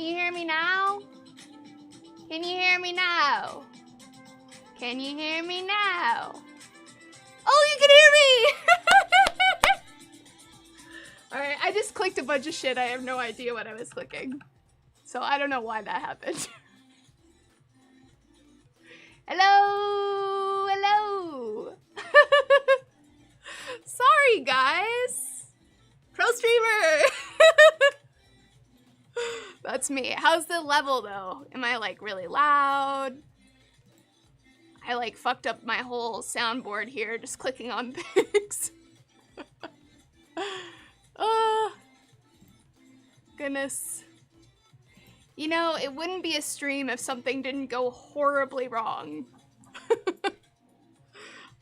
Can you hear me now? Can you hear me now? Can you hear me now? Oh, you can hear me! Alright, I just clicked a bunch of shit. I have no idea what I was clicking. So I don't know why that happened. Hello! Hello! Sorry, guys! Pro streamer! That's me. How's the level, though? Am I, like, really loud? I, like, fucked up my whole soundboard here just clicking on things. Oh, goodness. You know, it wouldn't be a stream if something didn't go horribly wrong.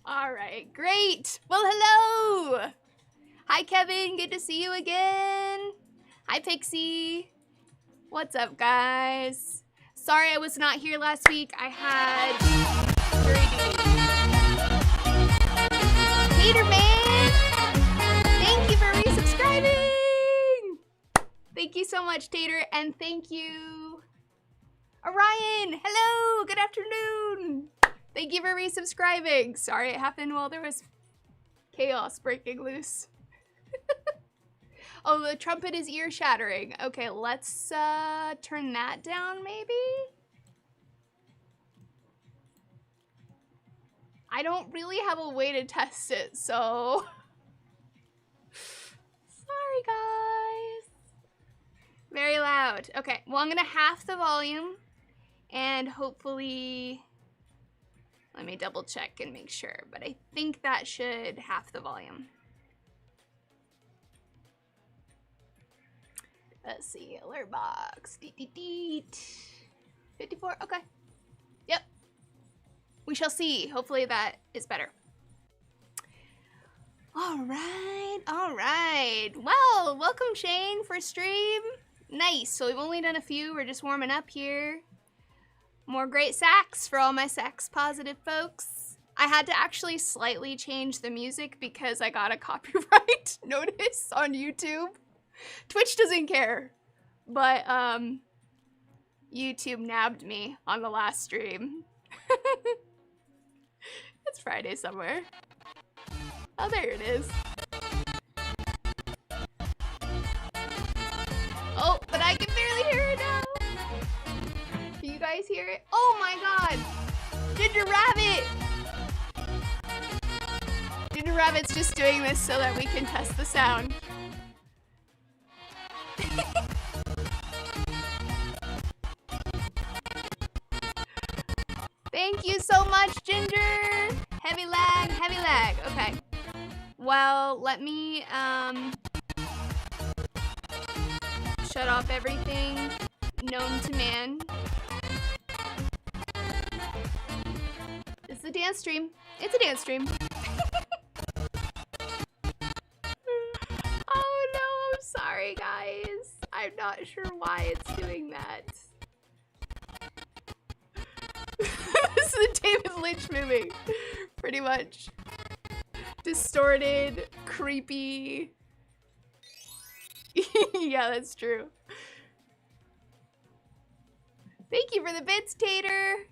Alright, great! Well, hello! Hi, Kevin. Good to see you again. Hi, Pixie. What's up, guys? Sorry I was not here last week. I had jury duty. Hater man! Thank you for resubscribing! Thank you so much, Tater, and thank you, Orion! Hello! Good afternoon! Thank you for resubscribing. Sorry it happened while there was chaos breaking loose. Oh, the trumpet is ear-shattering. Okay, let's turn that down, maybe? I don't really have a way to test it, so... Sorry, guys. Very loud. Okay, well, I'm gonna half the volume, and hopefully... Let me double check and make sure, but I think that should half the volume. Let's see, alert box. 54, okay. Yep. We shall see. Hopefully that is better. All right. Well, welcome Shane for stream. Nice, so we've only done a few. We're just warming up here. More great sax for all my sax positive folks. I had to actually slightly change the music because I got a copyright notice on YouTube. Twitch doesn't care, but YouTube nabbed me on the last stream. It's Friday somewhere. Oh, there it is. Oh, but I can barely hear it now. Can you guys hear it? Oh my god! Ginger Rabbit! Ginger Rabbit's just doing this so that we can test the sound. Thank you so much, Ginger! Heavy lag. Okay. Well, let me, shut off everything known to man. It's a dance stream. It's a dance stream. Oh no, I'm sorry, guys. I'm not sure why it's doing that. This is a David Lynch movie, pretty much. Distorted, creepy. Yeah, that's true. Thank you for the bits, Tater.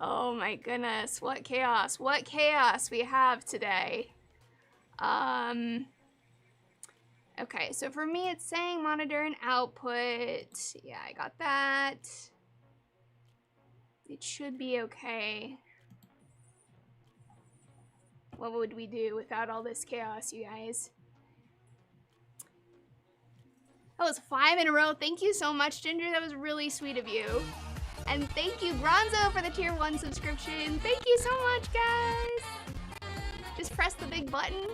Oh my goodness, what chaos we have today. Okay, so for me it's saying monitor and output. Yeah, I got that. It should be okay. What would we do without all this chaos, you guys? That was 5 in a row. Thank you so much, Ginger. That was really sweet of you. And thank you, Bronzo, for the tier 1 subscription. Thank you so much, guys. Just press the big button.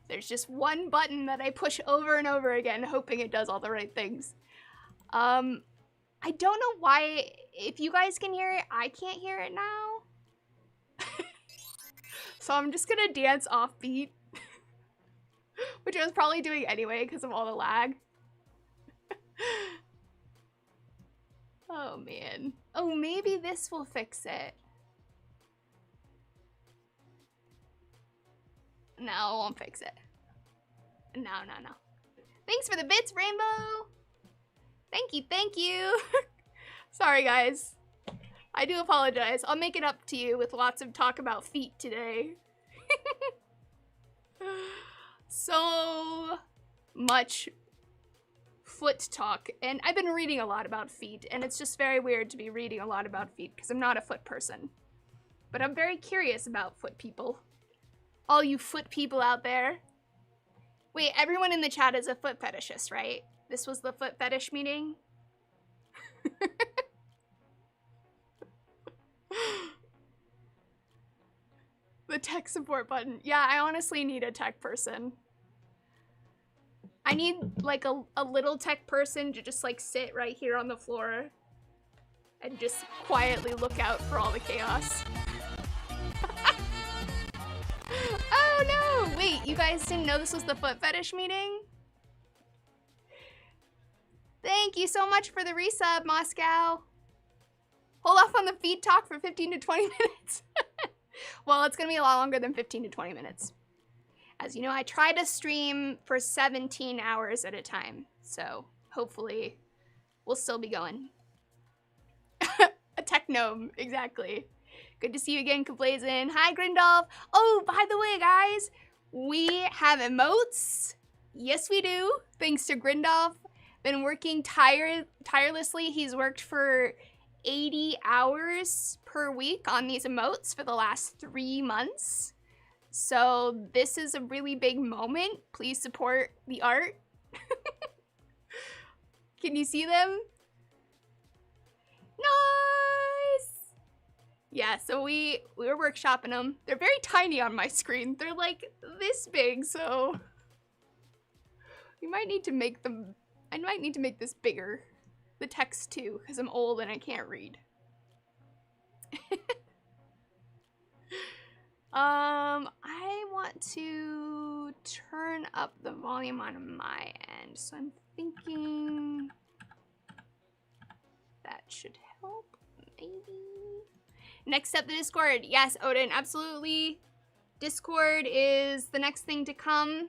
There's just one button that I push over and over again, hoping it does all the right things. I don't know why, if you guys can hear it, I can't hear it now. So I'm just gonna dance off beat. Which I was probably doing anyway because of all the lag. Oh man. Oh, maybe this will fix it. No, I won't fix it. No. Thanks for the bits, Rainbow. Thank you, thank you. Sorry, guys. I do apologize. I'll make it up to you with lots of talk about feet today. So much foot talk, and I've been reading a lot about feet, and it's just very weird to be reading a lot about feet because I'm not a foot person. But I'm very curious about foot people. All you foot people out there. Wait, everyone in the chat is a foot fetishist, right? This was the foot fetish meeting? The tech support button. Yeah, I honestly need a tech person. I need like a little tech person to just like sit right here on the floor and just quietly look out for all the chaos. Oh no! Wait, you guys didn't know this was the foot fetish meeting? Thank you so much for the resub, Moscow. Hold off on the feed talk for 15 to 20 minutes. Well, it's gonna be a lot longer than 15 to 20 minutes. As you know, I try to stream for 17 hours at a time, so hopefully we'll still be going. A tech gnome, exactly. Good to see you again, Kablazin. Hi, Grindolf. Oh, by the way, guys, we have emotes. Yes, we do. Thanks to Grindolf. Been working tirelessly. He's worked for 80 hours per week on these emotes for the last 3 months. So this is a really big moment. Please support the art. Can you see them? Nice! Yeah, so we were workshopping them. They're very tiny on my screen. They're like this big, so we might need to make them, I might need to make this bigger. The text too, because I'm old and I can't read. I want to turn up the volume on my end, so I'm thinking that should help, maybe. Next up, the Discord. Yes, Odin, absolutely. Discord is the next thing to come.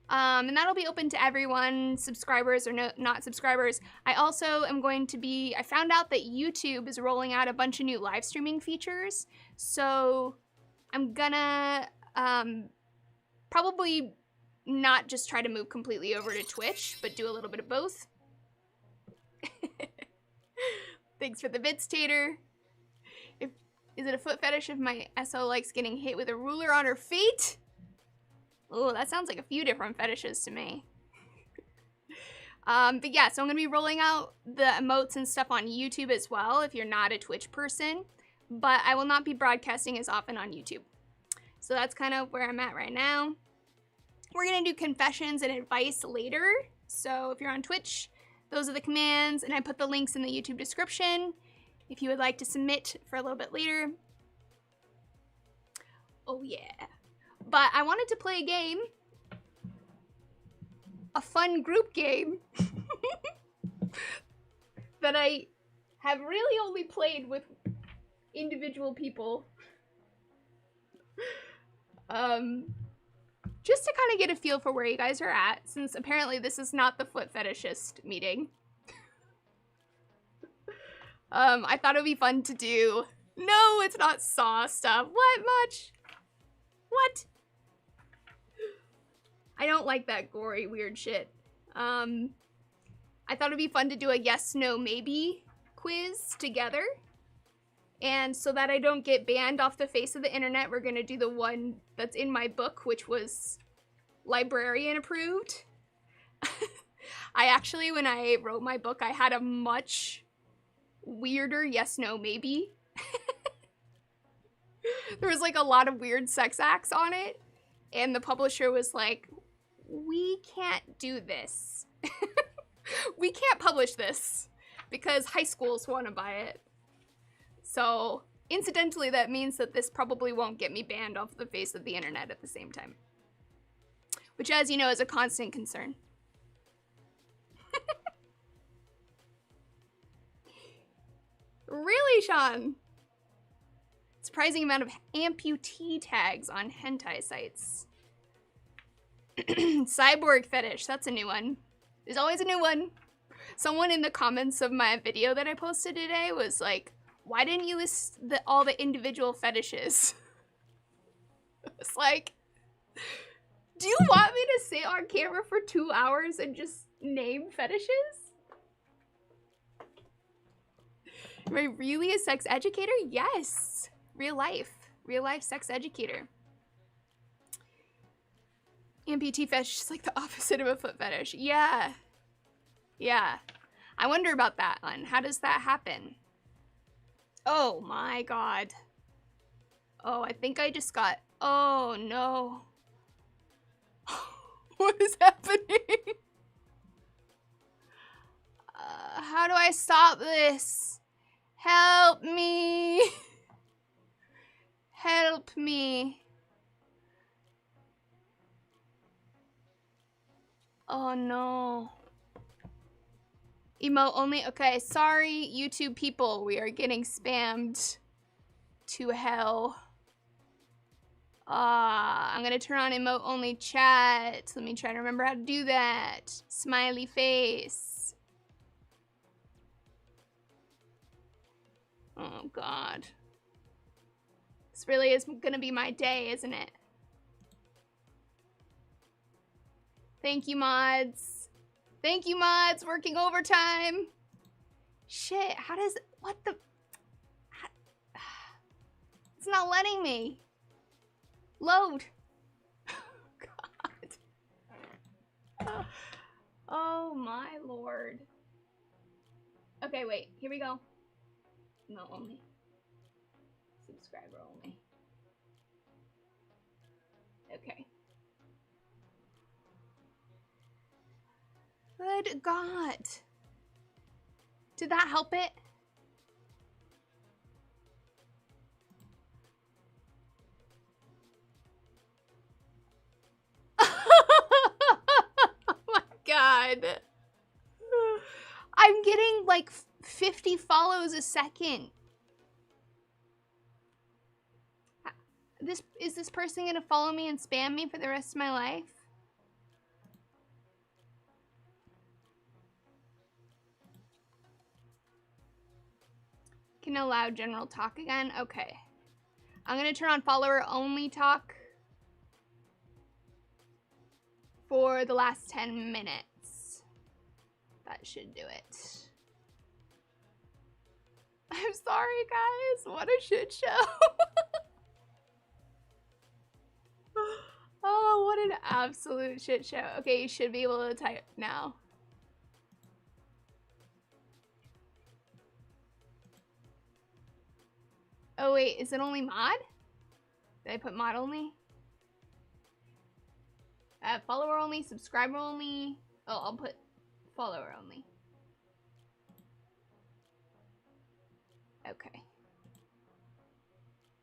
And that'll be open to everyone, subscribers or not subscribers. I also am going to be, I found out that YouTube is rolling out a bunch of new live streaming features. So I'm gonna probably not just try to move completely over to Twitch, but do a little bit of both. Thanks for the bits, Tater. Is it a foot fetish if my SO likes getting hit with a ruler on her feet? Oh, that sounds like a few different fetishes to me. But yeah, so I'm gonna be rolling out the emotes and stuff on YouTube as well if you're not a Twitch person, but I will not be broadcasting as often on YouTube. So that's kind of where I'm at right now. We're gonna do confessions and advice later. So if you're on Twitch, those are the commands, and I put the links in the YouTube description if you would like to submit for a little bit later. Oh yeah. But I wanted to play a game. A fun group game. That I have really only played with individual people. Just to kind of get a feel for where you guys are at, since apparently this is not the foot fetishist meeting. I thought it would be fun to do. No, it's not Saw stuff. What much? What? I don't like that gory, weird shit. I thought it'd be fun to do a yes, no, maybe quiz together. And so that I don't get banned off the face of the internet, we're gonna do the one that's in my book, which was librarian approved. I actually, when I wrote my book, I had a much weirder yes, no, maybe. There was like a lot of weird sex acts on it. And the publisher was like, we can't do this. We can't publish this because high schools want to buy it. So incidentally, that means that this probably won't get me banned off the face of the internet at the same time. Which, as you know, is a constant concern. Really, Sean? Surprising amount of amputee tags on hentai sites. Cyborg fetish. That's a new one. There's always a new one. Someone in the comments of my video that I posted today was like, why didn't you list all the individual fetishes? It's like, do you want me to sit on camera for 2 hours and just name fetishes? Am I really a sex educator? Yes. Real life sex educator. Amputee fetish is like the opposite of a foot fetish. Yeah. Yeah. I wonder about that one. How does that happen? Oh my god. Oh, I think I just got... Oh no. What is happening? How do I stop this? Help me. Help me. Oh no. Emote only? Okay, sorry YouTube people, we are getting spammed to hell. I'm gonna turn on emote only chat. Let me try to remember how to do that. Smiley face. Oh god. This really is gonna be my day, isn't it? Thank you, mods. Thank you, mods. Working overtime. Shit, how does... What the... It's not letting me. Load. God. Oh, my lord. Okay, wait. Here we go. No, only. Subscriber only. Okay. Good God. Did that help it? Oh my God. I'm getting like 50 follows a second. Is this person gonna follow me and spam me for the rest of my life? Can allow general talk again? Okay. I'm gonna turn on follower only talk for the last 10 minutes. That should do it. I'm sorry, guys. What a shit show. Oh, what an absolute shit show. Okay, you should be able to type now. Oh wait, is it only mod? Did I put mod only? Follower only, subscriber only. Oh, I'll put follower only. Okay.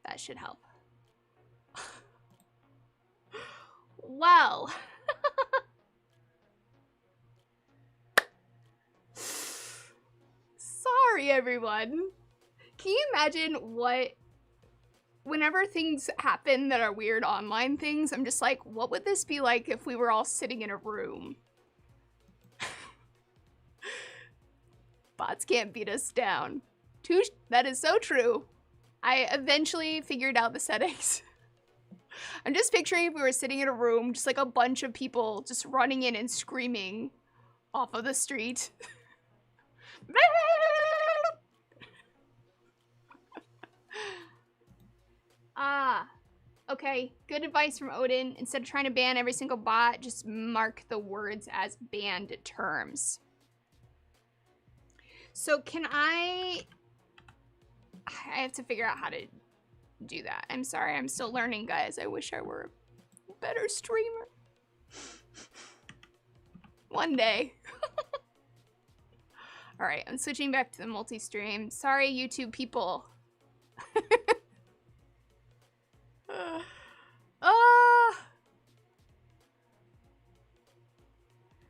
That should help. Well. Sorry, everyone. Can you imagine what, whenever things happen that are weird online things, I'm just like, what would this be like if we were all sitting in a room? Bots can't beat us down. That is so true. I eventually figured out the settings. I'm just picturing if we were sitting in a room, just like a bunch of people just running in and screaming off of the street. Okay. Good advice from Odin. Instead of trying to ban every single bot, just mark the words as banned terms. So can I have to figure out how to do that. I'm sorry, I'm still learning, guys. I wish I were a better streamer. One day. Alright, I'm switching back to the multi-stream. Sorry, YouTube people.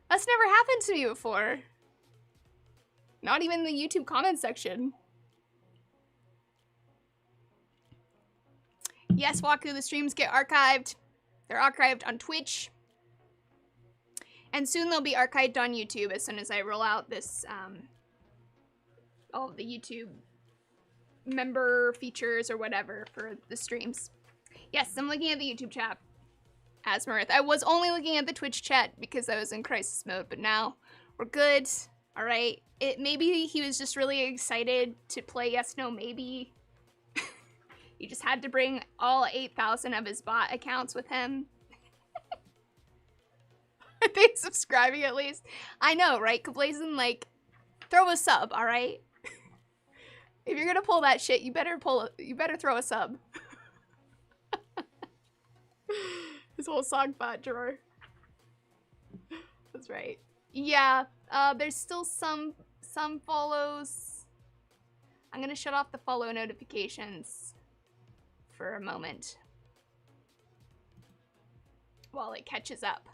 That's never happened to me before. Not even in the YouTube comment section. Yes, Waku, the streams get archived. They're archived on Twitch. And soon they'll be archived on YouTube as soon as I roll out this, all of the YouTube member features or whatever for the streams. Yes, I'm looking at the YouTube chat. Asmarith. I was only looking at the Twitch chat because I was in crisis mode, but now we're good. All right. Maybe he was just really excited to play Yes, No, Maybe. He just had to bring all 8,000 of his bot accounts with him. Are they subscribing at least? I know, right? Kablazin, like, throw a sub, all right? If you're gonna pull that shit, you better throw a sub. His whole song bot drawer. That's right. Yeah, there's still some follows. I'm gonna shut off the follow notifications for a moment while it catches up.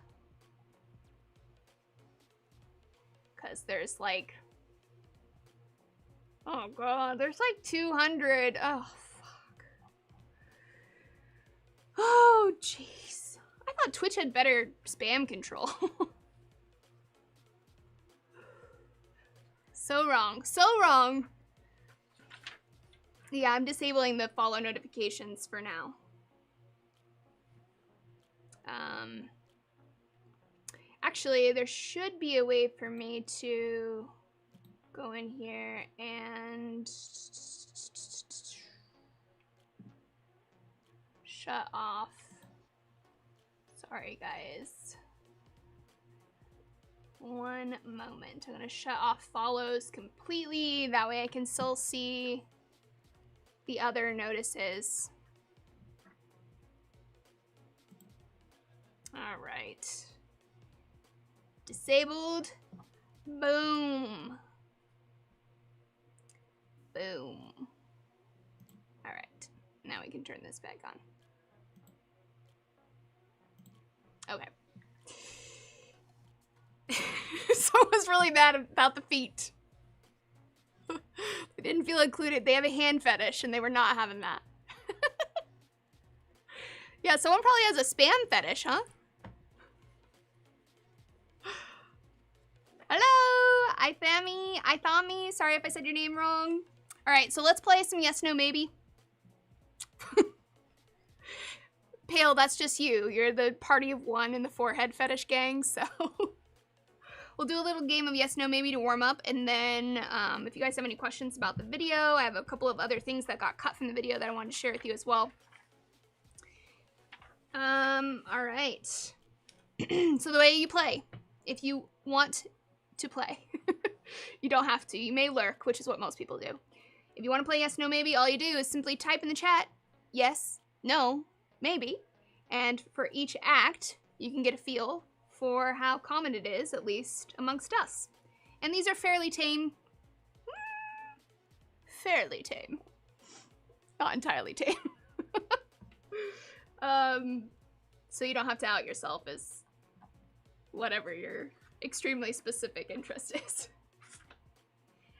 Because there's like, oh god, there's like 200. Oh, fuck. Oh, jeez. I thought Twitch had better spam control. So wrong. So wrong. Yeah, I'm disabling the follow notifications for now. Actually, there should be a way for me to go in here and shut off. Sorry, guys. One moment. I'm gonna shut off follows completely. That way I can still see the other notices. All right. Disabled. Boom. Boom. All right. Now we can turn this back on. Okay. Someone's really mad about the feet. They didn't feel included. They have a hand fetish and they were not having that. Yeah, someone probably has a spam fetish, huh? Hello! I Thami. Sorry if I said your name wrong. Alright, so let's play some Yes, No, Maybe. Pale, that's just you. You're the party of one in the forehead fetish gang, so... We'll do a little game of Yes, No, Maybe to warm up, and then if you guys have any questions about the video, I have a couple of other things that got cut from the video that I wanted to share with you as well. Alright. So the way you play, if you want to play, you don't have to. You may lurk, which is what most people do. If you want to play Yes, No, Maybe, all you do is simply type in the chat, yes, no, maybe, and for each act, you can get a feel for how common it is, at least amongst us. And these are fairly tame. Fairly tame. Not entirely tame. So you don't have to out yourself as whatever your extremely specific interest is.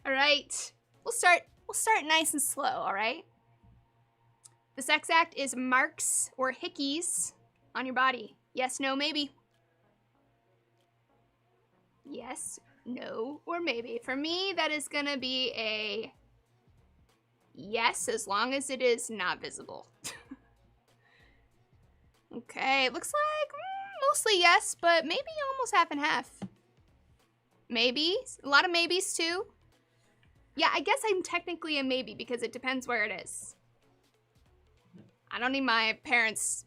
Alright. We'll start nice and slow, alright? The sex act is marks or hickeys on your body. Yes, no, maybe. Yes, no, or maybe. For me, that is gonna be a yes, as long as it is not visible. Okay, it looks like mostly yes, but maybe almost half and half. Maybe. A lot of maybes, too. Yeah, I guess I'm technically a maybe because it depends where it is. I don't need my parents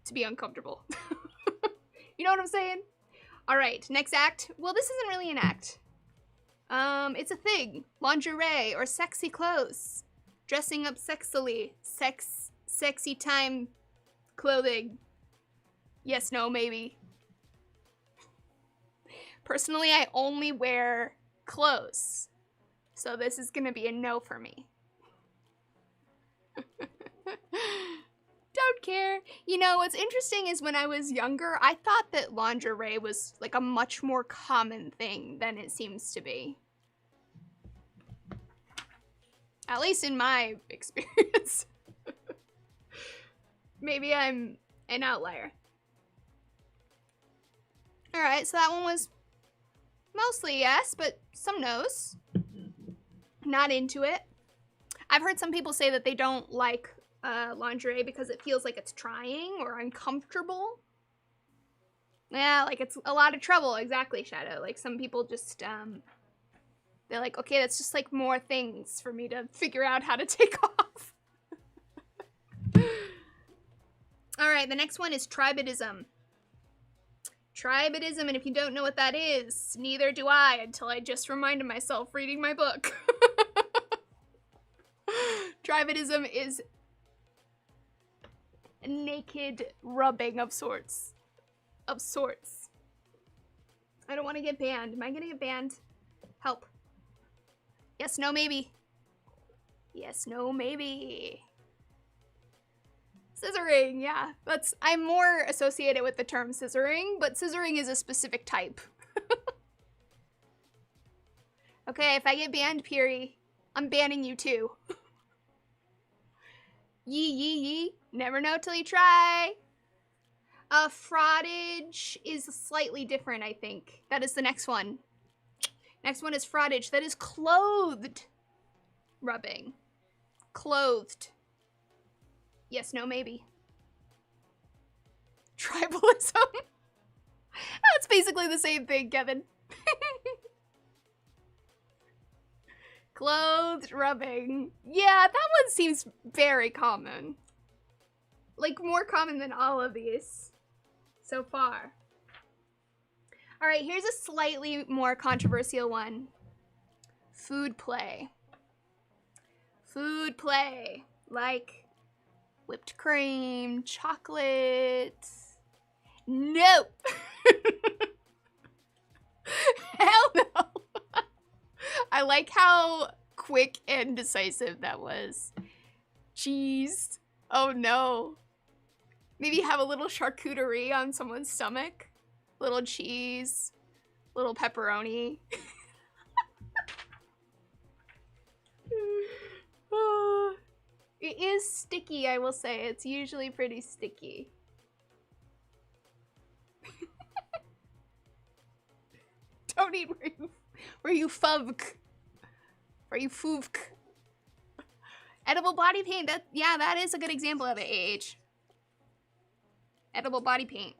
to be uncomfortable. You know what I'm saying? All right, next act. Well, this isn't really an act. It's a thing. Lingerie or sexy clothes. Dressing up sexily. Sexy time clothing. Yes, no, maybe. Personally, I only wear clothes. So this is gonna be a no for me. Don't care. You know, what's interesting is when I was younger, I thought that lingerie was like a much more common thing than it seems to be. At least in my experience. Maybe I'm an outlier. Alright, so that one was mostly yes, but some no's. Not into it. I've heard some people say that they don't like lingerie because it feels like it's trying or uncomfortable. Yeah, like it's a lot of trouble. Exactly, Shadow. Like some people just, they're like, okay, that's just like more things for me to figure out how to take off. Alright, the next one is tribadism. Tribadism, and if you don't know what that is, neither do I until I just reminded myself reading my book. Tribadism is naked rubbing of sorts. Of sorts. I don't want to get banned. Am I gonna get banned? Help. Yes, no, maybe. Yes, no, maybe. Scissoring, yeah. I'm more associated with the term scissoring, but scissoring is a specific type. Okay, if I get banned, Piri, I'm banning you too. Yee yee yee. Never know till you try. Fraudage is slightly different, I think. That is the next one. Next one is fraudage. That is clothed rubbing. Clothed. Yes, no, maybe. Tribalism. That's basically the same thing, Kevin. Clothed rubbing. Yeah, that one seems very common. Like, more common than all of these so far. Alright, here's a slightly more controversial one. Food play. Food play. Like whipped cream, chocolate. Nope. Hell no. I like how quick and decisive that was. Cheese. Oh no. Maybe have a little charcuterie on someone's stomach. Little cheese. Little pepperoni. It is sticky, I will say. It's usually pretty sticky. Don't eat where you fuvk. Where you foovk. Edible body paint. That is a good example of it, AH. Edible body paint.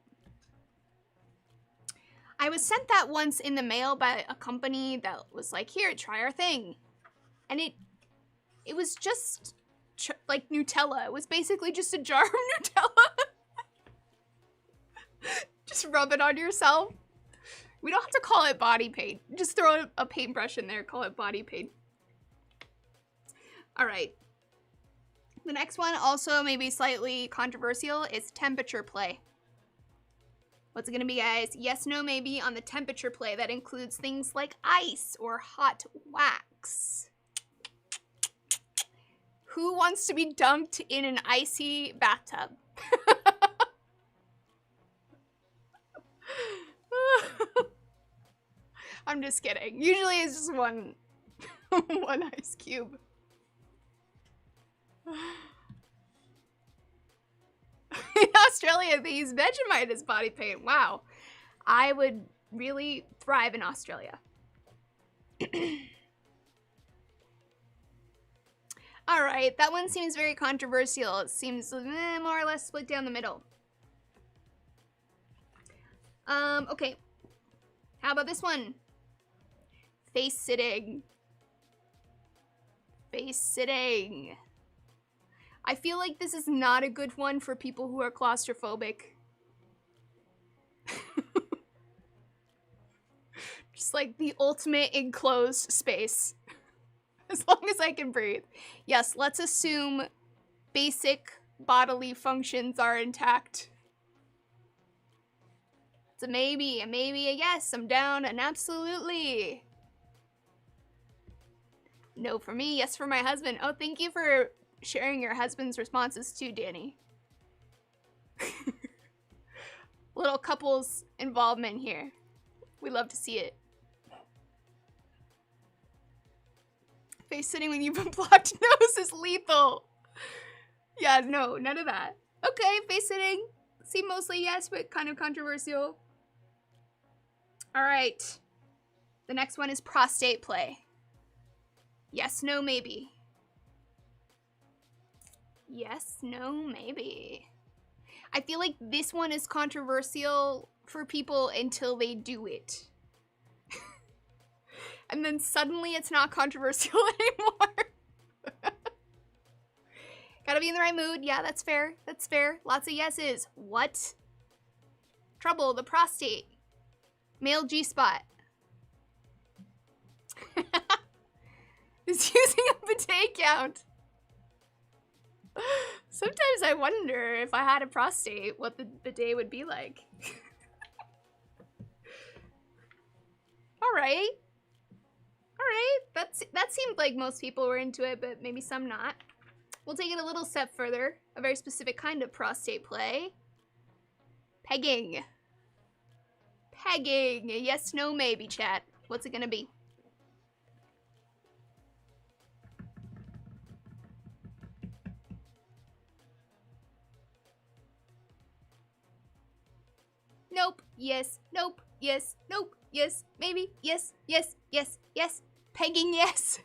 I was sent that once in the mail by a company that was like, here, try our thing. And it was just like Nutella. It was basically just a jar of Nutella. Just rub it on yourself. We don't have to call it body paint. Just throw a paintbrush in there, call it body paint. All right. The next one, also maybe slightly controversial, is temperature play. What's it gonna be, guys? Yes, no, maybe on the temperature play. That includes things like ice or hot wax. Who wants to be dunked in an icy bathtub? I'm just kidding. Usually it's just one ice cube. In Australia, they use Vegemite as body paint. Wow. I would really thrive in Australia. Alright, that one seems very controversial. It seems more or less split down the middle. Okay. How about this one? Face sitting. Face sitting. I feel like this is not a good one for people who are claustrophobic. Just like the ultimate enclosed space. As long as I can breathe. Yes, let's assume basic bodily functions are intact. It's a maybe, a yes, I'm down, an absolutely. No for me, yes for my husband. Oh, thank you for sharing your husband's responses too, Danny. Little couples involvement here. We love to see it. Face sitting when you've been blocked nose is lethal. Yeah, no, none of that. Okay, face sitting. See, mostly yes, but kind of controversial. All right. The next one is prostate play. Yes, no, maybe. Yes, no, maybe. I feel like this one is controversial for people until they do it. And then suddenly it's not controversial anymore. Gotta be in the right mood. Yeah, that's fair. That's fair. Lots of yeses. What? Trouble, the prostate. Male G-spot. Is using a bidet count. Sometimes I wonder if I had a prostate, what the bidet would be like. All right. All right. That seemed like most people were into it, but maybe some not. We'll take it a little step further. A very specific kind of prostate play. Pegging. Pegging. Yes, no, maybe, chat. What's it gonna be? Nope. Yes. Nope. Yes. Nope. Yes. Maybe. Yes. Yes. Yes. Yes. Pegging. Yes.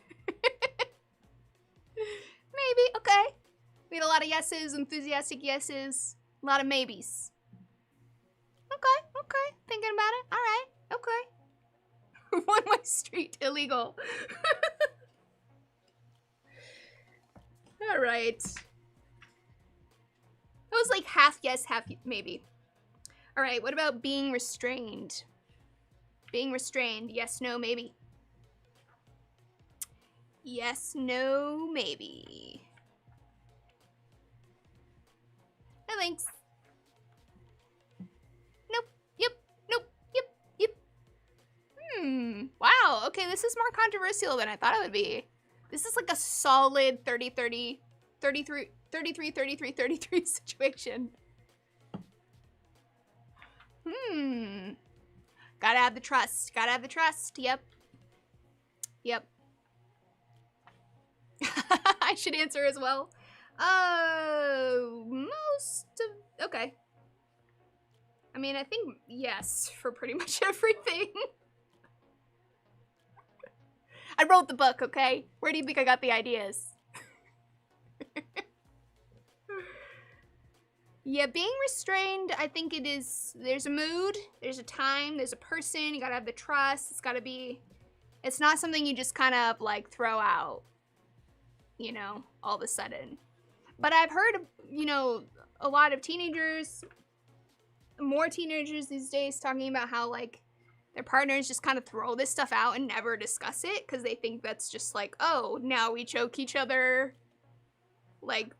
Maybe. Okay. We had a lot of yeses, enthusiastic yeses, a lot of maybes. Okay. Okay. Thinking about it. All right. Okay. One-way street illegal. All right. It was like half yes, half maybe. All right, what about being restrained? Being restrained, yes, no, maybe. Yes, no, maybe. No thanks. Nope, yep, nope, yep, yep. Wow, okay, this is more controversial than I thought it would be. This is like a solid 30-30, 33-33 situation. Gotta have the trust. Gotta have the trust. Yep. Yep. I should answer as well. Okay. I mean, I think yes for pretty much everything. I wrote the book, okay? Where do you think I got the ideas? Yeah, being restrained, I think it is, there's a mood, there's a time, there's a person, you gotta have the trust, it's gotta be, it's not something you just kind of like throw out, you know, all of a sudden. But I've heard, you know, a lot of teenagers, more teenagers these days talking about how like their partners just kind of throw this stuff out and never discuss it because they think that's just like, oh, now we choke each other. Like,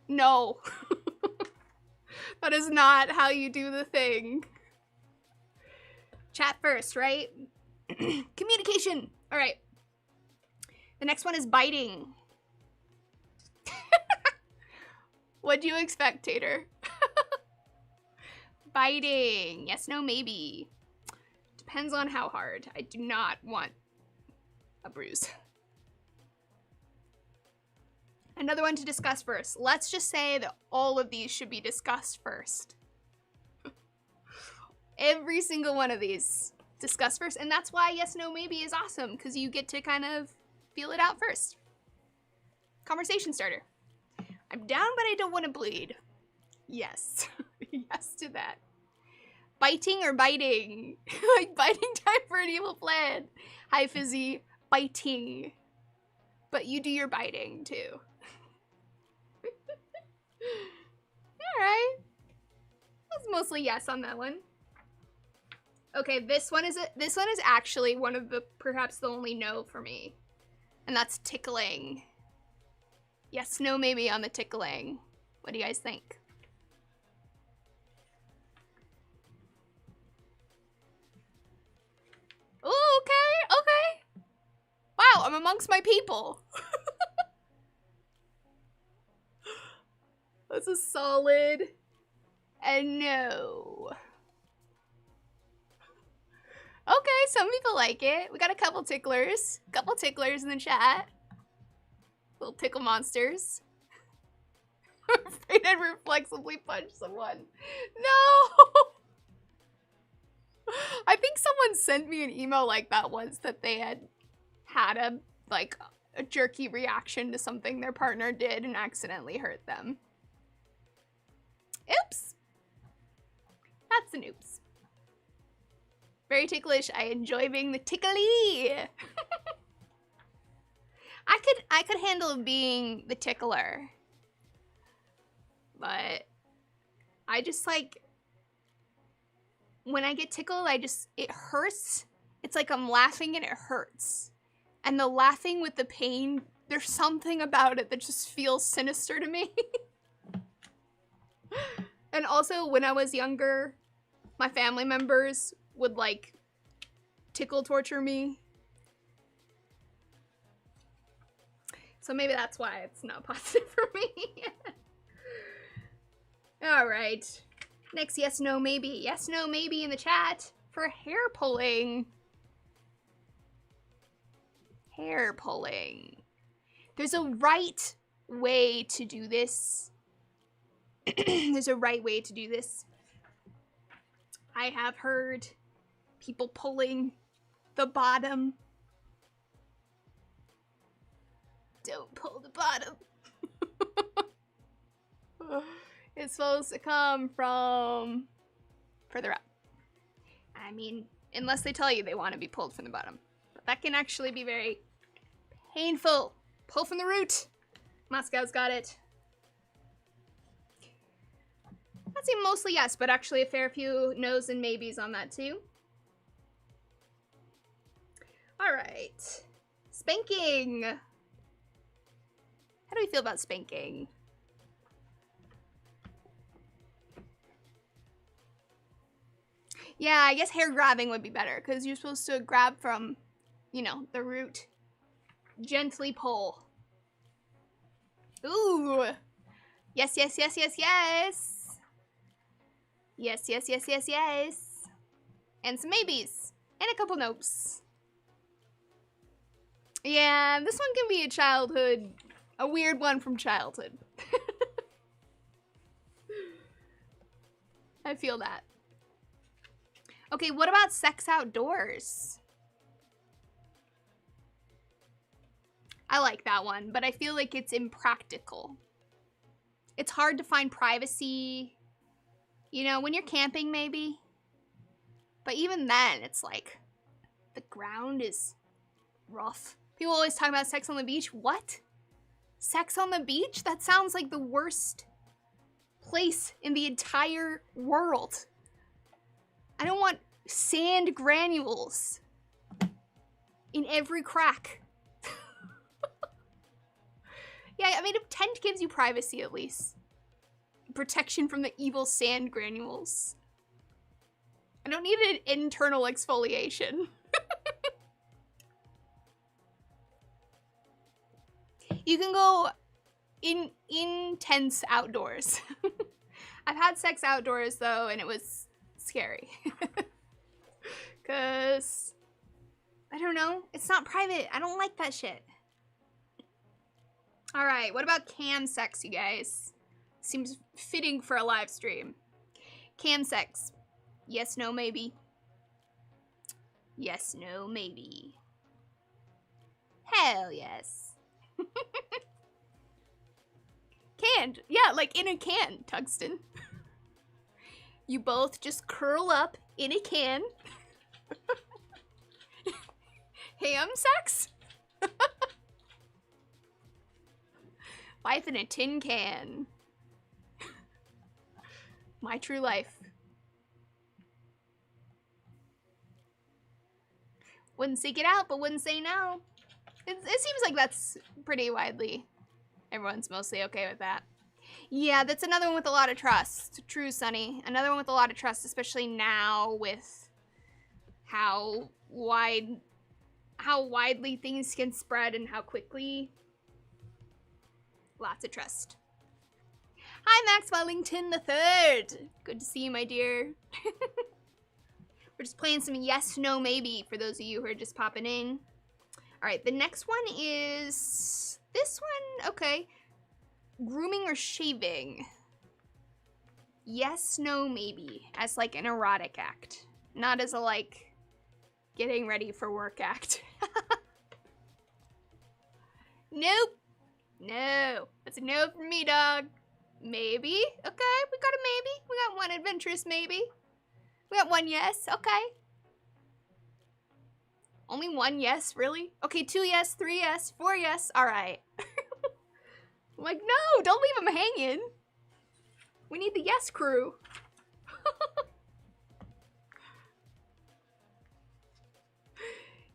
no. That is not how you do the thing. Chat first, right? Communication. All right. The next one is biting. What'd you expect, Tater? Biting. Yes, no, maybe. Depends on how hard. I do not want a bruise. Another one to discuss first. Let's just say that all of these should be discussed first. Every single one of these discuss first. And that's why yes, no, maybe is awesome, because you get to kind of feel it out first. Conversation starter. I'm down, but I don't want to bleed. Yes. Yes to that. Biting or biting? Like biting time for an evil plan. Hi, Fizzy. Biting. But you do your biting, too. Alright. That's mostly yes on that one. Okay, this one is actually one of the, perhaps the only no for me. And that's tickling. Yes, no, maybe on the tickling. What do you guys think? Ooh, okay, okay. Wow, I'm amongst my people. That's a solid and no. Okay, some people like it. We got a couple ticklers. Couple ticklers in the chat. Little tickle monsters. I'm afraid I'd reflexively punch someone. No! I think someone sent me an email like that once, that they had a jerky reaction to something their partner did and accidentally hurt them. Oops. That's an oops. Very ticklish. I enjoy being the tickly. I could handle being the tickler. But I just like, when I get tickled, it hurts. It's like I'm laughing and it hurts. And the laughing with the pain, there's something about it that just feels sinister to me. And also, when I was younger, my family members would like tickle torture me. So maybe that's why it's not positive for me. All right. Next, yes, no, maybe. Yes, no, maybe in the chat for hair pulling. Hair pulling. There's a right way to do this. There's a right way to do this. I have heard people pulling the bottom. Don't pull the bottom. It's supposed to come from further up. I mean, unless they tell you they want to be pulled from the bottom. But that can actually be very painful. Pull from the root. Moscow's got it. I'd say mostly yes, but actually a fair few no's and maybes on that too. All right. Spanking. How do we feel about spanking? Yeah, I guess hair grabbing would be better, because you're supposed to grab from, you know, the root. Gently pull. Ooh. Yes, yes, yes, yes, yes. Yes, yes, yes, yes, yes. And some maybes. And a couple nopes. Yeah, this one can be a weird one from childhood. I feel that. Okay, what about sex outdoors? I like that one, but I feel like it's impractical. It's hard to find privacy. You know, when you're camping, maybe. But even then, it's like, the ground is rough. People always talk about sex on the beach. What? Sex on the beach? That sounds like the worst place in the entire world. I don't want sand granules in every crack. Yeah, I mean, a tent gives you privacy at least. Protection from the evil sand granules. I don't need an internal exfoliation. You can go intense outdoors. I've had sex outdoors though, and it was scary. Cause I don't know, it's not private. I don't like that shit. All right, what about cam sex, you guys? Seems fitting for a live stream. Cam sex. Yes, no, maybe. Yes, no, maybe. Hell yes. Canned. Yeah, like in a can, Tungsten. You both just curl up in a can. Ham sex? Life in a tin can. My true life. Wouldn't seek it out, but wouldn't say no. It seems like that's pretty widely. Everyone's mostly okay with that. Yeah, that's another one with a lot of trust. True, Sunny. Another one with a lot of trust, especially now with how widely things can spread and how quickly. Lots of trust. Hi, Max Wellington III. Good to see you, my dear. We're just playing some yes, no, maybe for those of you who are just popping in. All right, the next one is this one. Okay. Grooming or shaving? Yes, no, maybe. As like an erotic act. Not as a, like, getting ready for work act. Nope. No. That's a no from me, dog. Maybe. Okay, we got a maybe. We got one adventurous maybe. We got one yes. Okay. Only one yes, really? Okay, 2 yes, 3 yes, 4 yes. All right. I'm like, no, don't leave him hanging. We need the yes crew.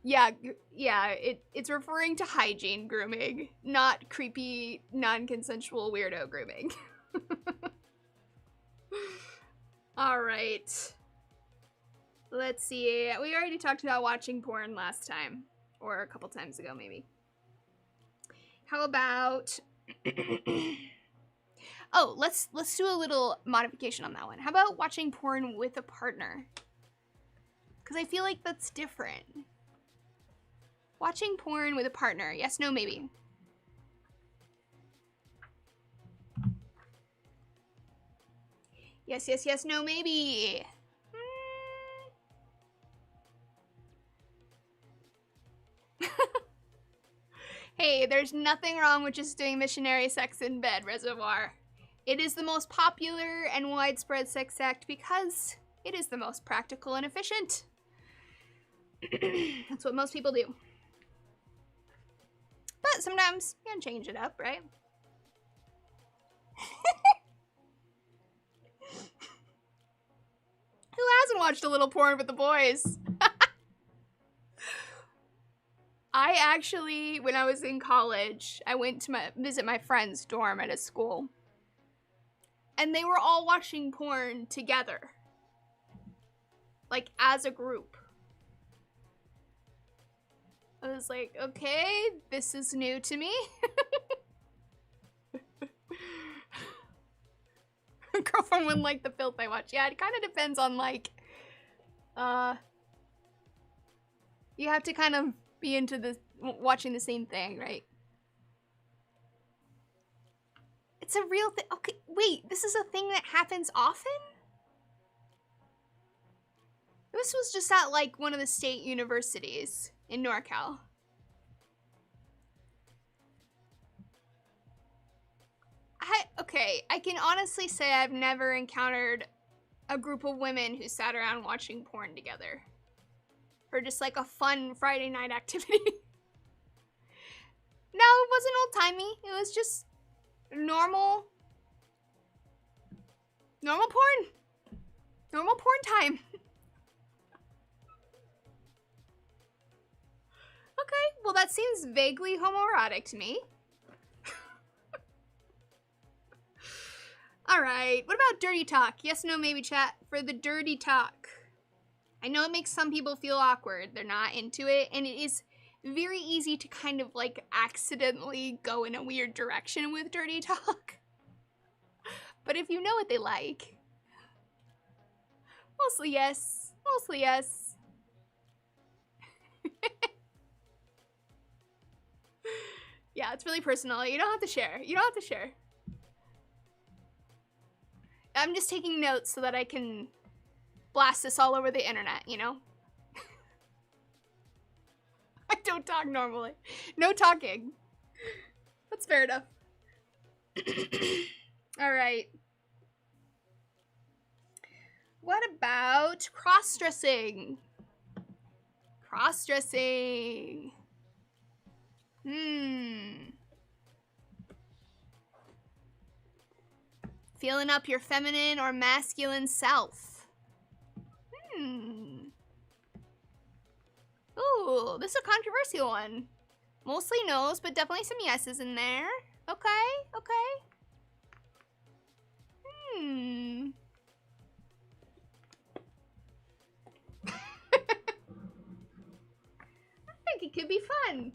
Yeah, it's referring to hygiene grooming, not creepy, non-consensual weirdo grooming. All right. Let's see. We already talked about watching porn last time, or a couple times ago, maybe. How about... Oh, let's do a little modification on that one. How about watching porn with a partner? Because I feel like that's different. Watching porn with a partner. Yes, no, maybe. Yes, yes, yes, no, maybe. Hey, there's nothing wrong with just doing missionary sex in bed, Reservoir. It is the most popular and widespread sex act because it is the most practical and efficient. That's what most people do. But sometimes you can change it up, right? Who hasn't watched a little porn with the boys? I actually, when I was in college, I went to visit my friend's dorm at a school. And they were all watching porn together. Like, as a group. I was like, okay, this is new to me. Girlfriend wouldn't like the filth I watch. Yeah, it kind of depends on, like, you have to kind of be into the watching the same thing, right? It's a real thing. Okay, wait, this is a thing that happens often? This was just at, like, one of the state universities in NorCal. Okay, I can honestly say I've never encountered a group of women who sat around watching porn together. For just, like, a fun Friday night activity. No, it wasn't old-timey. It was just normal porn. Normal porn time. Okay, well that seems vaguely homoerotic to me. Alright, what about dirty talk? Yes, no, maybe chat for the dirty talk. I know it makes some people feel awkward. They're not into it, and it is very easy to kind of like accidentally go in a weird direction with dirty talk. But if you know what they like, mostly yes, mostly yes. Yeah, it's really personal. You don't have to share. You don't have to share. I'm just taking notes so that I can blast this all over the internet, you know? I don't talk normally. No talking. That's fair enough. Alright. What about cross-dressing? Cross-dressing. Feeling up your feminine or masculine self. Ooh, this is a controversial one. Mostly no's, but definitely some yeses in there. Okay, okay. I think it could be fun.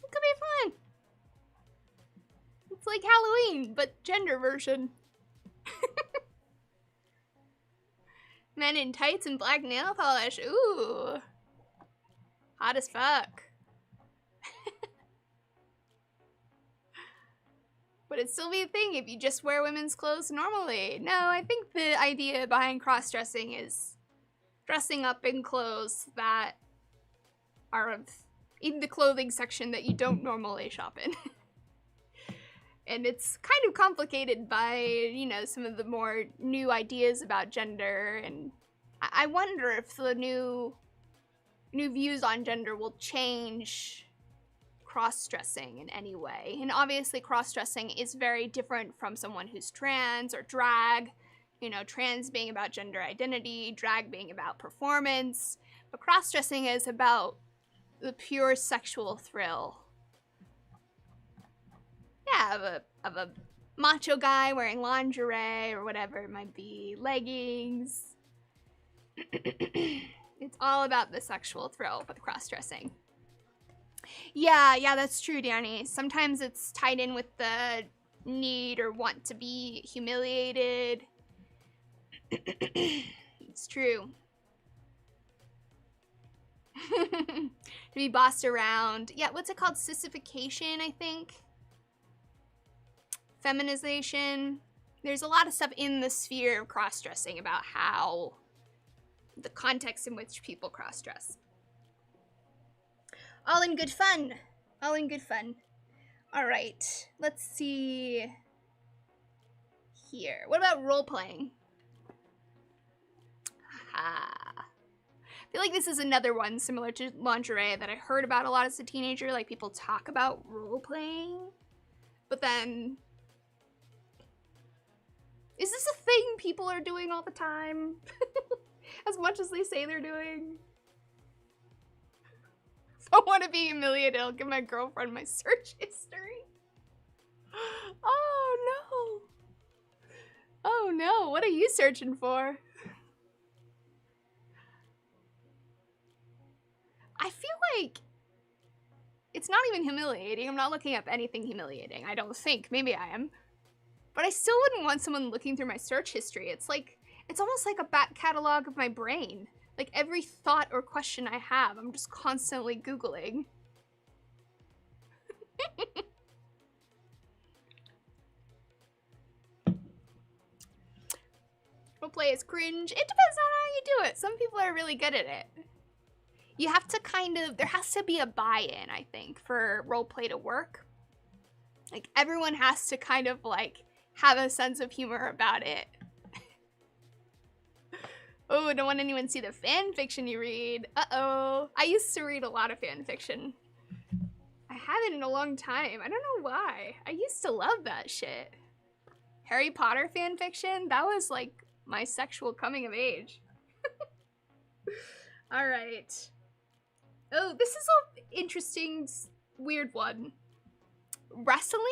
It could be fun. It's like Halloween, but gender version. Men in tights and black nail polish. Ooh. Hot as fuck. But it'd still be a thing if you just wear women's clothes normally. No, I think the idea behind cross-dressing is dressing up in clothes that are in the clothing section that you don't normally shop in. And it's kind of complicated by, you know, some of the more new ideas about gender, and I wonder if the new views on gender will change cross-dressing in any way. And obviously cross-dressing is very different from someone who's trans or drag, you know, trans being about gender identity, drag being about performance, but cross-dressing is about the pure sexual thrill. Yeah, of a macho guy wearing lingerie or whatever it might be, leggings. It's all about the sexual thrill with cross-dressing. Yeah, that's true, Danny. Sometimes it's tied in with the need or want to be humiliated. It's true. To be bossed around. Yeah, what's it called? Sissification, I think. Feminization. There's a lot of stuff in the sphere of cross-dressing about how the context in which people cross-dress. All in good fun. All in good fun. All right, let's see here. What about role-playing? I feel like this is another one similar to lingerie that I heard about a lot as a teenager. Like, people talk about role-playing, but then, is this a thing people are doing all the time? As much as they say they're doing? If I want to be humiliated, I'll give my girlfriend my search history. Oh no. Oh no, what are you searching for? I feel like it's not even humiliating. I'm not looking up anything humiliating, I don't think. Maybe I am. But I still wouldn't want someone looking through my search history. It's like, it's almost like a back catalog of my brain. Like, every thought or question I have, I'm just constantly Googling. Roleplay is cringe. It depends on how you do it. Some people are really good at it. You have to kind of, there has to be a buy-in, I think, for roleplay to work. Like, everyone has to kind of, like, have a sense of humor about it. Oh, don't want anyone to see the fan fiction you read. Uh-oh. I used to read a lot of fan fiction. I haven't in a long time. I don't know why. I used to love that shit. Harry Potter fan fiction? That was, like, my sexual coming of age. Alright. Oh, this is an interesting, weird one. Wrestling?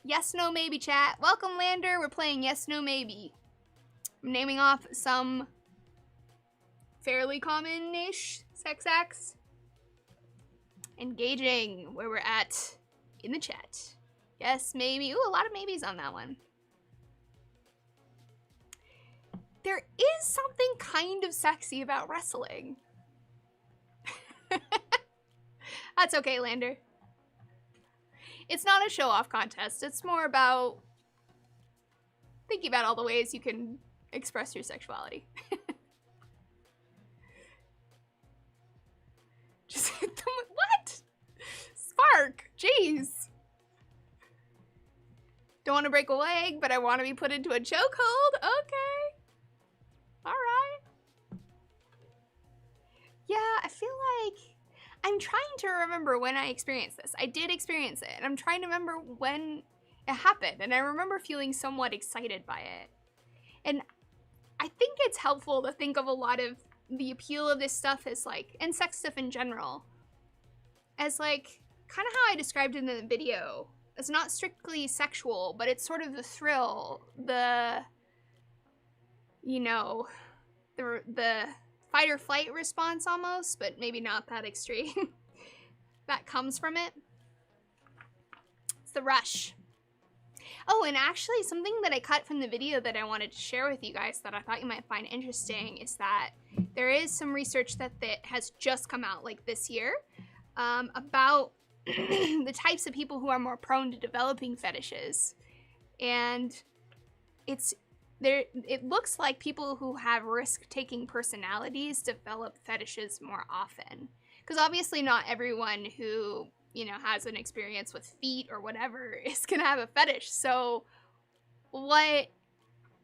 Yes, no, maybe, chat. Welcome, Lander. We're playing Yes, No, Maybe. I'm naming off some fairly common-ish sex acts. Engaging, where we're at in the chat. Yes, maybe. Ooh, a lot of maybes on that one. There is something kind of sexy about wrestling. That's okay, Lander. It's not a show-off contest. It's more about thinking about all the ways you can express your sexuality. Just hit them with, what? Spark, jeez. Don't want to break a leg, but I want to be put into a chokehold? Okay. Alright. Yeah, I feel like I'm trying to remember when I experienced this. I did experience it, and I'm trying to remember when it happened, and I remember feeling somewhat excited by it. And I think it's helpful to think of a lot of the appeal of this stuff as, like, and sex stuff in general, as, like, kind of how I described it in the video. It's not strictly sexual, but it's sort of the thrill, the, you know, the fight or flight response almost, but maybe not that extreme, that comes from it. It's the rush. Oh, and actually something that I cut from the video that I wanted to share with you guys that I thought you might find interesting is that there is some research that has just come out, like, this year, about the types of people who are more prone to developing fetishes. And it looks like people who have risk-taking personalities develop fetishes more often. Because obviously not everyone who, you know, has an experience with feet or whatever is gonna have a fetish. So what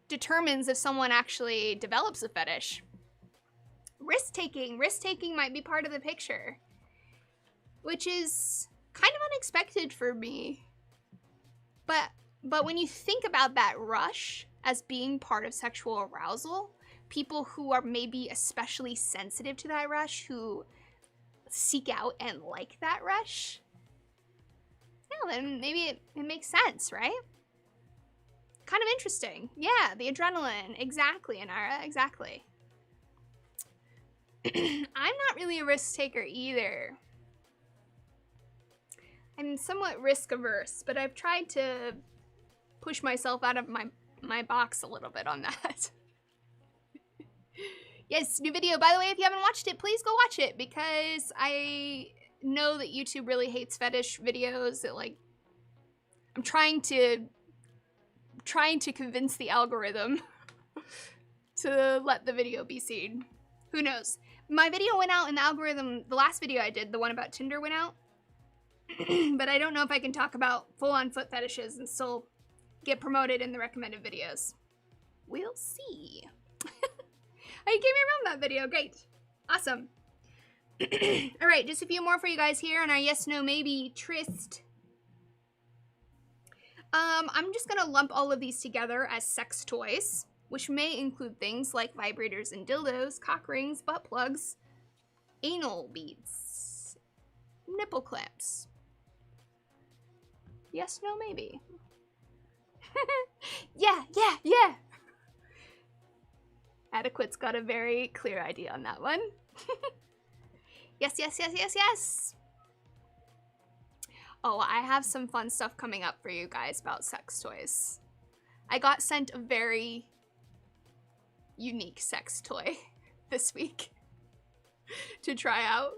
determines if someone actually develops a fetish? Risk-taking. Risk-taking might be part of the picture, which is kind of unexpected for me. But when you think about that rush as being part of sexual arousal, people who are maybe especially sensitive to that rush, who seek out and like that rush, yeah, then maybe it makes sense, right? Kind of interesting. Yeah, the adrenaline. Exactly, Inara, exactly. I'm not really a risk taker either. I'm somewhat risk averse, but I've tried to push myself out of my box a little bit on that. Yes, new video. By the way, if you haven't watched it, please go watch it, because I know that YouTube really hates fetish videos. That, like, I'm trying to convince the algorithm to let the video be seen. Who knows? My video went out in the algorithm. The last video I did, the one about Tinder, went out. But I don't know if I can talk about full-on foot fetishes and still get promoted in the recommended videos. We'll see. Oh, you gave me around that video. Great. Awesome. All right, just a few more for you guys here on our yes, no, maybe tryst. I'm just gonna lump all of these together as sex toys, which may include things like vibrators and dildos, cock rings, butt plugs, anal beads, nipple clamps. Yes, no, maybe. Yeah. Adequate's got a very clear idea on that one. Yes. Oh, I have some fun stuff coming up for you guys about sex toys. I got sent a very unique sex toy this week to try out.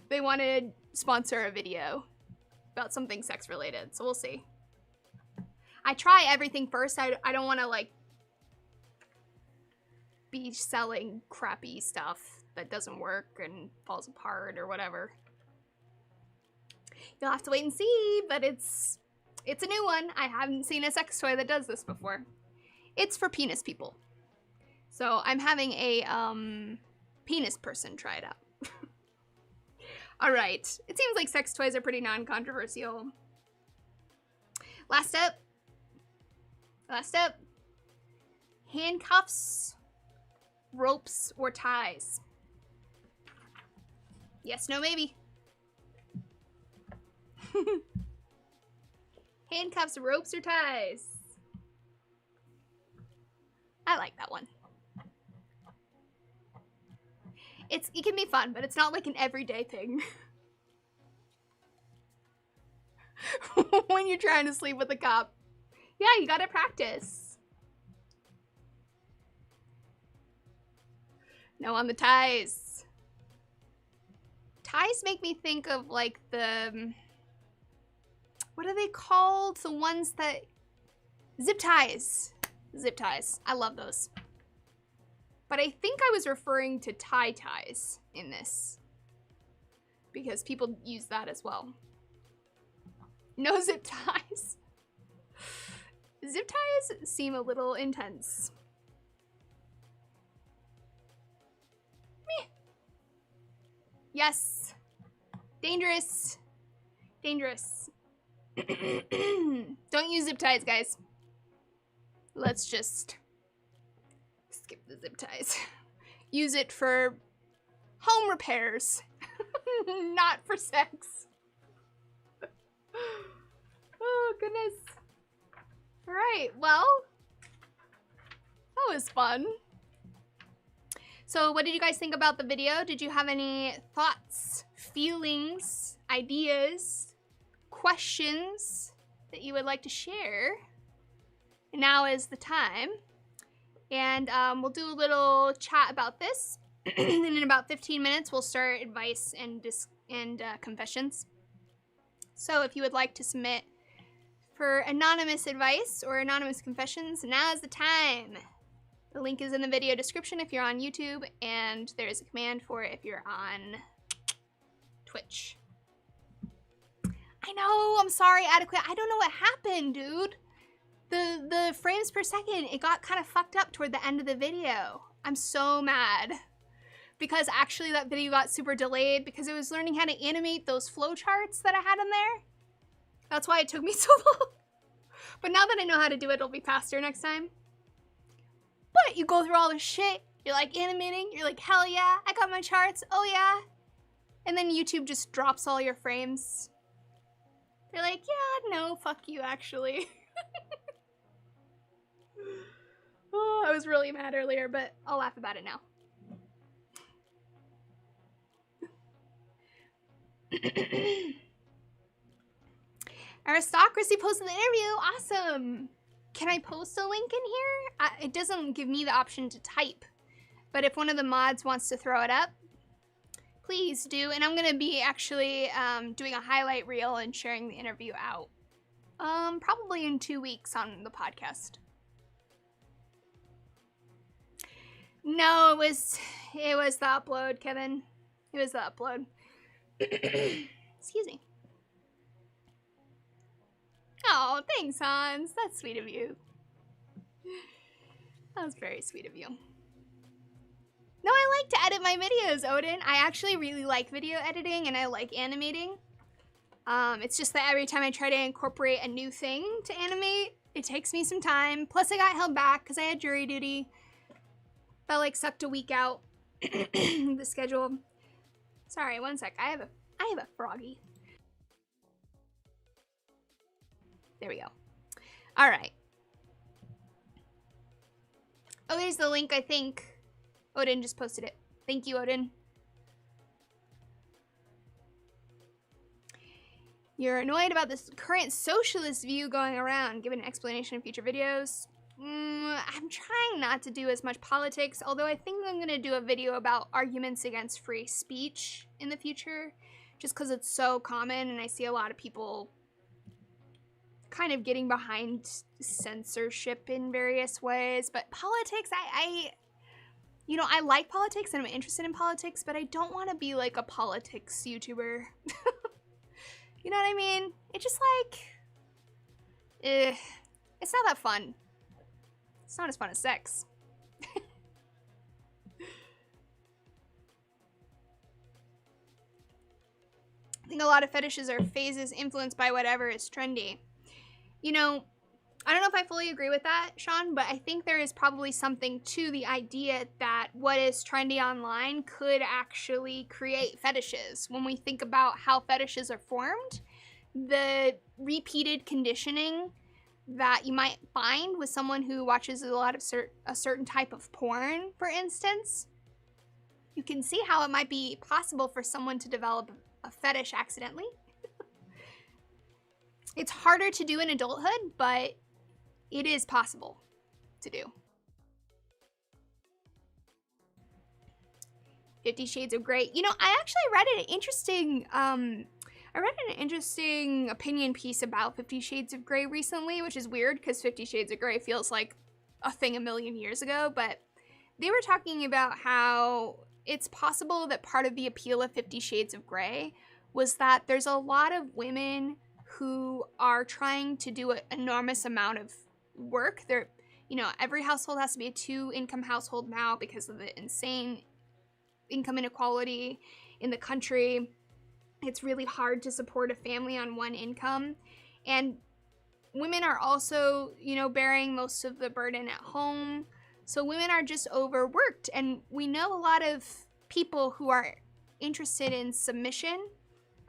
They wanted to sponsor a video about something sex related, so we'll see. I try everything first. I don't want to, like, be selling crappy stuff that doesn't work and falls apart or whatever. You'll have to wait and see, but it's a new one. I haven't seen a sex toy that does this before. It's for penis people. So I'm having a penis person try it out. All right. It seems like sex toys are pretty non-controversial. Last up. Handcuffs, ropes, or ties. Yes, no, maybe. Handcuffs, ropes, or ties. I like that one. It can be fun, but it's not like an everyday thing. When you're trying to sleep with a cop. Yeah, you gotta practice. No on the ties. Ties make me think of, like, the... What are they called? The ones that... Zip ties. Zip ties. I love those. But I think I was referring to tie ties in this, because people use that as well. No zip ties. Zip ties seem a little intense. Meh. Yes. Dangerous. Dangerous. Don't use zip ties, guys. Let's just skip the zip ties. Use it for home repairs, not for sex. Oh, goodness. All right, well, that was fun. So what did you guys think about the video? Did you have any thoughts, feelings, ideas, questions that you would like to share? And now is the time. And we'll do a little chat about this. And in about 15 minutes, we'll start advice and confessions. So if you would like to submit for anonymous advice or anonymous confessions, now's the time. The link is in the video description if you're on YouTube, and there's a command for it if you're on Twitch. I know, I'm sorry, Adequate. I don't know what happened, dude. The frames per second, it got kind of fucked up toward the end of the video. I'm so mad. Because actually that video got super delayed because it was learning how to animate those flowcharts that I had in there. That's why it took me so long. But now that I know how to do it, it'll be faster next time. But you go through all this shit, you're like animating, you're like, hell yeah, I got my charts, oh yeah. And then YouTube just drops all your frames. They're like, yeah, no, fuck you actually. Oh, I was really mad earlier, but I'll laugh about it now. Aristocracy posted the interview. Awesome. Can I post a link in here? It doesn't give me the option to type, but if one of the mods wants to throw it up, please do. And I'm gonna be actually doing a highlight reel and sharing the interview out probably in 2 weeks on the podcast. No, it was the upload, Kevin. It was the upload. Excuse me. Oh, thanks, Hans. That's sweet of you. That was very sweet of you. No, I like to edit my videos, Odin. I actually really like video editing and I like animating. It's just that every time I try to incorporate a new thing to animate, it takes me some time. Plus I got held back because I had jury duty. That like sucked a week out the schedule. Sorry, one sec. I have a froggy. There we go. All right. Oh, there's the link, I think. Odin just posted it. Thank you, Odin. You're annoyed about this current socialist view going around. Give an explanation in future videos. I'm trying not to do as much politics, although I think I'm going to do a video about arguments against free speech in the future, just because it's so common and I see a lot of people kind of getting behind censorship in various ways. But politics, I like politics and I'm interested in politics, but I don't want to be like a politics YouTuber. You know what I mean? It's just like, it's not that fun. It's not as fun as sex. I think a lot of fetishes are phases influenced by whatever is trendy. You know, I don't know if I fully agree with that, Sean, but I think there is probably something to the idea that what is trendy online could actually create fetishes. When we think about how fetishes are formed, the repeated conditioning that you might find with someone who watches a lot of a certain type of porn, for instance, you can see how it might be possible for someone to develop a fetish accidentally. It's harder to do in adulthood, but it is possible to do. 50 Shades of Grey. You know, I actually read an interesting opinion piece about 50 Shades of Grey recently, which is weird because 50 Shades of Grey feels like a thing a million years ago, but they were talking about how it's possible that part of the appeal of 50 Shades of Grey was that there's a lot of women who are trying to do an enormous amount of work. They're, every household has to be a 2-income household now because of the insane income inequality in the country. It's really hard to support a family on one income. And women are also, bearing most of the burden at home. So women are just overworked. And we know a lot of people who are interested in submission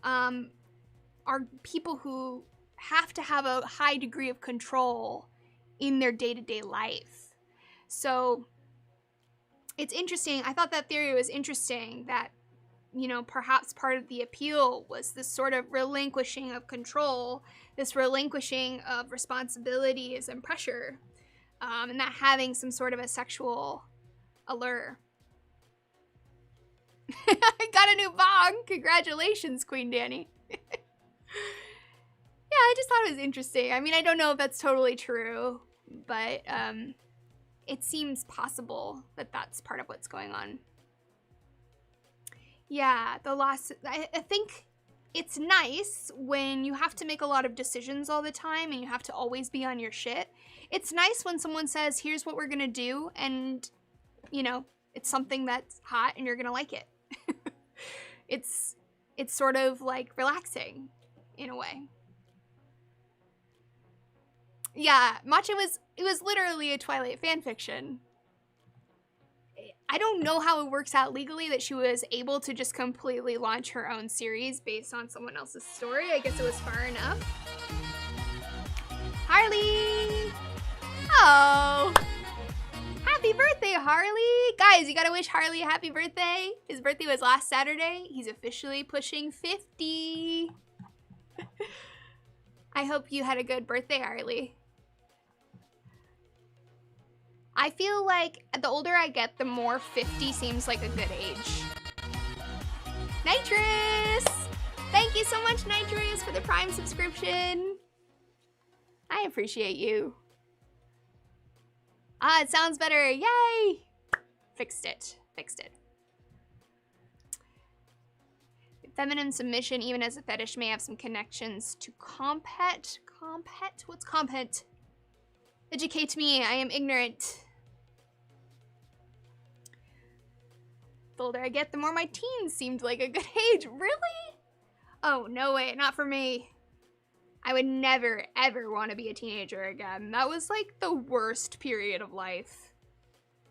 are people who have to have a high degree of control in their day-to-day life. So it's interesting. I thought that theory was interesting that, perhaps part of the appeal was this sort of relinquishing of control, this relinquishing of responsibilities and pressure, and that having some sort of a sexual allure. I got a new bong. Congratulations, Queen Danny. I just thought it was interesting. I mean, I don't know if that's totally true, but it seems possible that that's part of what's going on. Yeah, the loss. I think it's nice when you have to make a lot of decisions all the time and you have to always be on your shit. It's nice when someone says, here's what we're gonna do, and, you know, it's something that's hot and you're gonna like it. It's sort of like relaxing in a way. Yeah, Matcha it was literally a Twilight fanfiction. I don't know how it works out legally that she was able to just completely launch her own series based on someone else's story. I guess it was far enough. Harley! Oh! Happy birthday, Harley! Guys, you gotta wish Harley a happy birthday. His birthday was last Saturday. He's officially pushing 50. I hope you had a good birthday, Harley. I feel like the older I get, the more 50 seems like a good age. Nitrous! Thank you so much, Nitrous, for the Prime subscription. I appreciate you. Ah, it sounds better. Yay! Fixed it. Fixed it. Feminine submission, even as a fetish, may have some connections to compet. Compet? What's compet? Educate me. I am ignorant. The older I get, the more my teens seemed like a good age. Really? Oh, no way. Not for me. I would never, ever want to be a teenager again. That was like the worst period of life.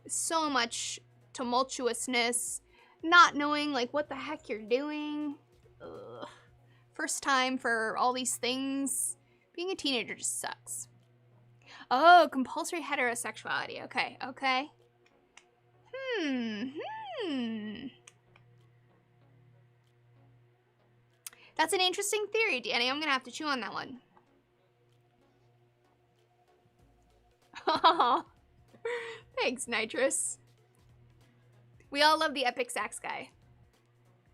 So much tumultuousness, not knowing like what the heck you're doing. Ugh. First time for all these things. Being a teenager just sucks. Oh, compulsory heterosexuality. Okay, okay. That's an interesting theory, Danny. I'm gonna have to chew on that one. Oh, thanks, Nitrous. We all love the Epic Sax guy.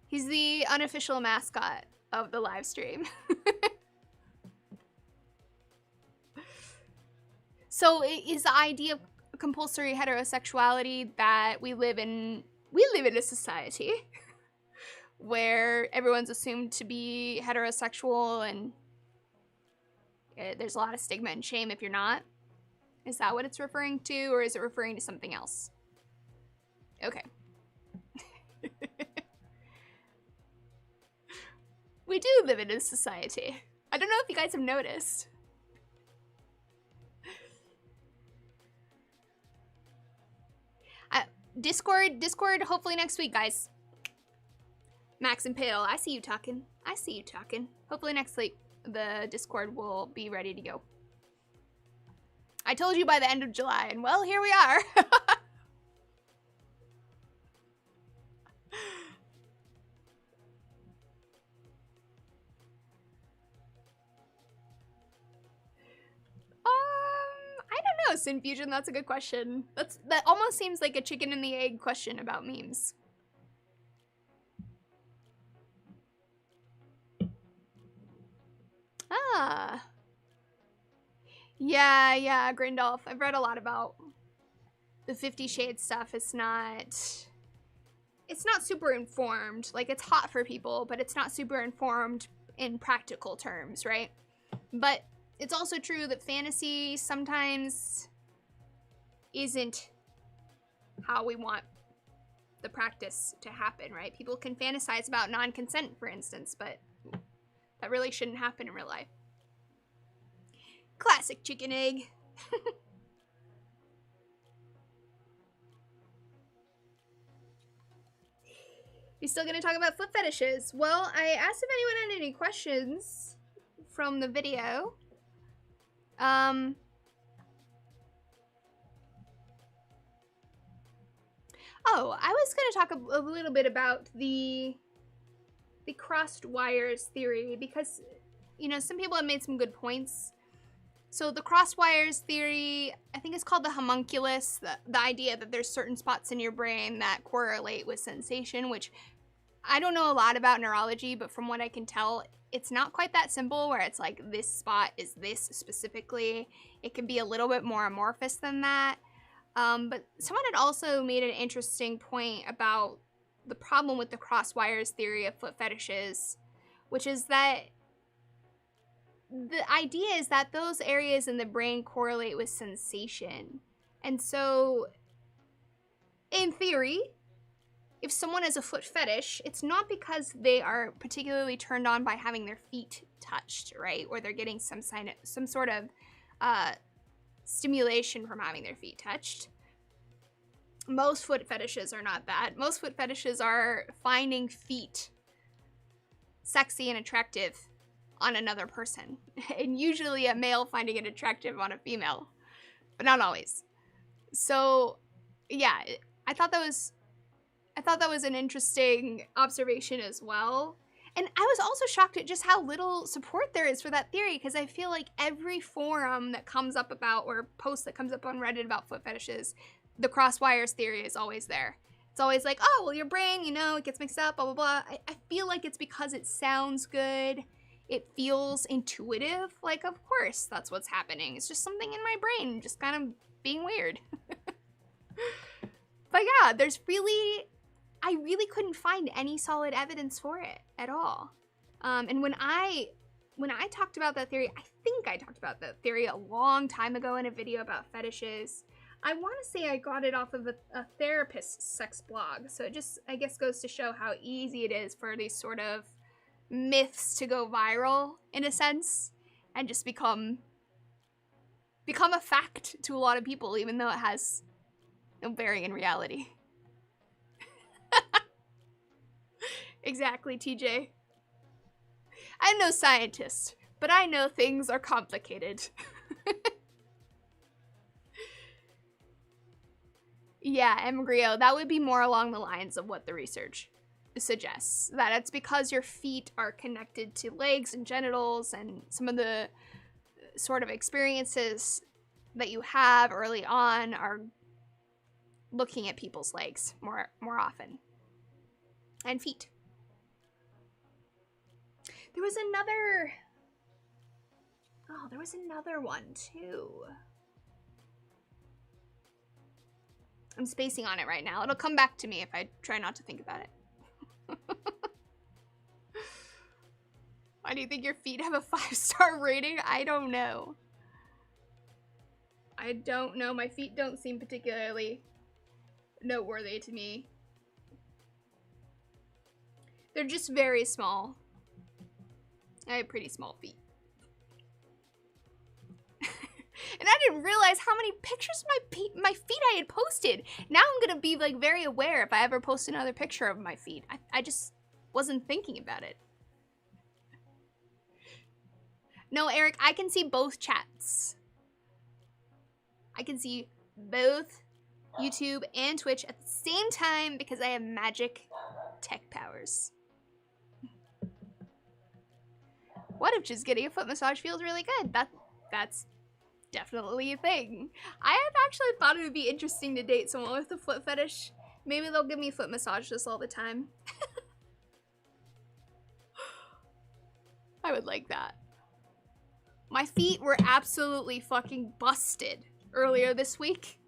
He's the unofficial mascot of the live stream. So is the idea of compulsory heterosexuality that we live in a society where everyone's assumed to be heterosexual and there's a lot of stigma and shame if you're not? Is that what it's referring to, or is it referring to something else? Okay. We do live in a society. I don't know if you guys have noticed. Discord, hopefully next week, guys. Max and Pale, I see you talking. I see you talking. Hopefully next week, the Discord will be ready to go. I told you by the end of July, and well, here we are. I don't know, Sinfusion, that's a good question. That almost seems like a chicken and the egg question about memes. Ah. Yeah, Grindolf. I've read a lot about the 50 Shades stuff. It's not super informed. Like, it's hot for people, but it's not super informed in practical terms, right? But it's also true that fantasy sometimes isn't how we want the practice to happen, right? People can fantasize about non-consent, for instance, but that really shouldn't happen in real life. Classic chicken egg. You still gonna talk about foot fetishes? Well, I asked if anyone had any questions from the video. Oh, I was gonna talk a little bit about the crossed wires theory because, you know, some people have made some good points. So the crossed wires theory, I think it's called the homunculus, the idea that there's certain spots in your brain that correlate with sensation, which I don't know a lot about neurology, but from what I can tell, it's not quite that simple where it's like this spot is this specifically. It can be a little bit more amorphous than that. But someone had also made an interesting point about the problem with the cross wires theory of foot fetishes, which is that the idea is that those areas in the brain correlate with sensation. And so, in theory, if someone has a foot fetish, it's not because they are particularly turned on by having their feet touched, right? Or they're getting some sort of stimulation from having their feet touched. Most foot fetishes are not that. Most foot fetishes are finding feet sexy and attractive on another person. And usually a male finding it attractive on a female, but not always. So, yeah, I thought that was an interesting observation as well. And I was also shocked at just how little support there is for that theory, because I feel like every forum that comes up about, or post that comes up on Reddit about foot fetishes, the cross wires theory is always there. It's always like, oh, well, your brain, you know, it gets mixed up, blah, blah, blah. I feel like it's because it sounds good. It feels intuitive. Like, of course, that's what's happening. It's just something in my brain just kind of being weird. But yeah, I really couldn't find any solid evidence for it at all. And when I talked about that theory, I think I talked about that theory a long time ago in a video about fetishes. I want to say I got it off of a therapist's sex blog. So it just, I guess, goes to show how easy it is for these sort of myths to go viral, in a sense, and just become a fact to a lot of people, even though it has no bearing in reality. Exactly, TJ. I'm no scientist, but I know things are complicated. Yeah, Emgrio, that would be more along the lines of what the research suggests. That it's because your feet are connected to legs and genitals, and some of the sort of experiences that you have early on are looking at people's legs more often. And feet. There was another one too. I'm spacing on it right now. It'll come back to me if I try not to think about it. Why do you think your feet have a 5-star rating? I don't know. I don't know. My feet don't seem particularly noteworthy to me. They're just very small. I have pretty small feet. And I didn't realize how many pictures of my feet I had posted. Now I'm gonna be like very aware if I ever post another picture of my feet. I just wasn't thinking about it. No, Eric, I can see both chats. I can see both YouTube and Twitch at the same time because I have magic tech powers. What if just getting a foot massage feels really good? That's definitely a thing. I have actually thought it would be interesting to date someone with a foot fetish. Maybe they'll give me foot massages all the time. I would like that. My feet were absolutely fucking busted earlier this week.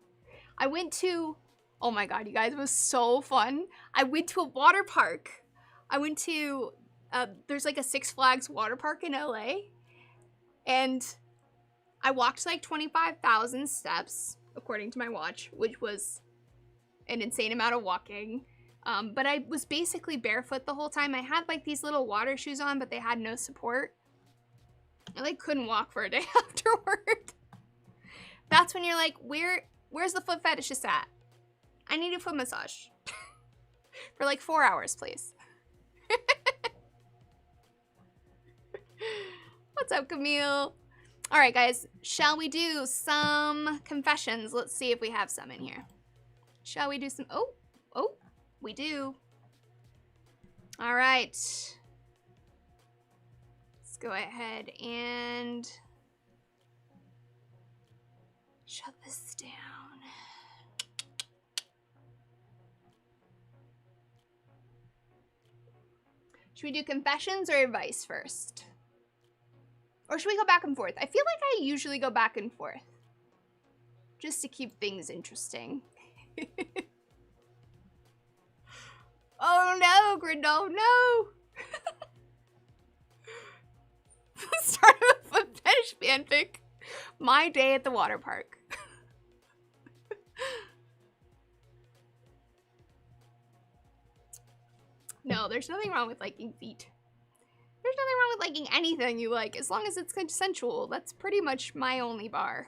I went to, oh my god, you guys, it was so fun. I went to a water park. I went to, there's like a Six Flags water park in LA. And I walked like 25,000 steps, according to my watch, which was an insane amount of walking. But I was basically barefoot the whole time. I had like these little water shoes on, but they had no support. I like couldn't walk for a day afterward. That's when you're like, where's the foot fetishist at? I need a foot massage. For like 4 hours, please. What's up, Camille? All right, guys, shall we do some confessions? Let's see if we have some in here. Shall we do some, oh, we do. All right. Let's go ahead and shut this down. Should we do confessions or advice first? Or should we go back and forth? I feel like I usually go back and forth. Just to keep things interesting. Oh no, Grindel, no! Start with a fetish fanfic. My day at the water park. No, there's nothing wrong with liking feet. There's nothing wrong with liking anything you like, as long as it's consensual. That's pretty much my only bar.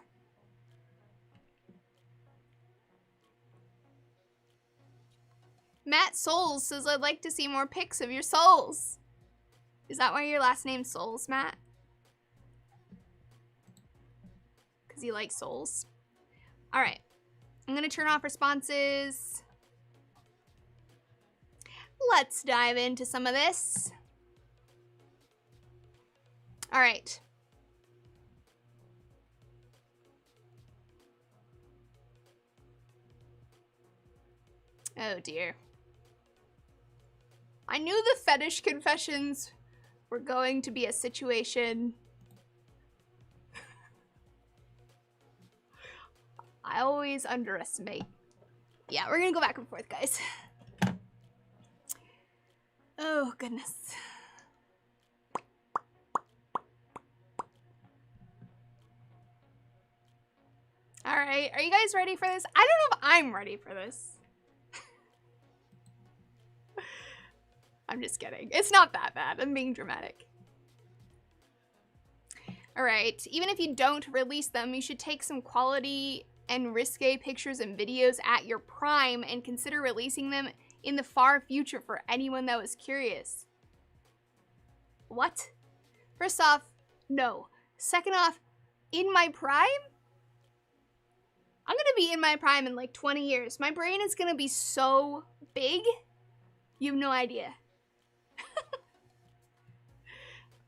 Matt Souls says, I'd like to see more pics of your souls. Is that why your last name's Souls, Matt? Because you like souls? Alright. I'm going to turn off responses. Let's dive into some of this. Alright. Oh dear. I knew the fetish confessions were going to be a situation. I always underestimate. Yeah, we're gonna go back and forth, guys. Oh, goodness. Alright, are you guys ready for this? I don't know if I'm ready for this. I'm just kidding. It's not that bad. I'm being dramatic. Alright, even if you don't release them, you should take some quality and risque pictures and videos at your prime and consider releasing them in the far future for anyone that was curious. What? First off, no. Second off, in my prime? I'm gonna be in my prime in like 20 years. My brain is gonna be so big, you have no idea.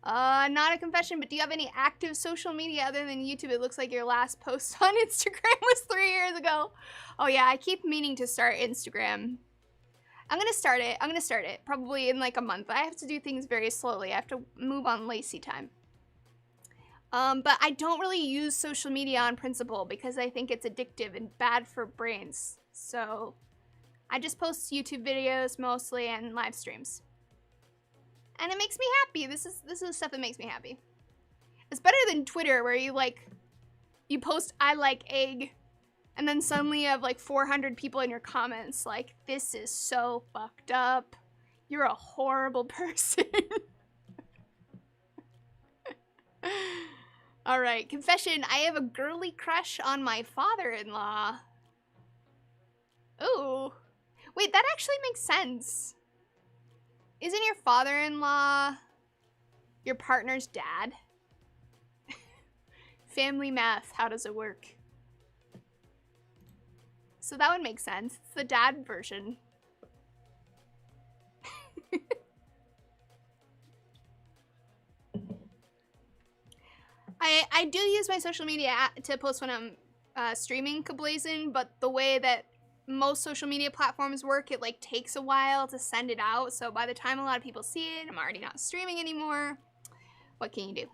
Not a confession, but do you have any active social media other than YouTube? It looks like your last post on Instagram was 3 years ago. Oh yeah, I keep meaning to start Instagram. I'm gonna start it probably in like a month. I have to do things very slowly. I have to move on Lacey time. But I don't really use social media on principle because I think it's addictive and bad for brains. So I just post YouTube videos mostly and live streams. And it makes me happy. This is stuff that makes me happy. It's better than Twitter where you post I like egg and then suddenly you have like 400 people in your comments like, this is so fucked up. You're a horrible person. All right, confession. I have a girly crush on my father-in-law. Ooh. Wait, that actually makes sense. Isn't your father-in-law your partner's dad? Family math, how does it work? So that would make sense. It's the dad version. I do use my social media to post when I'm streaming Kablazin, but the way that most social media platforms work, it like takes a while to send it out. So by the time a lot of people see it, I'm already not streaming anymore. What can you do?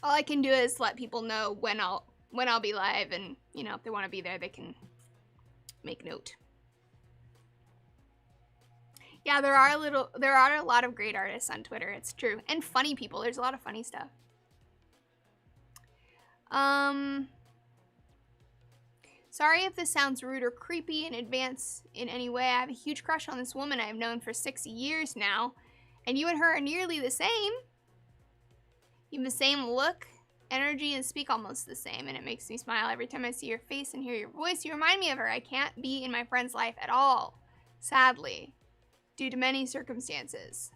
All I can do is let people know when I'll be live, and you know, if they want to be there, they can make note. Yeah, there are a lot of great artists on Twitter. It's true, and funny people. There's a lot of funny stuff. Sorry if this sounds rude or creepy in advance in any way. I have a huge crush on this woman I've known for 6 years now, and you and her are nearly the same. You have the same look, energy, and speak almost the same, and it makes me smile every time I see your face and hear your voice. You remind me of her. I can't be in my friend's life at all, sadly, due to many circumstances.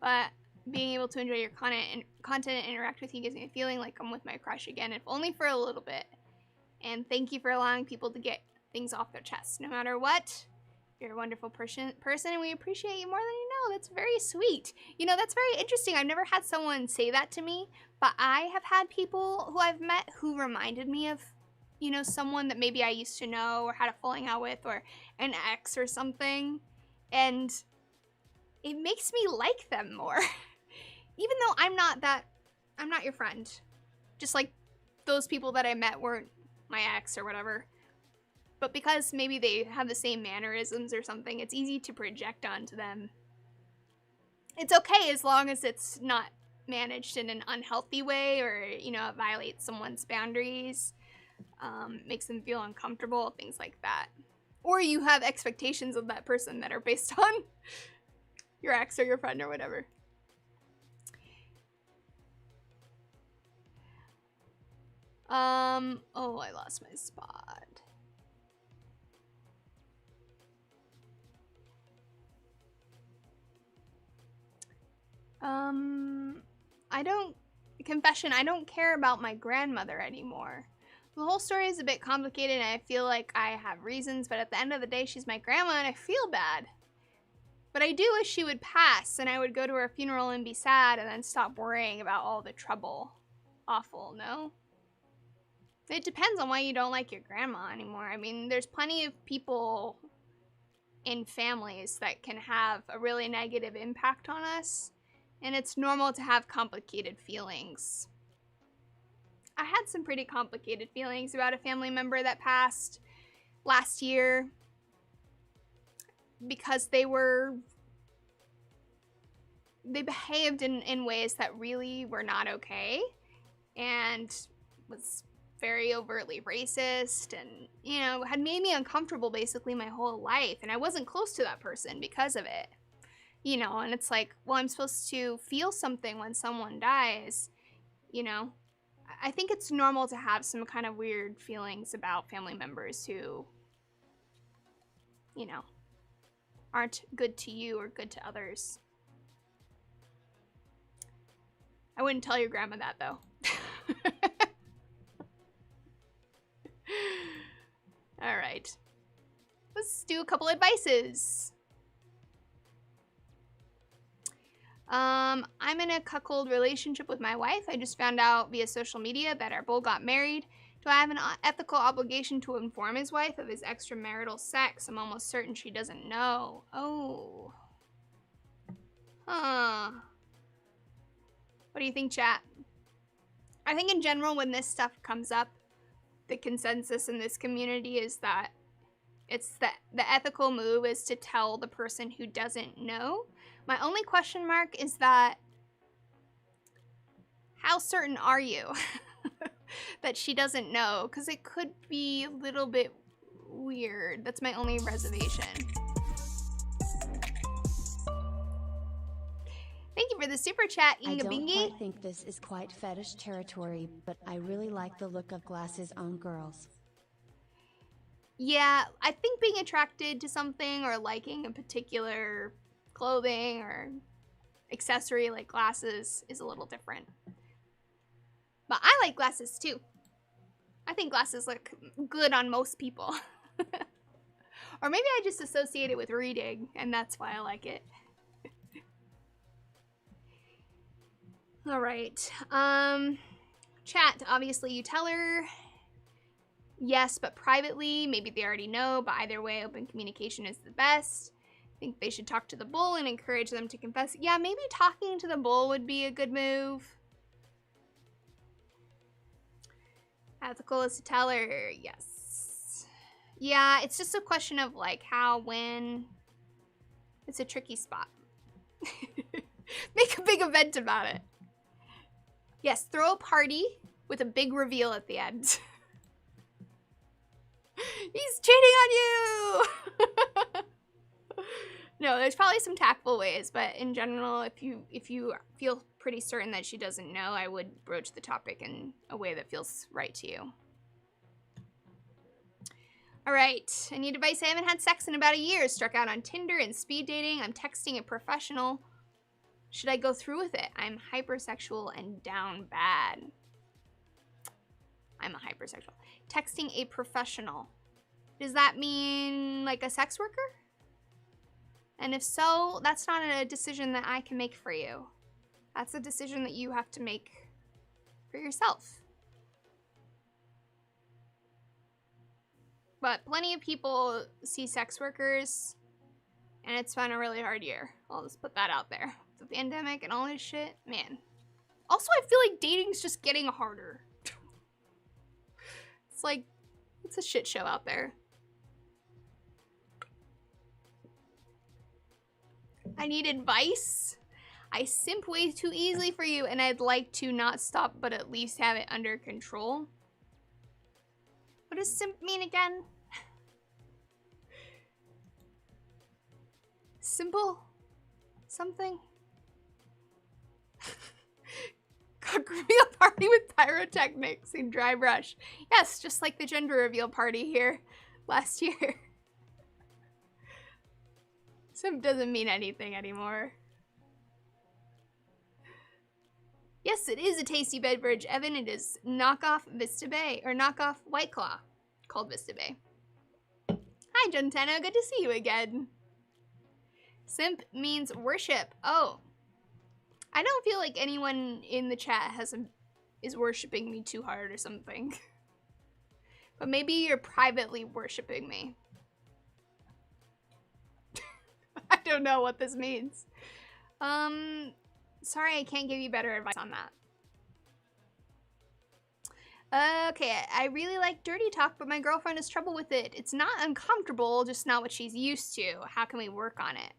But being able to enjoy your content and interact with you gives me a feeling like I'm with my crush again, if only for a little bit. And thank you for allowing people to get things off their chest. No matter what, you're a wonderful person, and we appreciate you more than you know. That's very sweet. You know, that's very interesting. I've never had someone say that to me, but I have had people who I've met who reminded me of, you know, someone that maybe I used to know or had a falling out with, or an ex or something. And it makes me like them more. Even though I'm not your friend. Just like those people that I met weren't my ex or whatever. But because maybe they have the same mannerisms or something, it's easy to project onto them. It's okay as long as it's not managed in an unhealthy way, or, you know, it violates someone's boundaries, makes them feel uncomfortable, things like that. Or you have expectations of that person that are based on your ex or your friend or whatever. Oh, I lost my spot. Confession, I don't care about my grandmother anymore. The whole story is a bit complicated and I feel like I have reasons, but at the end of the day, she's my grandma and I feel bad. But I do wish she would pass and I would go to her funeral and be sad and then stop worrying about all the trouble. Awful, no? It depends on why you don't like your grandma anymore. I mean, there's plenty of people in families that can have a really negative impact on us, and it's normal to have complicated feelings. I had some pretty complicated feelings about a family member that passed last year because they behaved in ways that really were not okay and was very overtly racist and, you know, had made me uncomfortable basically my whole life, and I wasn't close to that person because of it. You know, and it's like, well, I'm supposed to feel something when someone dies, you know? I think it's normal to have some kind of weird feelings about family members who, you know, aren't good to you or good to others. I wouldn't tell your grandma that, though. All right. Let's do a couple advices. I'm in a cuckold relationship with my wife. I just found out via social media that our bull got married. Do I have an ethical obligation to inform his wife of his extramarital sex? I'm almost certain she doesn't know. Oh. Huh. What do you think, chat? I think in general, when this stuff comes up, the consensus in this community is that it's the ethical move is to tell the person who doesn't know. My only question mark is that how certain are you that she doesn't know? Because it could be a little bit weird. That's my only reservation. Thank you for the super chat, Inga Bingy. I don't quite think this is quite fetish territory, but I really like the look of glasses on girls. Yeah, I think being attracted to something or liking a particular clothing or accessory like glasses is a little different. But I like glasses too. I think glasses look good on most people. Or maybe I just associate it with reading and that's why I like it. All right. Chat, obviously you tell her yes, but privately. Maybe they already know, but either way, open communication is the best. I think they should talk to the bull and encourage them to confess. Yeah, maybe talking to the bull would be a good move. Ethical is to tell her, yes. Yeah, it's just a question of like how, when. It's a tricky spot. Make a big event about it. Yes, throw a party with a big reveal at the end. He's cheating on you! No, there's probably some tactful ways, but in general, if you feel pretty certain that she doesn't know, I would broach the topic in a way that feels right to you. All right, I need advice. I haven't had sex in about a year. Struck out on Tinder and speed dating. I'm texting a professional. Should I go through with it? I'm hypersexual and down bad. I'm a hypersexual. Texting a professional. Does that mean like a sex worker? And if so, that's not a decision that I can make for you. That's a decision that you have to make for yourself. But plenty of people see sex workers And it's been a really hard year. I'll just put that out there. The pandemic and all this shit, man. Also, I feel like dating's just getting harder. It's like, it's a shit show out there. I need advice. I simp way too easily for you, and I'd like to not stop, but at least have it under control. What does simp mean again? Simple? Something? Cock reveal party with pyrotechnics and dry brush. Yes, just like the gender reveal party here last year. Simp doesn't mean anything anymore. Yes, it is a tasty beverage, Evan. It is knockoff Vista Bay, or knockoff White Claw, called Vista Bay. Hi, Genteno. Good to see you again. Simp means worship. Oh. I don't feel like anyone in the chat is worshiping me too hard or something. But maybe you're privately worshiping me. I don't know what this means. Sorry, I can't give you better advice on that. Okay, I really like dirty talk, but my girlfriend has trouble with it. It's not uncomfortable, just not what she's used to. How can we work on it?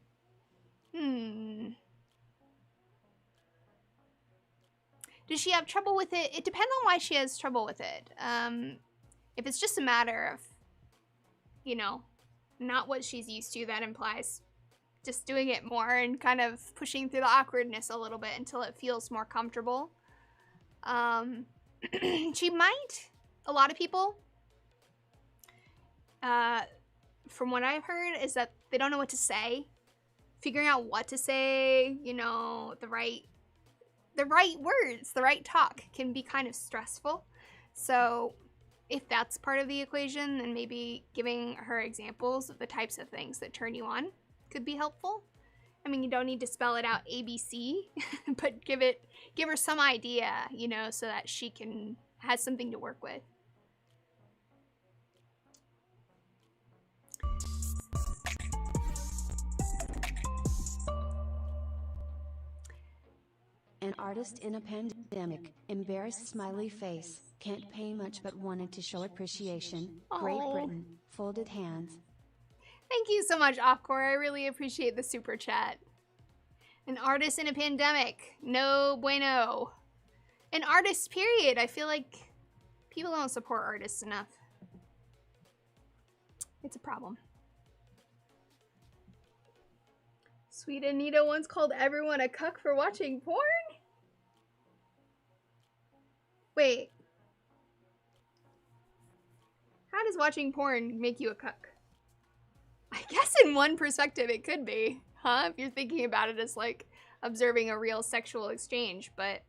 Does she have trouble with it? It depends on why she has trouble with it. If it's just a matter of, you know, not what she's used to, that implies just doing it more and kind of pushing through the awkwardness a little bit until it feels more comfortable. She might, a lot of people, from what I've heard, is that they don't know what to say. Figuring out what to say, you know, the right words, the right talk can be kind of stressful. So if that's part of the equation, then maybe giving her examples of the types of things that turn you on could be helpful. I mean, you don't need to spell it out ABC, but give her some idea, you know, so that she has something to work with. An artist in a pandemic, embarrassed smiley face, can't pay much but wanted to show appreciation. Aww. Great Britain, folded hands. Thank you so much, Offcore. I really appreciate the super chat. An artist in a pandemic. No bueno. An artist, period. I feel like people don't support artists enough. It's a problem. Sweet Anita once called everyone a cuck for watching porn? Wait. How does watching porn make you a cuck? I guess in one perspective it could be, huh? If you're thinking about it as like observing a real sexual exchange, but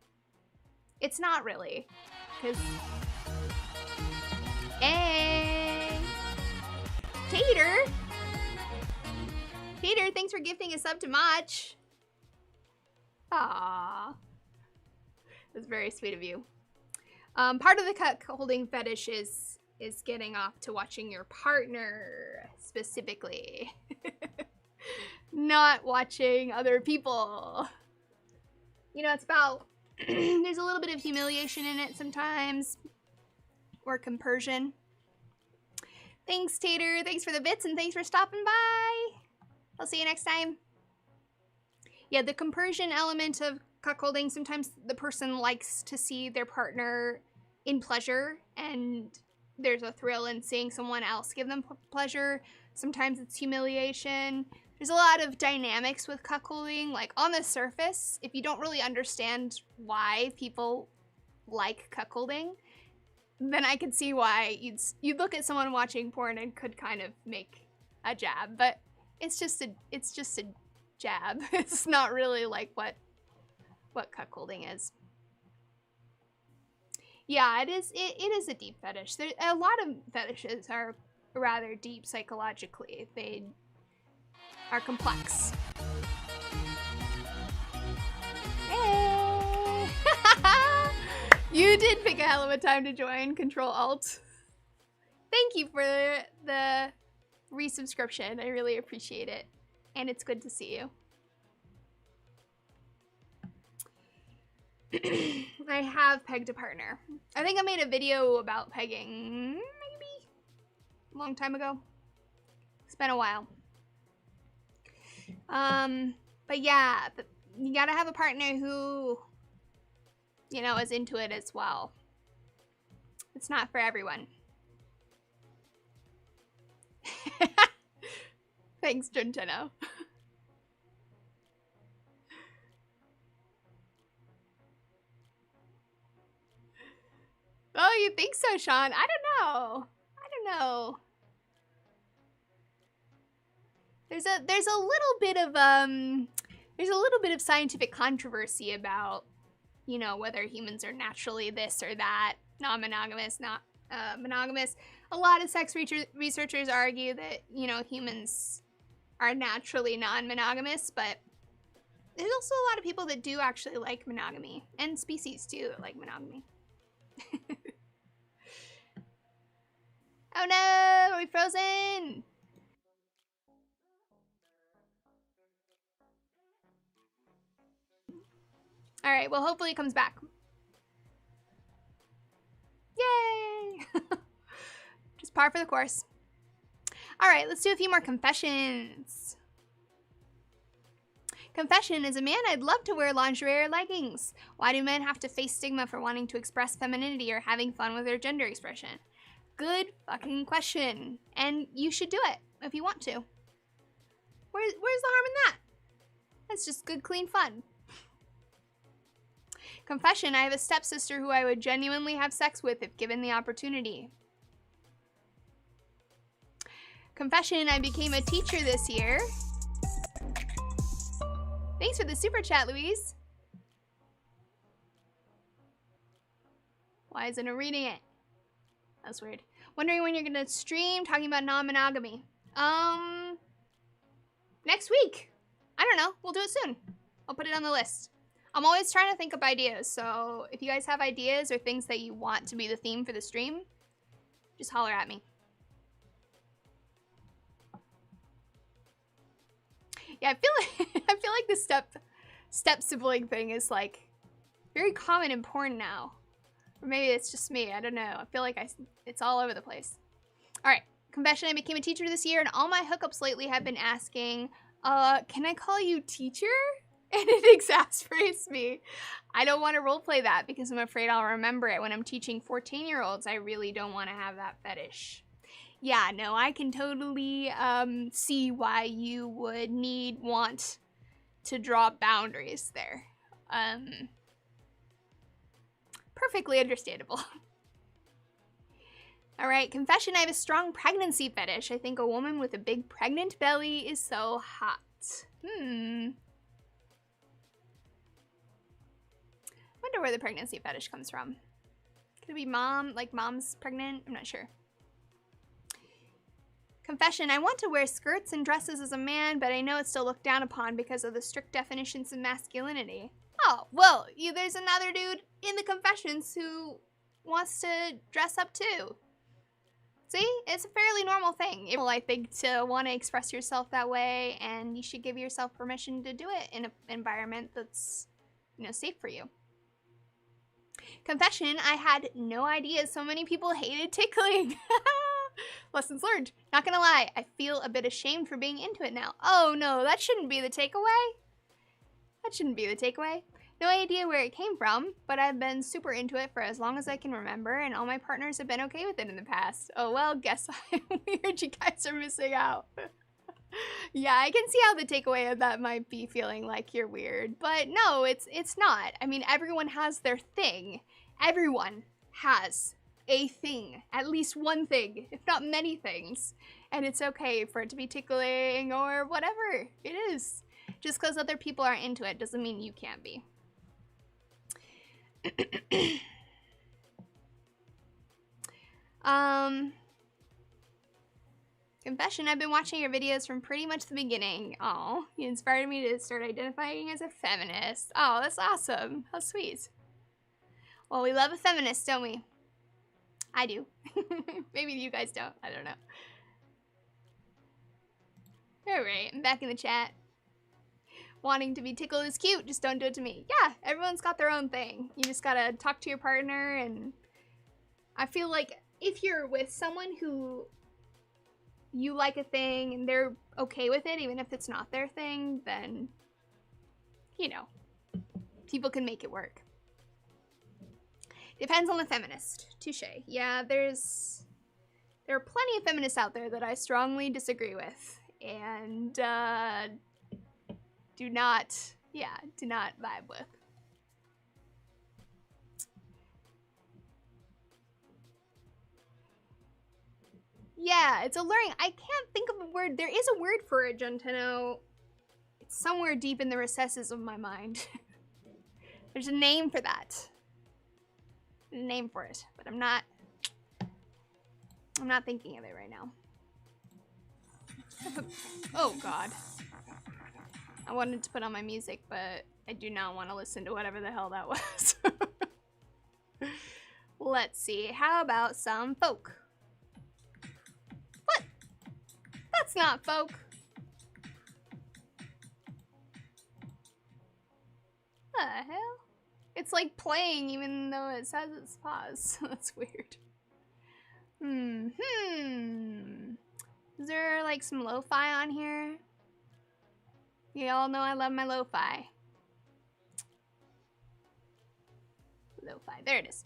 it's not really. Because, hey, Tater, thanks for gifting a sub to Mach. Aww, that's very sweet of you. Part of the cuck holding fetish is getting off to watching your partner specifically. Not watching other people. You know, it's about, there's a little bit of humiliation in it sometimes, or compersion. Thanks, Tater. Thanks for the bits and thanks for stopping by. I'll see you next time. Yeah, the compersion element of cuckolding, sometimes the person likes to see their partner in pleasure, and there's a thrill in seeing someone else give them pleasure. Sometimes it's humiliation. There's a lot of dynamics with cuckolding. Like, on the surface, if you don't really understand why people like cuckolding, then I can see why you'd look at someone watching porn and could kind of make a jab. But it's just a jab. It's not really like what cuckolding is. Yeah, it is a deep fetish. A lot of fetishes are rather deep psychologically. They are complex. Hey! You did pick a hell of a time to join. Control Alt. Thank you for the resubscription. I really appreciate it. and it's good to see you. I have pegged a partner. I think I made a video about pegging maybe a long time ago. It's been a while. But yeah, you gotta have a partner who, you know, is into it as well. It's not for everyone. Thanks, Gentino. Oh, you think so, Sean? I don't know. I don't know. There's a little bit of scientific controversy about, you know, whether humans are naturally this or that, non-monogamous, not monogamous. A lot of sex researchers argue that, you know, humans are naturally non-monogamous, but there's also a lot of people that do actually like monogamy, and species too that like monogamy. Oh no, are we frozen? All right, well, hopefully it comes back. Yay! Just par for the course. All right, let's do a few more confessions. Confession: as a man, I'd love to wear lingerie or leggings. Why do men have to face stigma for wanting to express femininity or having fun with their gender expression? Good fucking question. And you should do it if you want to. Where's the harm in that? That's just good, clean fun. Confession: I have a stepsister who I would genuinely have sex with if given the opportunity. Confession: I became a teacher this year. Thanks for the super chat, Louise. Why isn't it reading it? That's weird. Wondering when you're gonna stream talking about non-monogamy. Next week. I don't know. We'll do it soon. I'll put it on the list. I'm always trying to think of ideas, so if you guys have ideas or things that you want to be the theme for the stream, just holler at me. Yeah, I feel like the step sibling thing is like very common and porn now. Or maybe it's just me. I don't know. I feel like it's all over the place. All right. Confession: I became a teacher this year, and all my hookups lately have been asking, can I call you teacher? And it exasperates me. I don't want to roleplay that because I'm afraid I'll remember it when I'm teaching 14-year-olds. I really don't want to have that fetish. Yeah, no, I can totally see why you would want to draw boundaries there. Perfectly understandable. All right, confession: I have a strong pregnancy fetish. I think a woman with a big pregnant belly is so hot. Wonder where the pregnancy fetish comes from. Could it be mom, like mom's pregnant? I'm not sure. Confession: I want to wear skirts and dresses as a man, but I know it's still looked down upon because of the strict definitions of masculinity. Oh, well, there's another dude in the confessions who wants to dress up too. See? It's a fairly normal thing, I think, to want to express yourself that way, and you should give yourself permission to do it in an environment that's, safe for you. Confession: I had no idea so many people hated tickling. Lessons learned. Not gonna lie, I feel a bit ashamed for being into it now. Oh no, that shouldn't be the takeaway. That shouldn't be the takeaway. No idea where it came from, but I've been super into it for as long as I can remember, and all my partners have been okay with it in the past. Oh well, guess I'm weird. You guys are missing out. Yeah, I can see how the takeaway of that might be feeling like you're weird, but no, it's not. I mean, everyone has their thing. Everyone has a thing, at least one thing, if not many things, and it's okay for it to be tickling or whatever it is. Just because other people aren't into it doesn't mean you can't be. Confession: I've been watching your videos from pretty much the beginning. Oh, you inspired me to start identifying as a feminist. Oh, that's awesome. How sweet. Well, we love a feminist, don't we? I do. Maybe you guys don't. I don't know. Alright, I'm back in the chat. Wanting to be tickled is cute, just don't do it to me. Yeah, everyone's got their own thing. You just gotta talk to your partner, and I feel like if you're with someone who you like a thing and they're okay with it, even if it's not their thing, then, you know, people can make it work. Depends on the feminist. Touche. Yeah, there are plenty of feminists out there that I strongly disagree with, and do not vibe with. Yeah, it's alluring. I can't think of a word. There is a word for it, Genteno. It's somewhere deep in the recesses of my mind. There's a name for that. There's a name for it, but I'm not thinking of it right now. Oh god. I wanted to put on my music, but I do not want to listen to whatever the hell that was. Let's see. How about some folk? What? That's not folk. What the hell? It's like playing even though it says it's paused. That's weird. Is there like some lo-fi on here? You all know I love my lo-fi. Lo-fi, there it is.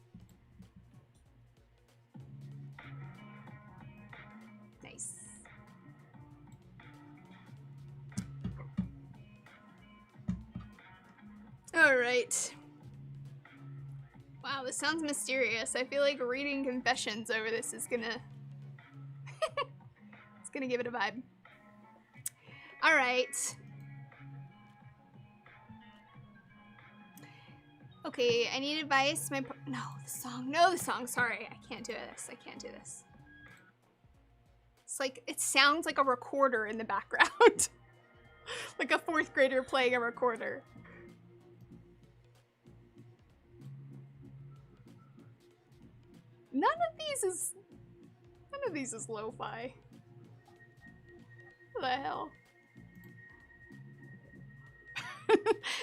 Nice. All right. Wow, this sounds mysterious. I feel like reading confessions over this is gonna... it's gonna give it a vibe. All right. Okay, I need advice. No, the song. Sorry, I can't do this. I can't do this. It's like, it sounds like a recorder in the background. Like a 4th grader playing a recorder. None of these is lo-fi. What the hell?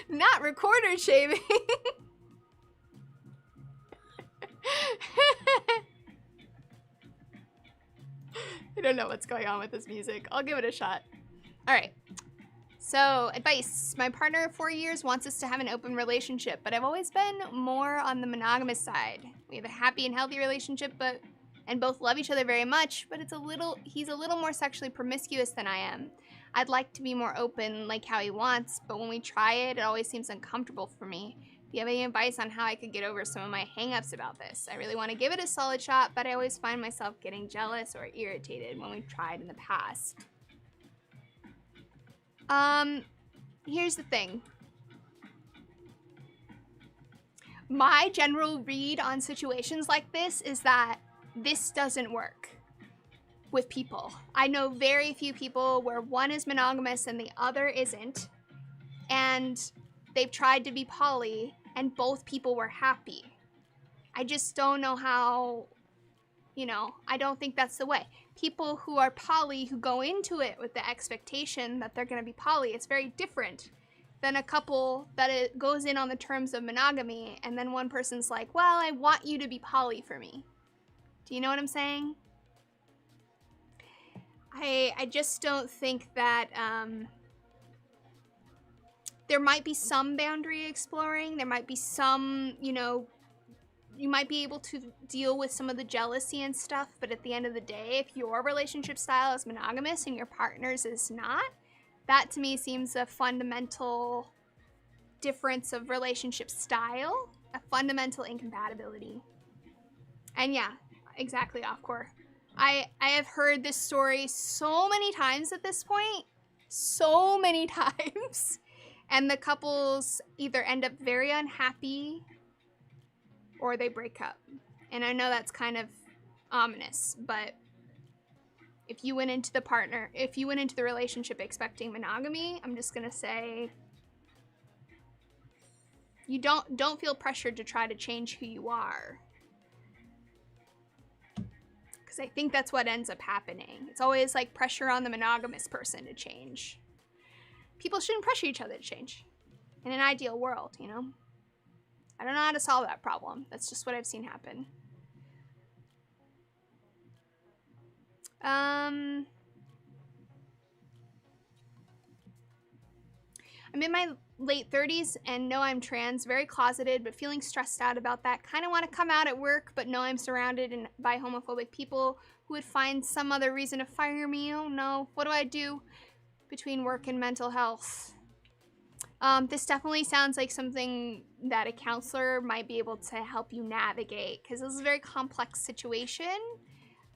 Not recorder shaving. I don't know what's going on with this music. I'll give it a shot. All right. So, advice. My partner of 4 years wants us to have an open relationship, but I've always been more on the monogamous side. We have a happy and healthy relationship, and both love each other very much, but he's a little more sexually promiscuous than I am. I'd like to be more open, like how he wants, but when we try it, it always seems uncomfortable for me. Do you have any advice on how I could get over some of my hang-ups about this? I really want to give it a solid shot, but I always find myself getting jealous or irritated when we've tried in the past. Here's the thing. My general read on situations like this is that this doesn't work with people. I know very few people where one is monogamous and the other isn't, and they've tried to be poly and both people were happy. I just don't know how, I don't think that's the way. People who are poly who go into it with the expectation that they're going to be poly, it's very different than a couple that it goes in on the terms of monogamy and then one person's like, well, I want you to be poly for me. Do you know what I'm saying? I just don't think that, there might be some boundary exploring. There might be some, you might be able to deal with some of the jealousy and stuff, but at the end of the day, if your relationship style is monogamous and your partner's is not, that to me seems a fundamental difference of relationship style, a fundamental incompatibility. And yeah, exactly, off-core. I have heard this story so many times at this point, so many times, and the couples either end up very unhappy or they break up. And I know that's kind of ominous, but if you went into the relationship expecting monogamy, I'm just gonna say you don't feel pressured to try to change who you are. Because I think that's what ends up happening. It's always like pressure on the monogamous person to change. People shouldn't pressure each other to change. In an ideal world, you know? I don't know how to solve that problem. That's just what I've seen happen. I'm in my late 30s and know I'm trans, very closeted, but feeling stressed out about that. Kind of want to come out at work, but know I'm surrounded by homophobic people who would find some other reason to fire me. Oh no, what do I do between work and mental health? This definitely sounds like something that a counselor might be able to help you navigate, because this is a very complex situation,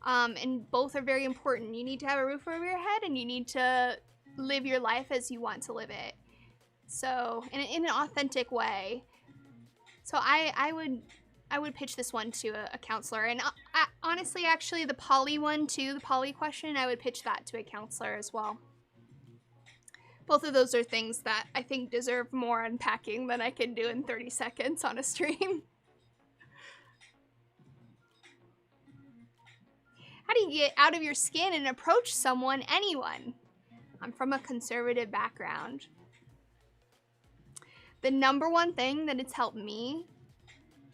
and both are very important. You need to have a roof over your head, and you need to live your life as you want to live it. So, in an authentic way. So I would pitch this one to a counselor, and honestly, actually, the poly one too, the poly question, I would pitch that to a counselor as well. Both of those are things that I think deserve more unpacking than I can do in 30 seconds on a stream. How do you get out of your skin and approach someone, anyone? I'm from a conservative background. The number one thing that it's helped me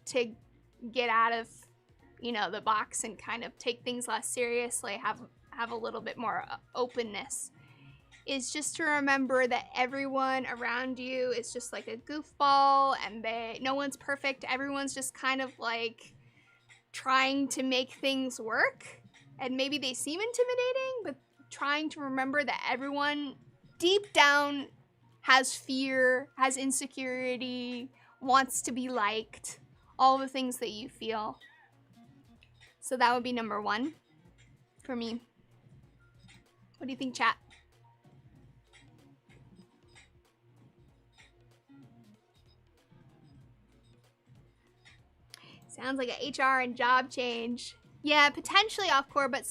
to get out of, you know, the box and kind of take things less seriously, have a little bit more openness, is just to remember that everyone around you is just like a goofball, and no one's perfect. Everyone's just kind of like trying to make things work, and maybe they seem intimidating, but trying to remember that everyone deep down has fear, has insecurity, wants to be liked, all the things that you feel. So that would be number one for me. What do you think, chat? Sounds like a HR and job change. Yeah, potentially off-core, but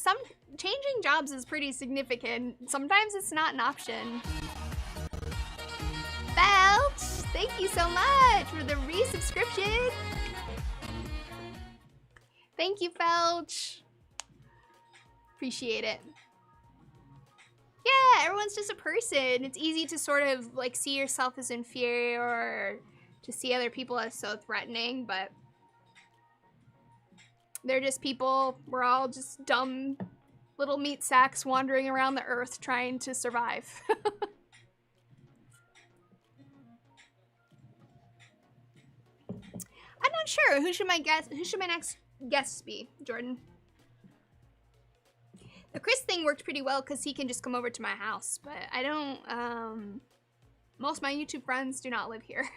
changing jobs is pretty significant. Sometimes it's not an option. Felch, thank you so much for the resubscription. Thank you, Felch. Appreciate it. Yeah, everyone's just a person. It's easy to sort of like see yourself as inferior or to see other people as so threatening, but they're just people. We're all just dumb little meat sacks wandering around the earth trying to survive. I'm not sure. Who should my next guest be, Jordan? The Chris thing worked pretty well because he can just come over to my house, but I don't, most of my YouTube friends do not live here.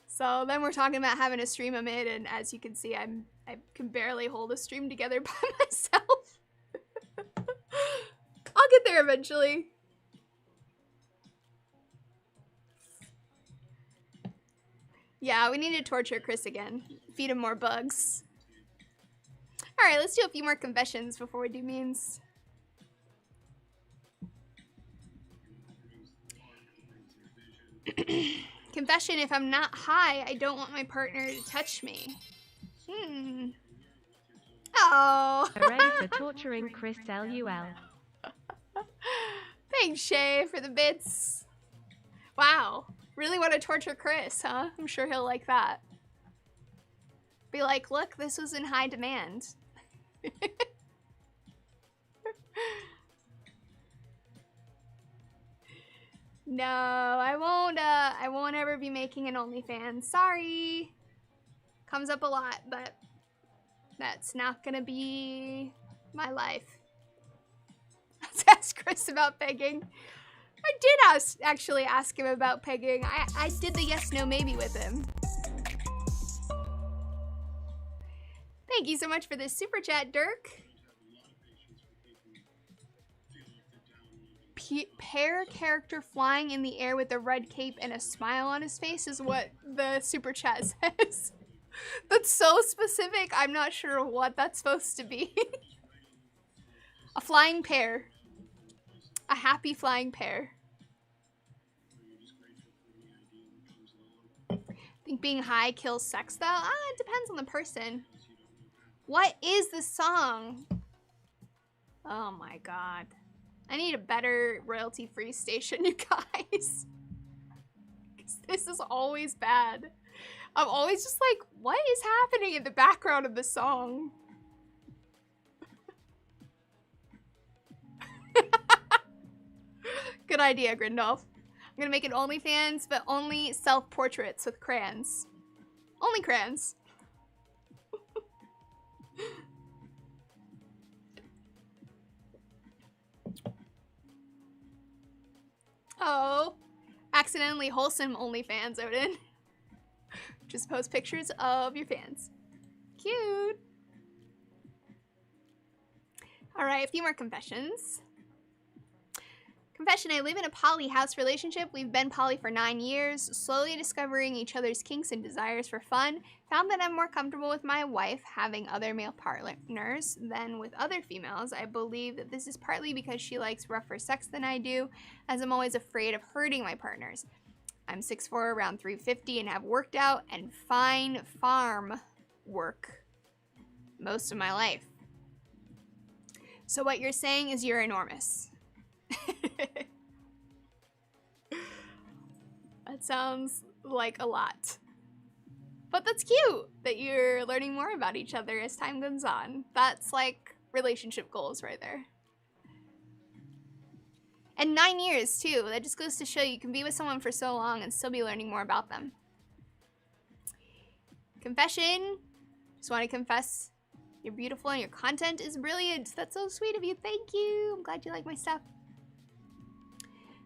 So then we're talking about having a stream amid, and as you can see, I can barely hold a stream together by myself. I'll get there eventually. Yeah, we need to torture Chris again. Feed him more bugs. Alright, let's do a few more confessions before we do memes. Confession, if I'm not high, I don't want my partner to touch me. Oh. Ready for torturing Chris LUL. Thanks, Shay, for the bits. Wow. Really want to torture Chris, huh? I'm sure he'll like that. Be like, look, this was in high demand. No, I won't ever be making an OnlyFans. Sorry. Comes up a lot, but that's not gonna be my life. Let's ask Chris about pegging. I did actually ask him about pegging. I did the yes, no, maybe with him. Thank you so much for this super chat, Dirk. Pear character flying in the air with a red cape and a smile on his face is what the super chat says. That's so specific, I'm not sure what that's supposed to be. A flying pear. A happy flying pear. I think being high kills sex though? It depends on the person. What is this song? Oh my god. I need a better royalty-free station, you guys. This is always bad. I'm always just like, what is happening in the background of the song? Good idea, Grindolf. I'm gonna make it OnlyFans, but only self-portraits with crayons. Only crayons. Oh, accidentally wholesome OnlyFans, Odin. Just post pictures of your fans. Cute. All right, a few more confessions. Confession, I live in a poly house relationship. We've been poly for 9 years, slowly discovering each other's kinks and desires for fun. Found that I'm more comfortable with my wife having other male partners than with other females. I believe that this is partly because she likes rougher sex than I do, as I'm always afraid of hurting my partners. I'm 6'4", around 350, and have worked out and fine farm work most of my life. So what you're saying is you're enormous. That sounds like a lot. But that's cute that you're learning more about each other as time goes on. That's like relationship goals right there. And 9 years too. That just goes to show you can be with someone for so long and still be learning more about them. Confession. Just want to confess you're beautiful and your content is brilliant. That's so sweet of you. Thank you. I'm glad you like my stuff.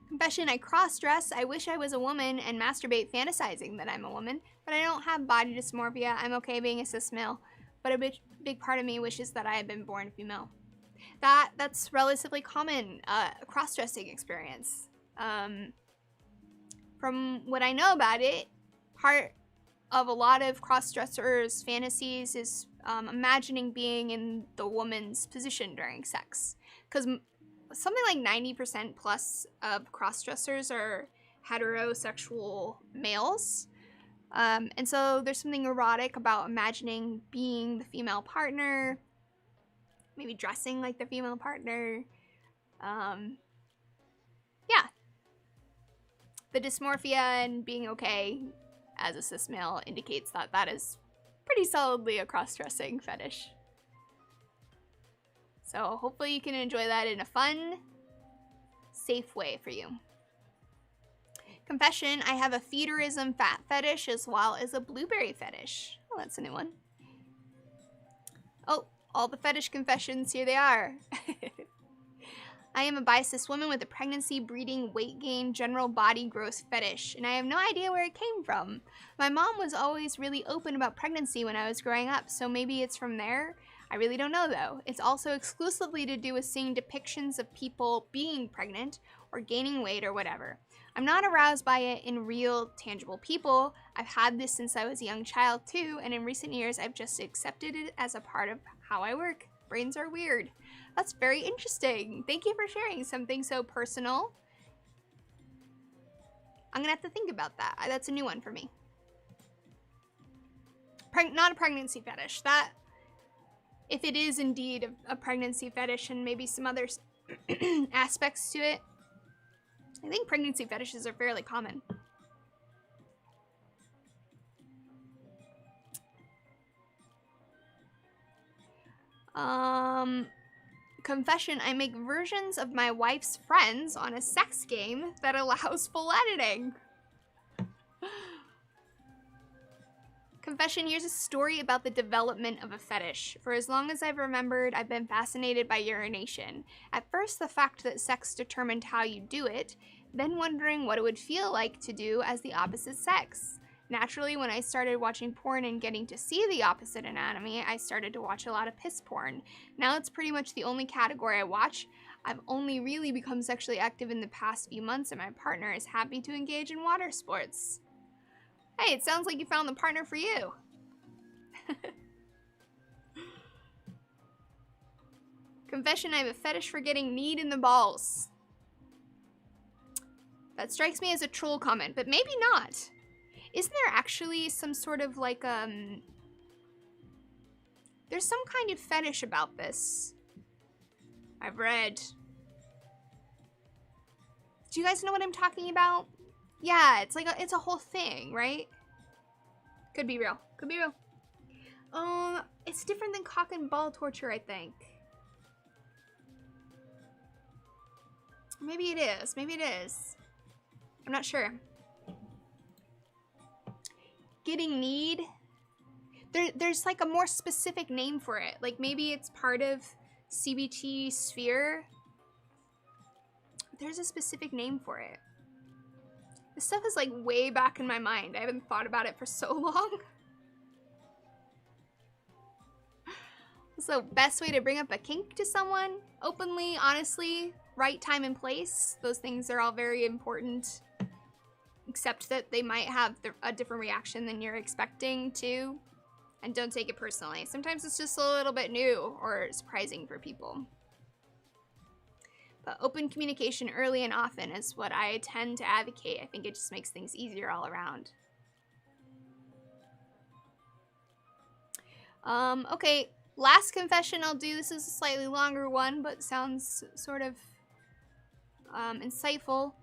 Confession, I cross-dress. I wish I was a woman and masturbate fantasizing that I'm a woman, but I don't have body dysmorphia. I'm okay being a cis male, but a big part of me wishes that I had been born female. That's relatively common cross-dressing experience. From what I know about it, part of a lot of cross-dressers' fantasies is imagining being in the woman's position during sex, because something like 90% plus of cross-dressers are heterosexual males. And so there's something erotic about imagining being the female partner, maybe dressing like the female partner. Yeah. The dysmorphia and being okay as a cis male indicates that that is pretty solidly a cross-dressing fetish. So hopefully you can enjoy that in a fun, safe way for you. Confession, I have a feederism fat fetish as well as a blueberry fetish. Oh, that's a new one. Oh, all the fetish confessions, here they are. I am a bi-cis woman with a pregnancy, breeding, weight gain, general body growth fetish, and I have no idea where it came from. My mom was always really open about pregnancy when I was growing up, so maybe it's from there. I really don't know though. It's also exclusively to do with seeing depictions of people being pregnant or gaining weight or whatever. I'm not aroused by it in real, tangible people. I've had this since I was a young child too, and in recent years I've just accepted it as a part of how I work. Brains are weird. That's very interesting. Thank you for sharing something so personal. I'm gonna have to think about that. That's a new one for me. Not a pregnancy fetish. That, if it is indeed a pregnancy fetish and maybe some other aspects to it, I think pregnancy fetishes are fairly common. Confession, I make versions of my wife's friends on a sex game that allows full editing. Confession, here's a story about the development of a fetish. For as long as I've remembered, I've been fascinated by urination. At first, the fact that sex determined how you do it, then wondering what it would feel like to do as the opposite sex. Naturally, when I started watching porn and getting to see the opposite anatomy, I started to watch a lot of piss porn. Now it's pretty much the only category I watch. I've only really become sexually active in the past few months, and my partner is happy to engage in water sports. Hey, it sounds like you found the partner for you. Confession, I have a fetish for getting kneed in the balls. That strikes me as a troll comment, but maybe not. Isn't there actually some sort of like There's some kind of fetish about this. I've read. Do you guys know what I'm talking about? Yeah, it's like it's a whole thing, right? Could be real. Could be real. It's different than cock and ball torture, I think. Maybe it is. Maybe it is. I'm not sure. Getting need. There's like a more specific name for it. Like maybe it's part of CBT sphere. There's a specific name for it. This stuff is like way back in my mind. I haven't thought about it for so long. So best way to bring up a kink to someone, openly, honestly, right time and place. Those things are all very important, except that they might have a different reaction than you're expecting to. And don't take it personally. Sometimes it's just a little bit new or surprising for people. But open communication early and often is what I tend to advocate. I think it just makes things easier all around. Okay, last confession I'll do. This is a slightly longer one, but sounds sort of insightful.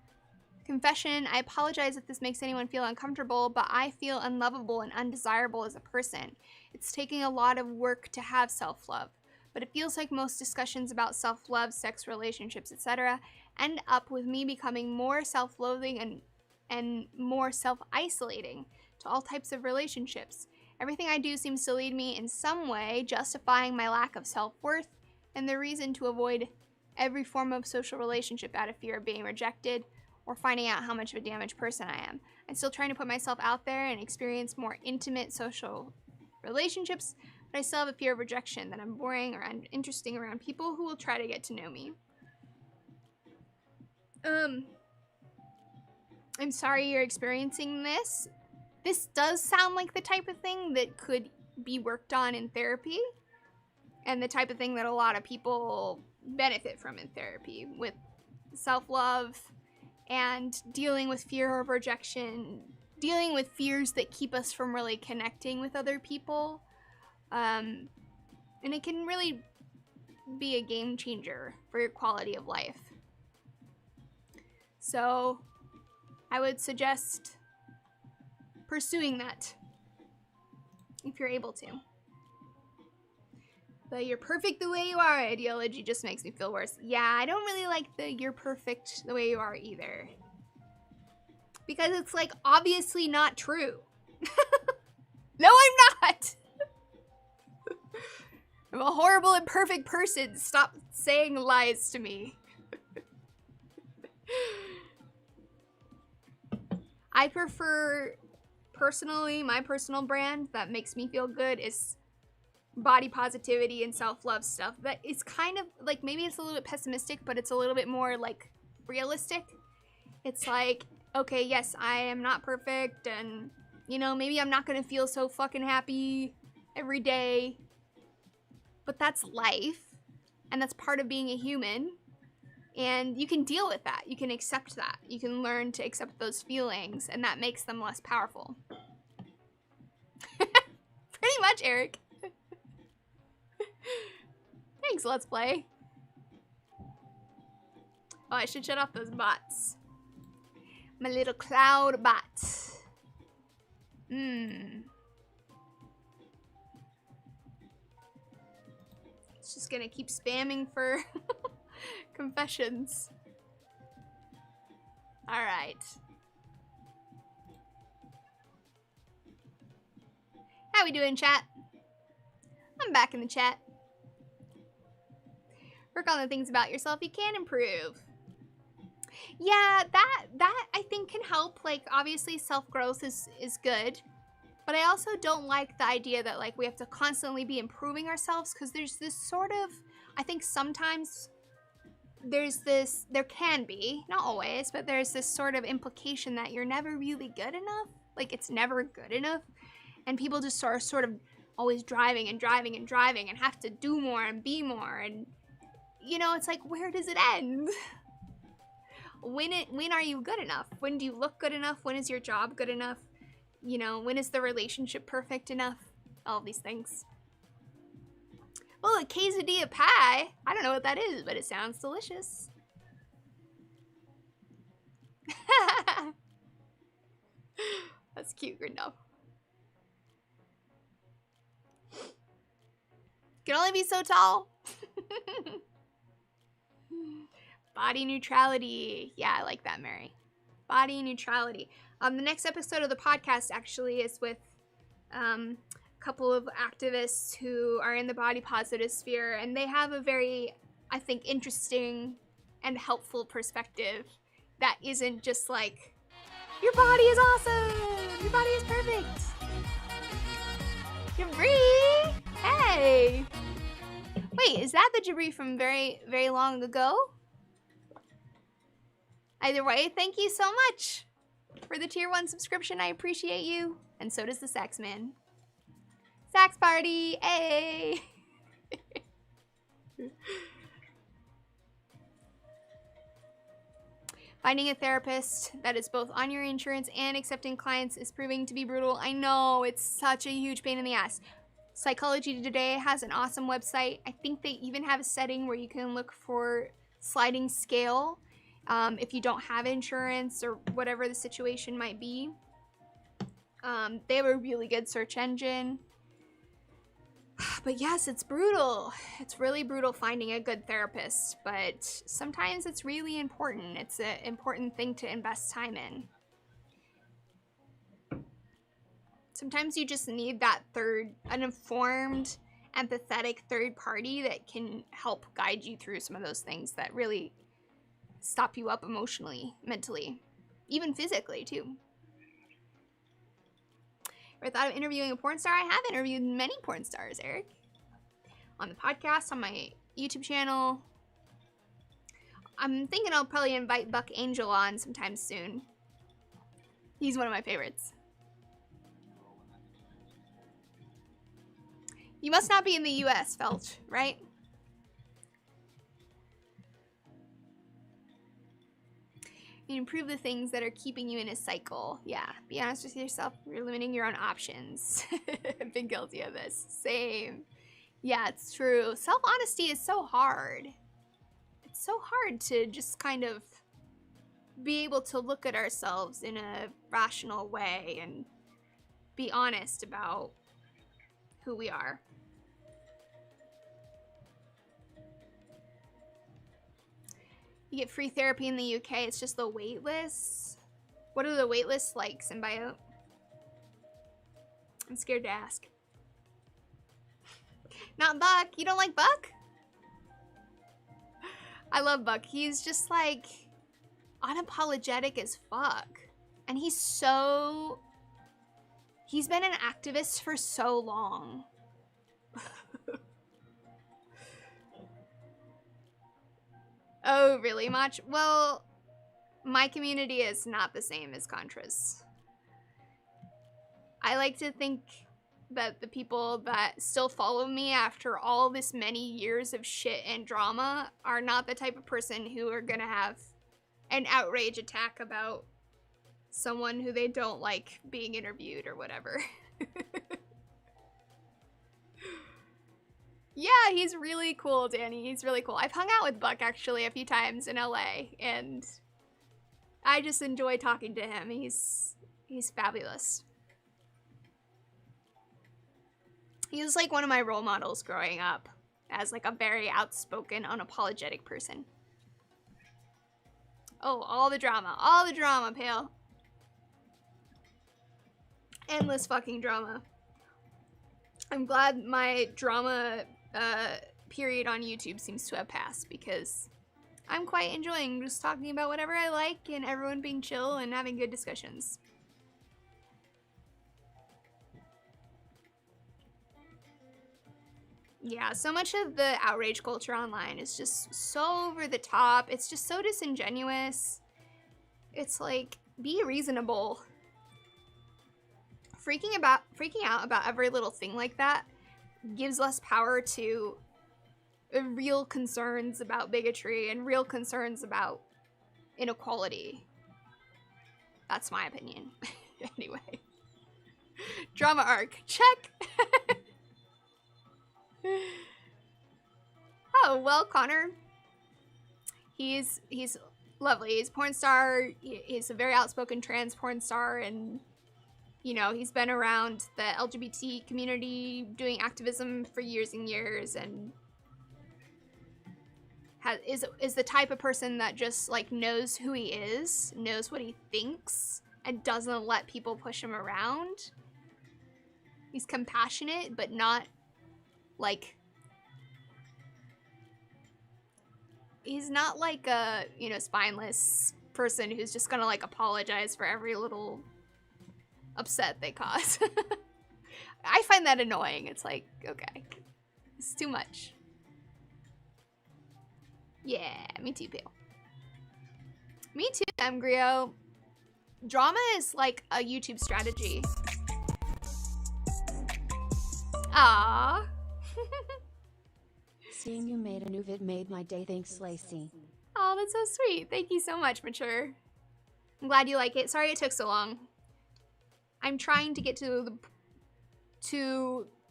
Confession, I apologize if this makes anyone feel uncomfortable, but I feel unlovable and undesirable as a person. It's taking a lot of work to have self-love. But it feels like most discussions about self-love, sex, relationships, etc. end up with me becoming more self-loathing and more self-isolating to all types of relationships. Everything I do seems to lead me in some way, justifying my lack of self-worth and the reason to avoid every form of social relationship out of fear of being rejected or finding out how much of a damaged person I am. I'm still trying to put myself out there and experience more intimate social relationships, but I still have a fear of rejection, that I'm boring or uninteresting around people who will try to get to know me. I'm sorry you're experiencing this. This does sound like the type of thing that could be worked on in therapy, and the type of thing that a lot of people benefit from in therapy, with self-love and dealing with fear of rejection, dealing with fears that keep us from really connecting with other people. And it can really be a game changer for your quality of life. So I would suggest pursuing that if you're able to. The "you're perfect the way you are" ideology just makes me feel worse. Yeah, I don't really like the "you're perfect the way you are" either. Because it's like obviously not true. No, I'm not! I'm a horrible, imperfect person. Stop saying lies to me. I prefer, personally, my personal brand that makes me feel good is body positivity and self-love stuff. That is kind of, like, maybe it's a little bit pessimistic, but it's a little bit more, like, realistic. It's like, okay, yes, I am not perfect, and, you know, maybe I'm not gonna feel so fucking happy every day. But that's life, and that's part of being a human, and you can deal with that. You can accept that. You can learn to accept those feelings, and that makes them less powerful. Pretty much, Eric. Thanks, Let's Play. Oh, I should shut off those bots. My little cloud bot. It's just gonna keep spamming for confessions. Alright. How we doing, chat? I'm back in the chat. Work on the things about yourself you can improve. Yeah, that I think can help. Like, obviously self-growth is good. But I also don't like the idea that, like, we have to constantly be improving ourselves, because there's this sort of, I think sometimes there's this, there can be, not always, but there's this sort of implication that you're never really good enough. Like, it's never good enough. And people just are sort of always driving and driving and driving and have to do more and be more. And, you know, it's like, where does it end? When are you good enough? When do you look good enough? When is your job good enough? You know, when is the relationship perfect enough? All of these things. Well, a quesadilla pie. I don't know what that is, but it sounds delicious. That's cute, Grindelf. Can only be so tall. Body neutrality. Yeah, I like that, Mary. Body neutrality. The next episode of the podcast actually is with a couple of activists who are in the body positive sphere, and they have a very, I think, interesting and helpful perspective that isn't just like, your body is awesome! Your body is perfect! Jabri! Hey! Wait, is that the Jabri from very, very long ago? Either way, thank you so much for the tier 1 subscription. I appreciate you. And so does the Sax Man. Sax party! Hey! Finding a therapist that is both on your insurance and accepting clients is proving to be brutal. I know, it's such a huge pain in the ass. Psychology Today has an awesome website. I think they even have a setting where you can look for sliding scale if you don't have insurance or whatever the situation might be. They have a really good search engine. But yes, it's brutal. It's really brutal finding a good therapist, but sometimes it's really important. It's an important thing to invest time in. Sometimes you just need that an informed, empathetic third party that can help guide you through some of those things that really stop you up emotionally, mentally, even physically too. Ever thought of interviewing a porn star? I have interviewed many porn stars, Eric. On the podcast, on my YouTube channel. I'm thinking I'll probably invite Buck Angel on sometime soon. He's one of my favorites. You must not be in the US, Felch, right? You improve the things that are keeping you in a cycle. Yeah, be honest with yourself. You're limiting your own options. I've been guilty of this. Same. Yeah, it's true. Self-honesty is so hard. It's so hard to just kind of be able to look at ourselves in a rational way and be honest about who we are. You get free therapy in the UK. It's just the wait lists. What are the wait lists like, Symbiote? I'm scared to ask. Not Buck. You don't like Buck? I love Buck. He's just like unapologetic as fuck. And he's been an activist for so long. Oh, really much? Well, my community is not the same as Contra's. I like to think that the people that still follow me after all this many years of shit and drama are not the type of person who are gonna have an outrage attack about someone who they don't like being interviewed or whatever. Yeah, he's really cool, Danny. He's really cool. I've hung out with Buck actually a few times in LA, and I just enjoy talking to him. He's fabulous. He was like one of my role models growing up as like a very outspoken, unapologetic person. Oh, all the drama, Pale. Endless fucking drama. I'm glad my drama period on YouTube seems to have passed, because I'm quite enjoying just talking about whatever I like and everyone being chill and having good discussions. Yeah, so much of the outrage culture online is just so over the top. It's just so disingenuous. It's like, be reasonable. Freaking out about every little thing like that gives less power to real concerns about bigotry and real concerns about inequality. That's my opinion. Anyway. Drama arc. Check! Oh, well, Connor, he's lovely. He's a porn star. He's a very outspoken trans porn star, and you know, he's been around the LGBT community doing activism for years and years, and is the type of person that just like knows who he is, knows what he thinks, and doesn't let people push him around. He's compassionate, but not like, he's not like a, you know, spineless person who's just gonna like apologize for every little upset they cause. I find that annoying. It's like, okay, it's too much. Yeah, me too, Pale. Me too, Emgrio. Drama is like a YouTube strategy. Ah. Seeing you made a new vid made my day. Thanks, Lacey. Oh, that's so sweet. Thank you so much, Mature. I'm glad you like it. Sorry it took so long. I'm trying to get to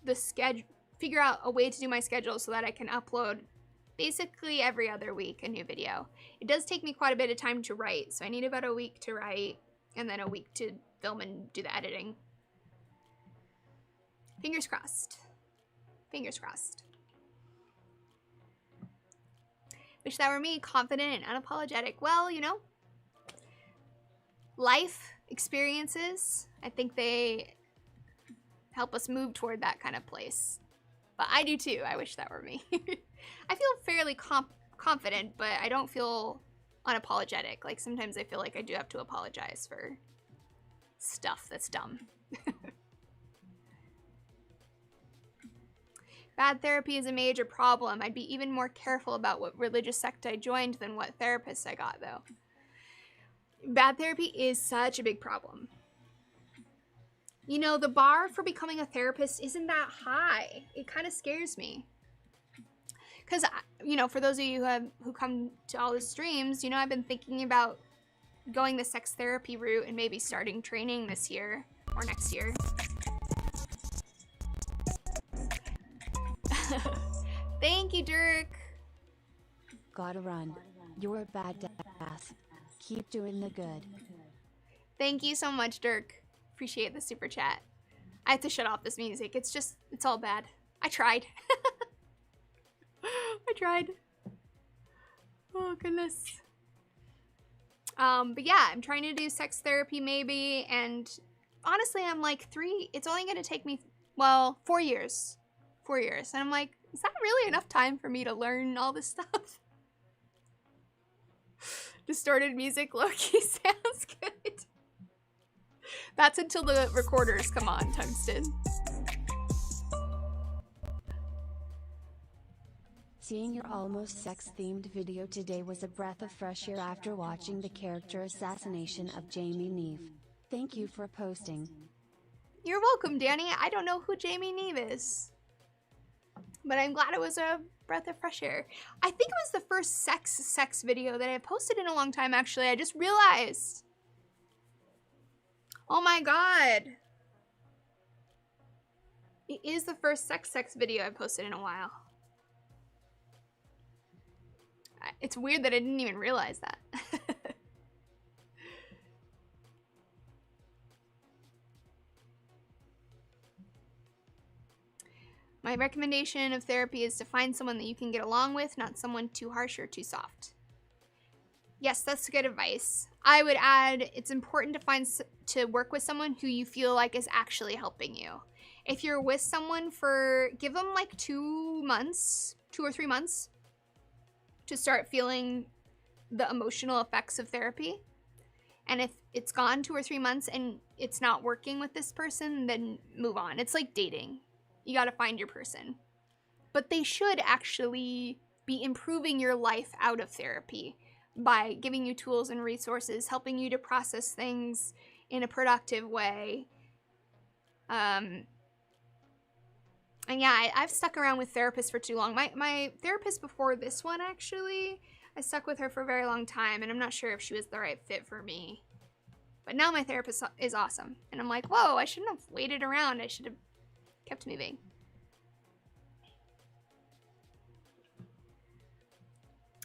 the schedule, figure out a way to do my schedule so that I can upload basically every other week a new video. It does take me quite a bit of time to write, so I need about a week to write and then a week to film and do the editing. Fingers crossed. Fingers crossed. Wish that were me, confident and unapologetic. Well, you know, life experiences, I think they help us move toward that kind of place. But I do too. I wish that were me. I feel fairly confident, but I don't feel unapologetic. Like sometimes I feel like I do have to apologize for stuff that's dumb. Bad therapy is a major problem. I'd be even more careful about what religious sect I joined than what therapist I got, though. Bad therapy is such a big problem. You know, the bar for becoming a therapist isn't that high. It kind of scares me. Because, you know, for those of you who come to all the streams, you know, I've been thinking about going the sex therapy route and maybe starting training this year or next year. Thank you, Dirk. Gotta run. You're a badass. Keep doing the good. Thank you so much, Dirk. Appreciate the super chat. I have to shut off this music. It's all bad. I tried. I tried. Oh, goodness. But yeah, I'm trying to do sex therapy maybe, and honestly, I'm like it's only gonna take me, well, 4 years. 4 years. And I'm like, is that really enough time for me to learn all this stuff? Distorted music, low-key sounds good. That's until the recorders come on, Tungsten. Seeing your almost sex-themed video today was a breath of fresh air after watching the character assassination of Jamie Neve. Thank you for posting. You're welcome, Danny. I don't know who Jamie Neve is, but I'm glad it was a breath of fresh air. I think it was the first sex video that I posted in a long time, actually. I just realized. Oh my god. It is the first sex video I posted in a while. It's weird that I didn't even realize that. My recommendation of therapy is to find someone that you can get along with, not someone too harsh or too soft. Yes, that's good advice. I would add, it's important to work with someone who you feel like is actually helping you. If you're with someone give them like 2 or 3 months to start feeling the emotional effects of therapy. And if it's gone 2 or 3 months and it's not working with this person, then move on. It's like dating. You gotta find your person. But they should actually be improving your life out of therapy by giving you tools and resources, helping you to process things in a productive way. And yeah, I've stuck around with therapists for too long. My therapist before this one, actually, I stuck with her for a very long time, and I'm not sure if she was the right fit for me. But now my therapist is awesome. And I'm like, whoa, I shouldn't have waited around. I should have kept moving.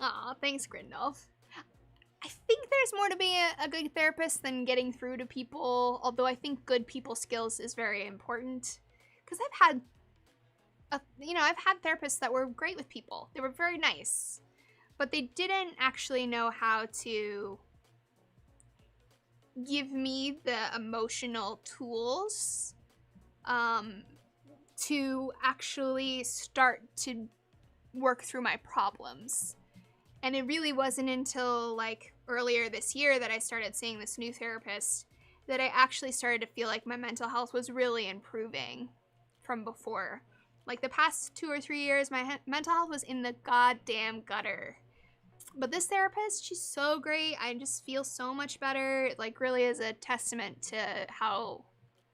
Aw, thanks, Grindolf. I think there's more to be a good therapist than getting through to people, although I think good people skills is very important. Because I've had therapists that were great with people. They were very nice. But they didn't actually know how to give me the emotional tools to actually start to work through my problems. And it really wasn't until like earlier this year that I started seeing this new therapist that I actually started to feel like my mental health was really improving from before. Like the past 2 or 3 years, my mental health was in the goddamn gutter. But this therapist, she's so great. I just feel so much better. It like really is a testament to how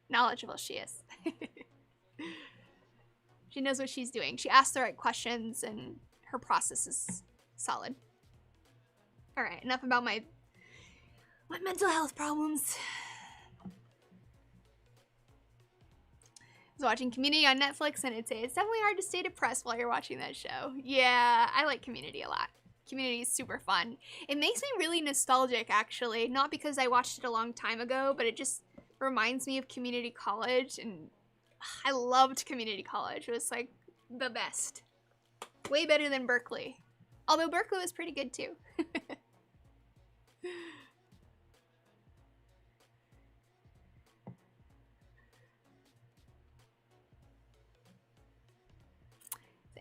knowledgeable she is. She knows what she's doing. She asks the right questions and her process is solid. All right, enough about my mental health problems. I was watching Community on Netflix and it's definitely hard to stay depressed while you're watching that show. Yeah, I like Community a lot. Community is super fun. It makes me really nostalgic, actually. Not because I watched it a long time ago, but it just reminds me of community college, and I loved community college. It was like the best. Way better than Berkeley. Although Berkeley was pretty good too.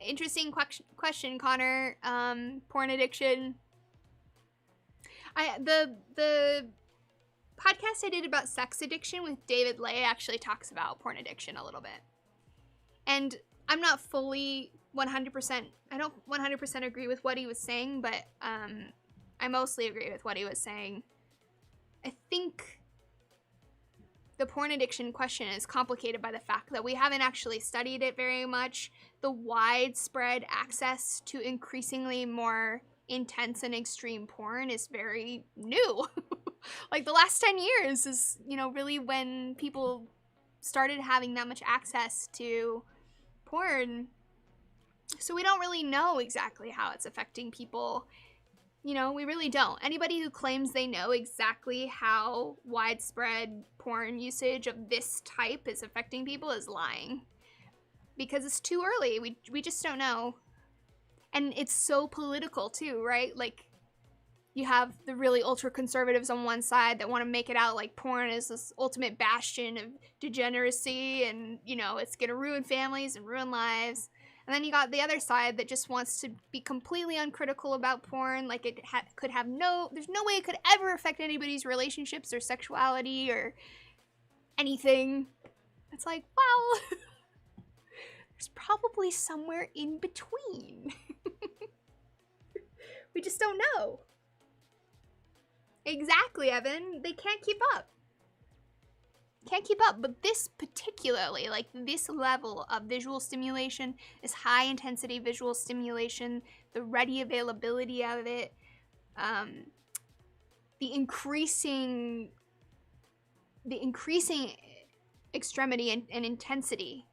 Interesting question, Connor. Porn addiction. The podcast I did about sex addiction with David Lay actually talks about porn addiction a little bit. And I'm not fully 100%, I don't 100% agree with what he was saying, but I mostly agree with what he was saying. I think the porn addiction question is complicated by the fact that we haven't actually studied it very much. The widespread access to increasingly more intense and extreme porn is very new. Like the last 10 years is, really when people started having that much access to porn. So we don't really know exactly how it's affecting people. We really don't. Anybody who claims they know exactly how widespread porn usage of this type is affecting people is lying. Because it's too early. We just don't know. And it's so political too, right? Like, you have the really ultra conservatives on one side that want to make it out like porn is this ultimate bastion of degeneracy and, it's going to ruin families and ruin lives. And then you got the other side that just wants to be completely uncritical about porn, like it could have there's no way it could ever affect anybody's relationships or sexuality or anything. It's like, well, there's probably somewhere in between. We just don't know. Exactly, Evan. They can't keep up. But this particularly, like this level of visual stimulation, this high intensity visual stimulation, the ready availability of it, the increasing extremity and intensity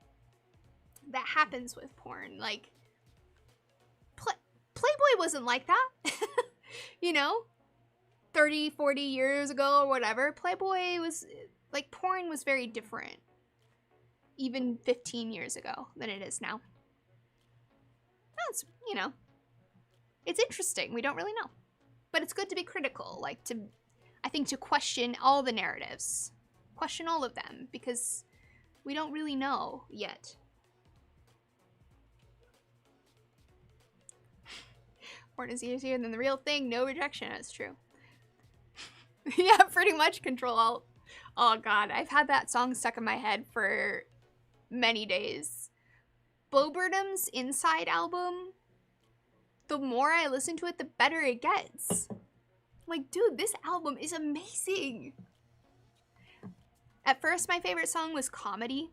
that happens with porn. Like, Playboy wasn't like that. 30, 40 years ago or whatever, Playboy was, like, porn was very different. Even 15 years ago than it is now. That's, it's interesting. We don't really know. But it's good to be critical. Like, I think to question all the narratives. Question all of them. Because we don't really know yet. Porn is easier than the real thing. No rejection. That's true. Yeah, pretty much Control Alt. Oh god, I've had that song stuck in my head for many days. Bo Burnham's Inside album, the more I listen to it, the better it gets. Like, dude, this album is amazing. At first, my favorite song was Comedy.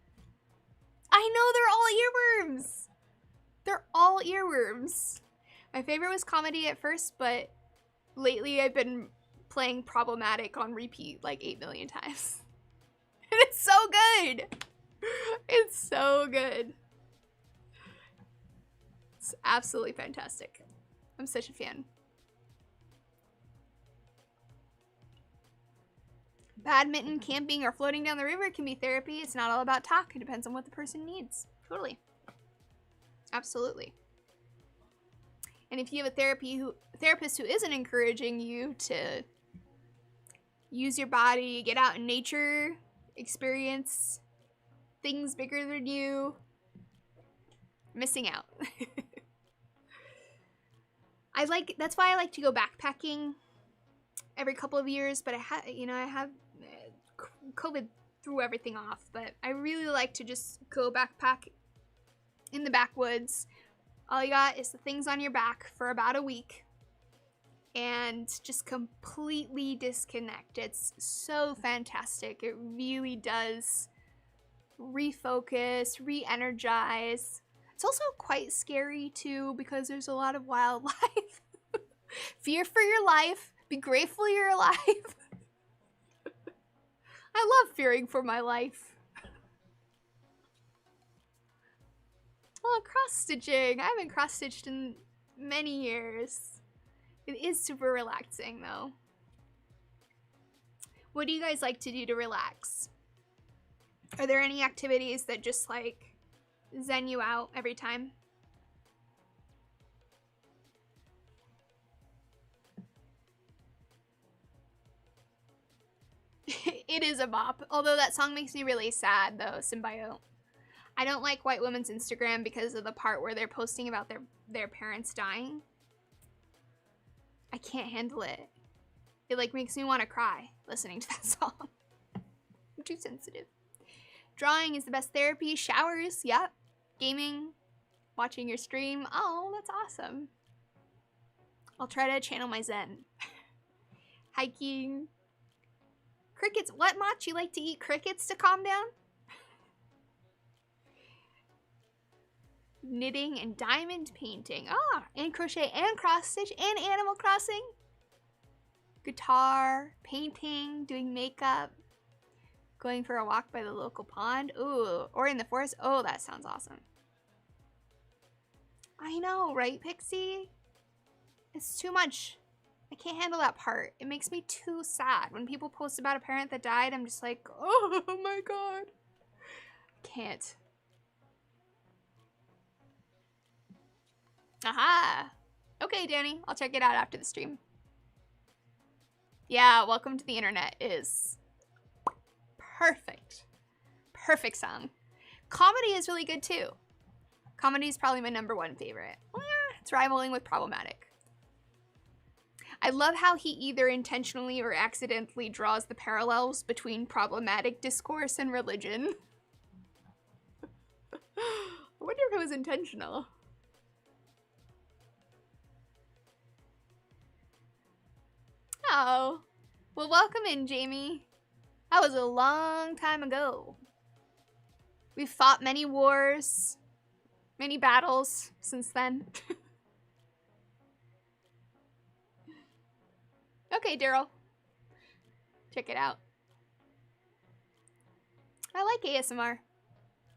I know, they're all earworms. They're all earworms. My favorite was Comedy at first, but lately I've been playing Problematic on repeat like 8 million times. And it's so good. It's so good. It's absolutely fantastic. I'm such a fan. Badminton, camping, or floating down the river can be therapy. It's not all about talk. It depends on what the person needs. Totally. Absolutely. And if you have a therapist who isn't encouraging you to use your body, get out in nature, experience things bigger than you, missing out. That's why I like to go backpacking every couple of years, but I have COVID threw everything off, but I really like to just go backpack in the backwoods. All you got is the things on your back for about a week and just completely disconnect. It's so fantastic. It really does refocus, re-energize. It's also quite scary too because there's a lot of wildlife. Fear for your life. Be grateful you're alive. I love fearing for my life. Oh, cross-stitching. I haven't cross-stitched in many years. It is super relaxing though. What do you guys like to do to relax? Are there any activities that just like zen you out every time? It is a bop. Although that song makes me really sad though, Symbiote. I don't like white women's Instagram because of the part where they're posting about their parents dying. I can't handle it. It like makes me want to cry listening to that song. I'm too sensitive. Drawing is the best therapy. Showers, yep. Gaming, watching your stream. Oh, that's awesome. I'll try to channel my zen. Hiking. Crickets. What, Mach? You like to eat crickets to calm down? Knitting and diamond painting. Ah, and crochet and cross stitch and Animal Crossing. Guitar, painting, doing makeup. Going for a walk by the local pond. Ooh, or in the forest. Oh, that sounds awesome. I know, right, Pixie? It's too much. I can't handle that part. It makes me too sad. When people post about a parent that died, I'm just like, oh my god. Can't. Aha! Okay, Danny, I'll check it out after the stream. Yeah, Welcome to the Internet is perfect. Perfect song. Comedy is really good too. Comedy is probably my #1 favorite. It's rivaling with Problematic. I love how he either intentionally or accidentally draws the parallels between problematic discourse and religion. I wonder if it was intentional. Oh, well, welcome in, Jamie. That was a long time ago. We've fought many wars, many battles since then. Okay, Daryl. Check it out. I like ASMR.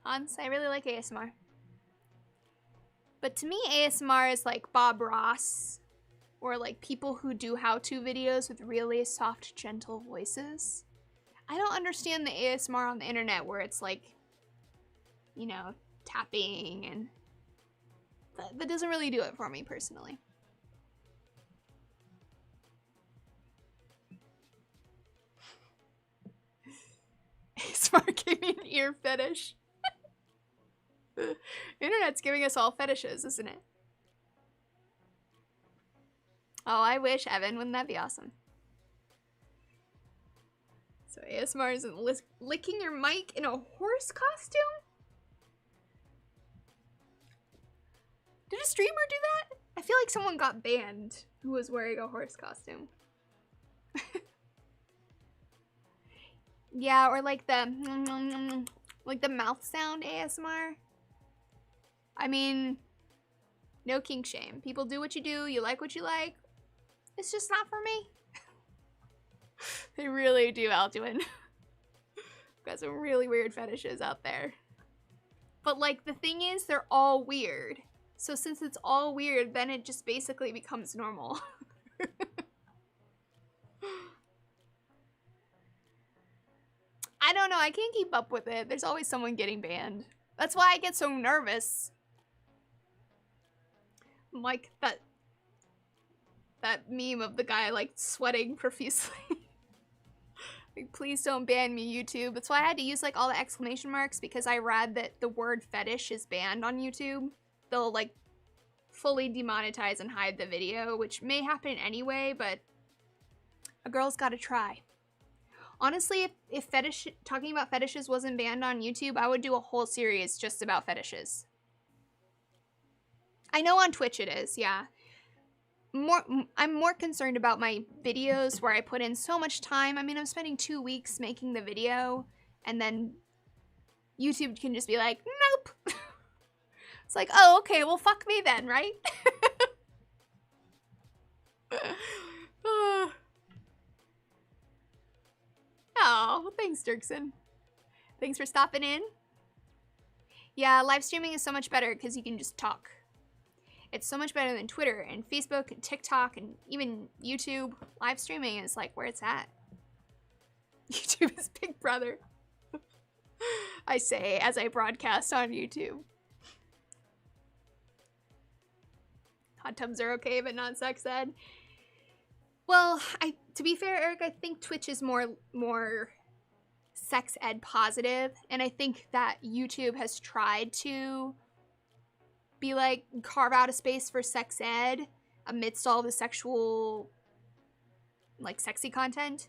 Hans, I really like ASMR. But to me, ASMR is like Bob Ross, or like people who do how-to videos with really soft, gentle voices. I don't understand the ASMR on the internet where it's like, you know, tapping, and that doesn't really do it for me personally. ASMR gave me an ear fetish. Internet's giving us all fetishes, isn't it? Oh, I wish, Evan. Wouldn't that be awesome? So ASMR isn't licking your mic in a horse costume? Did a streamer do that? I feel like someone got banned who was wearing a horse costume. Yeah, or like the mouth sound ASMR. I mean, no kink shame. People do what you do. You like what you like. It's just not for me. They really do, Alduin. Got some really weird fetishes out there. But like the thing is, they're all weird. So since it's all weird, then it just basically becomes normal. I don't know, I can't keep up with it. There's always someone getting banned. That's why I get so nervous. Like that meme of the guy like sweating profusely. Like, please don't ban me, YouTube. That's why I had to use like all the exclamation marks, because I read that the word fetish is banned on YouTube. They'll like fully demonetize and hide the video, which may happen anyway, but a girl's gotta try. Honestly, if talking about fetishes wasn't banned on YouTube, I would do a whole series just about fetishes. I know on Twitch it is, yeah. I'm more concerned about my videos where I put in so much time. I mean, I'm spending 2 weeks making the video, and then YouTube can just be like, nope. It's like, oh, okay, well, fuck me then, right? Oh, thanks, Dirksen. Thanks for stopping in. Yeah, live streaming is so much better because you can just talk. It's so much better than Twitter and Facebook and TikTok and even YouTube. Live streaming is like where it's at. YouTube is Big Brother. I say as I broadcast on YouTube. Hot tubs are okay, but not sex ed. Well, to be fair, Eric, I think Twitch is more sex ed positive, and I think that YouTube has tried to be like carve out a space for sex ed amidst all the sexual, like, sexy content,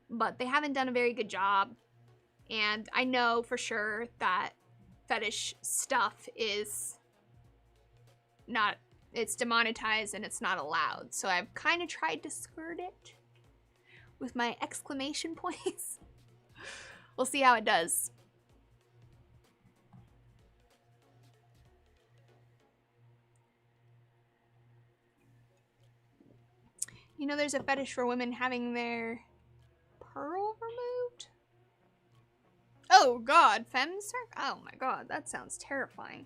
but they haven't done a very good job. And I know for sure that fetish stuff is not, it's demonetized and it's not allowed. So I've kind of tried to skirt it with my exclamation points. We'll see how it does. You know, there's a fetish for women having their pearl removed? Oh god, femcirc? Oh my god, that sounds terrifying.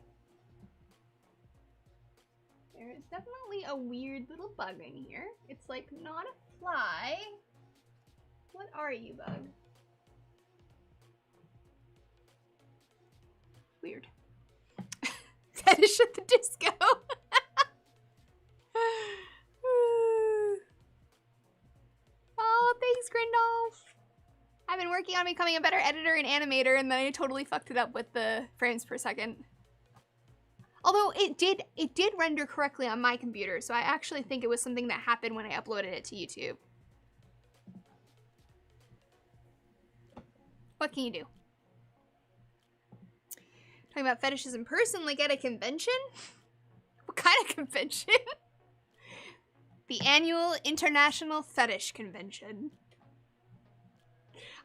There is definitely a weird little bug in here. It's like not a fly. What are you, bug? Weird. Fetish at the disco. Oh, thanks, Grindolf. I've been working on becoming a better editor and animator, and then I totally fucked it up with the frames per second. Although it did render correctly on my computer, so I actually think it was something that happened when I uploaded it to YouTube. What can you do? Talking about fetishes in person, like at a convention? What kind of convention? The annual International Fetish Convention.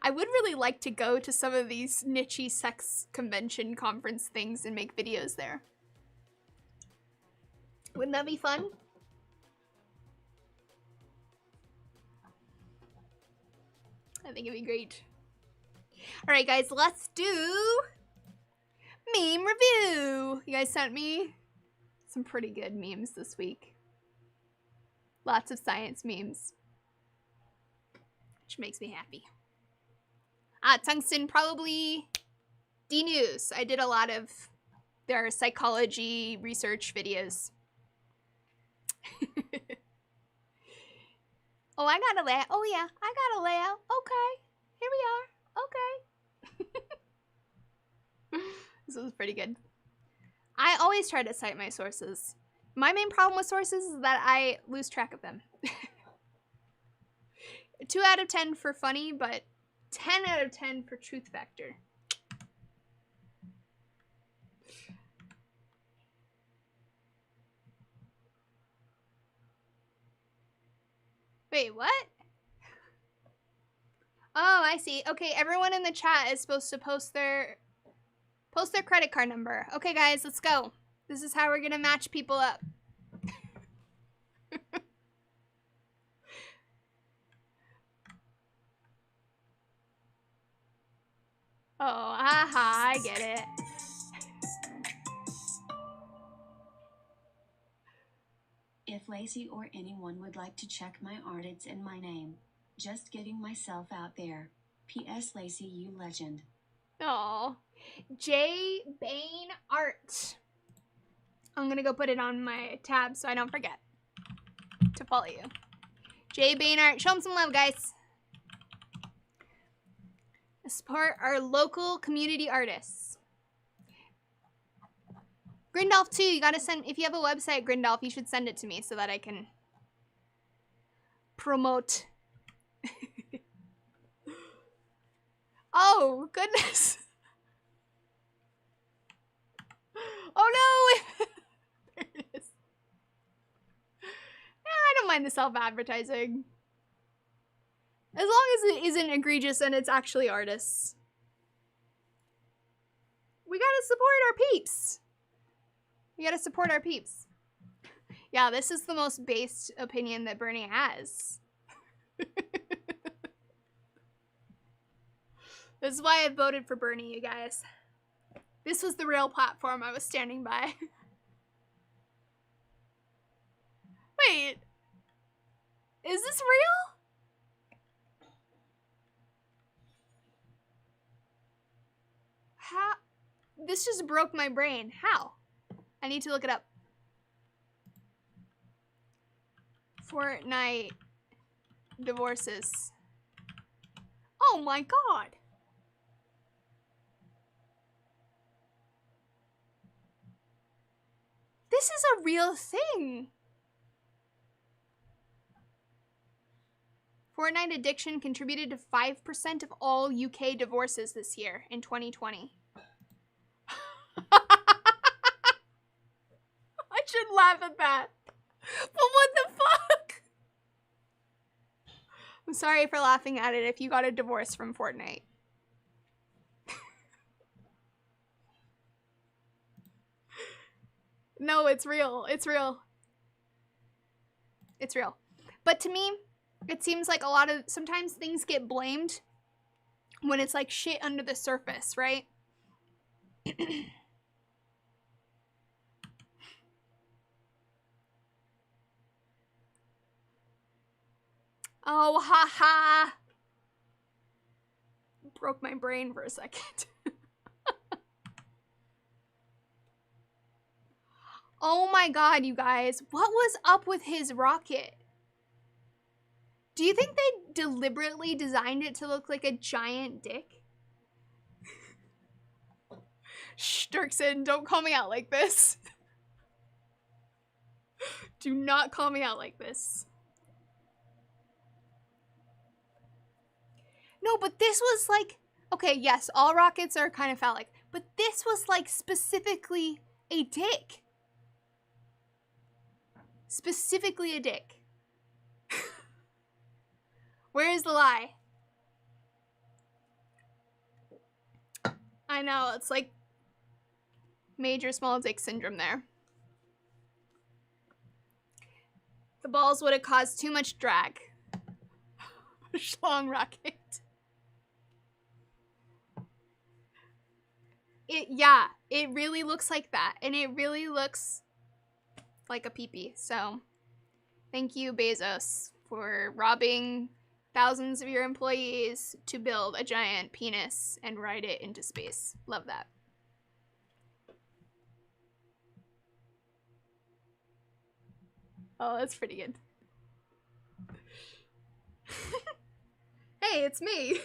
I would really like to go to some of these niche-y sex convention conference things and make videos there. Wouldn't that be fun? I think it'd be great. Alright guys, let's do meme review. You guys sent me some pretty good memes this week. Lots of science memes, which makes me happy. Tungsten, probably D-News. I did a lot of their psychology research videos. Oh, I got a layout. Oh yeah, I got a layout. Okay, here we are. Okay. This was pretty good. I always try to cite my sources. My main problem with sources is that I lose track of them. 2 out of 10 for funny, but 10 out of 10 for truth factor. Wait, what? Oh, I see. Okay, everyone in the chat is supposed to post their credit card number. Okay, guys, let's go. This is how we're gonna match people up. Oh, haha, I get it. Lacey or anyone would like to check my art, it's in my name. Just getting myself out there. P.S. Lacey, you legend. Oh, J Bain Art. I'm gonna go put it on my tab so I don't forget to follow you. J Bain Art. Show him some love, guys. Support our local community artists. Grindolf too, you gotta send, if you have a website, Grindolf, you should send it to me so that I can promote. Oh, goodness. Oh no! There it is. Yeah, I don't mind the self-advertising. As long as it isn't egregious and it's actually artists. We gotta support our peeps. We gotta support our peeps. Yeah, this is the most based opinion that Bernie has. This is why I voted for Bernie, you guys. This was the real platform I was standing by. Wait. Is this real? How? This just broke my brain. How? I need to look it up. Fortnite divorces. Oh my god. This is a real thing. Fortnite addiction contributed to 5% of all UK divorces this year in 2020. I should laugh at that. But what the fuck? I'm sorry for laughing at it if you got a divorce from Fortnite. No, it's real. It's real. It's real. But to me, it seems like sometimes things get blamed when it's like shit under the surface, right? Oh, haha. Broke my brain for a second. Oh my god, you guys. What was up with his rocket? Do you think they deliberately designed it to look like a giant dick? Shh, Dirksen, don't call me out like this. Do not call me out like this. No, but this was like, okay, yes, all rockets are kind of phallic, but this was like specifically a dick. Specifically a dick. Where is the lie? I know, it's like major small dick syndrome there. The balls would have caused too much drag. Schlong rocket. Yeah, it really looks like that. And it really looks like a peepee. So, thank you, Bezos, for robbing thousands of your employees to build a giant penis and ride it into space. Love that. Oh, that's pretty good. Hey, it's me.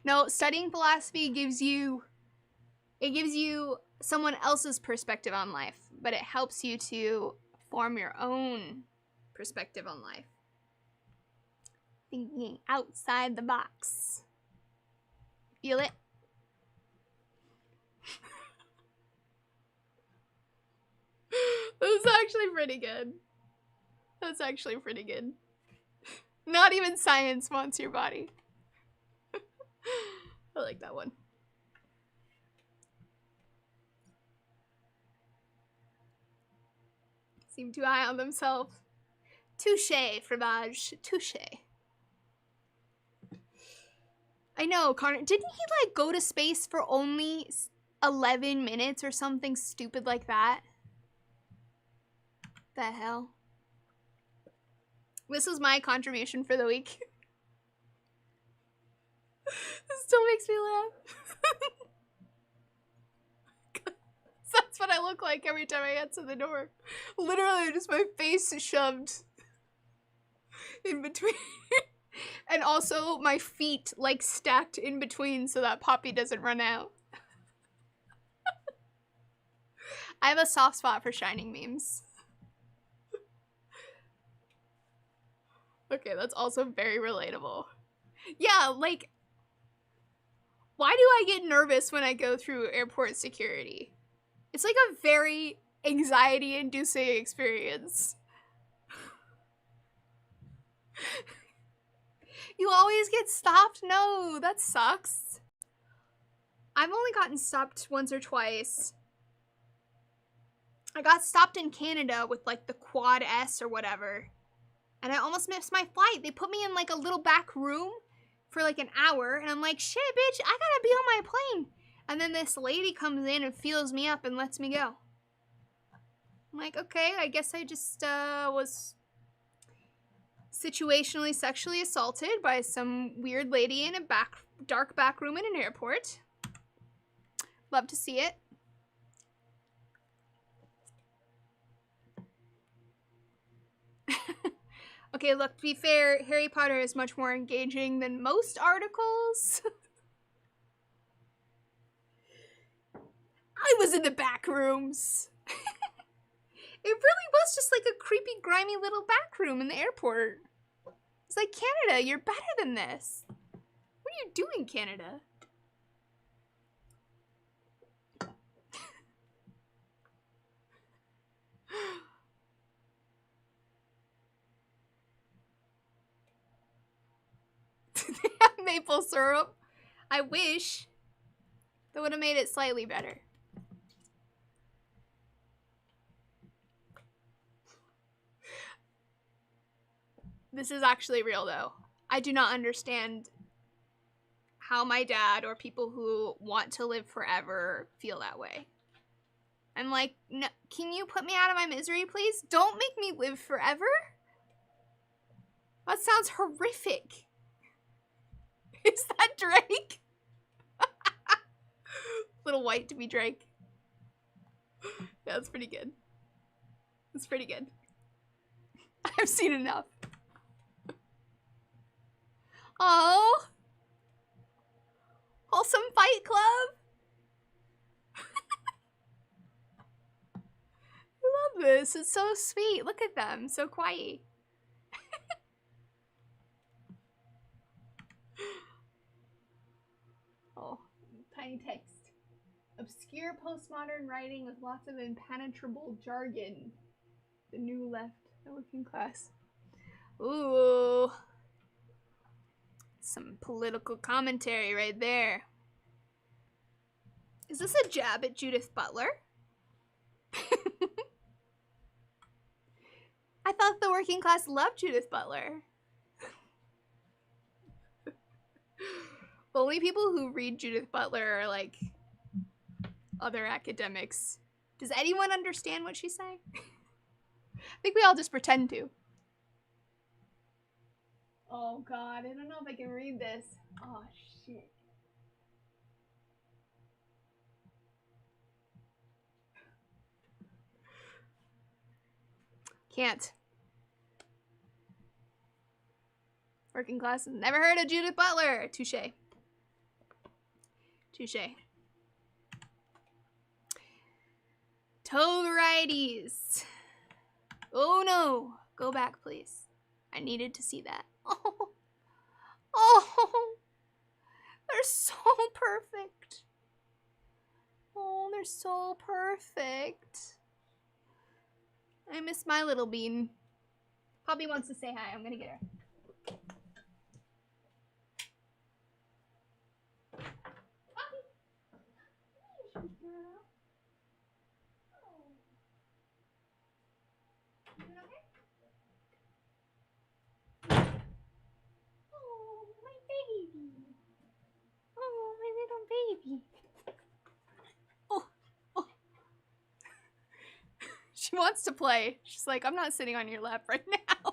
No, studying philosophy gives you someone else's perspective on life, but it helps you to form your own perspective on life. Thinking outside the box. Feel it? That's actually pretty good. That's actually pretty good. Not even science wants your body. I like that one. Seem too high on themselves. Touché, Fromage. Touché. I know, Connor. Didn't he, like, go to space for only 11 minutes or something stupid like that? the hell? This is my contribution for the week. This still makes me laugh. That's what I look like every time I get to the door. Literally just my face shoved in between. And also my feet like stacked in between so that Poppy doesn't run out. I have a soft spot for Shining memes. Okay, that's also very relatable. Yeah, like, why do I get nervous when I go through airport security? It's like a very anxiety-inducing experience. You always get stopped? No, that sucks. I've only gotten stopped once or twice. I got stopped in Canada with like the Quad S or whatever. And I almost missed my flight. They put me in like a little back room for like an hour. And I'm like, shit, bitch, I gotta be on my plane. And then this lady comes in and feels me up and lets me go. I'm like, okay, I guess I just was situationally sexually assaulted by some weird lady in a dark back room in an airport. Love to see it. Okay, look, to be fair, Harry Potter is much more engaging than most articles. I was in the back rooms. It really was just like a creepy, grimy little back room in the airport. It's like, Canada, you're better than this. What are you doing, Canada? They have maple syrup. I wish. That would have made it slightly better. This is actually real, though. I do not understand how my dad or people who want to live forever feel that way. I'm like, no, can you put me out of my misery, please? Don't make me live forever. That sounds horrific. Is that Drake? Little white to be Drake. Yeah, that's pretty good. That's pretty good. I've seen enough. Oh, wholesome fight club. I love this. It's so sweet. Look at them, so quiet. Oh, tiny text. Obscure postmodern writing with lots of impenetrable jargon. The new left, the working class. Ooh. Some political commentary right there. Is this a jab at Judith Butler? I thought the working class loved Judith Butler. The only people who read Judith Butler are like other academics. Does anyone understand what she's saying? I think we all just pretend to. Oh god, I don't know if I can read this. Oh shit. Can't. Working class has never heard of Judith Butler. Touche. Touche. Toe varieties. Oh no. Go back, please. I needed to see that. Oh. Oh. They're so perfect. Oh, they're so perfect. I miss my little bean. Poppy wants to say hi. I'm gonna get her. She wants to play. She's like, I'm not sitting on your lap right now.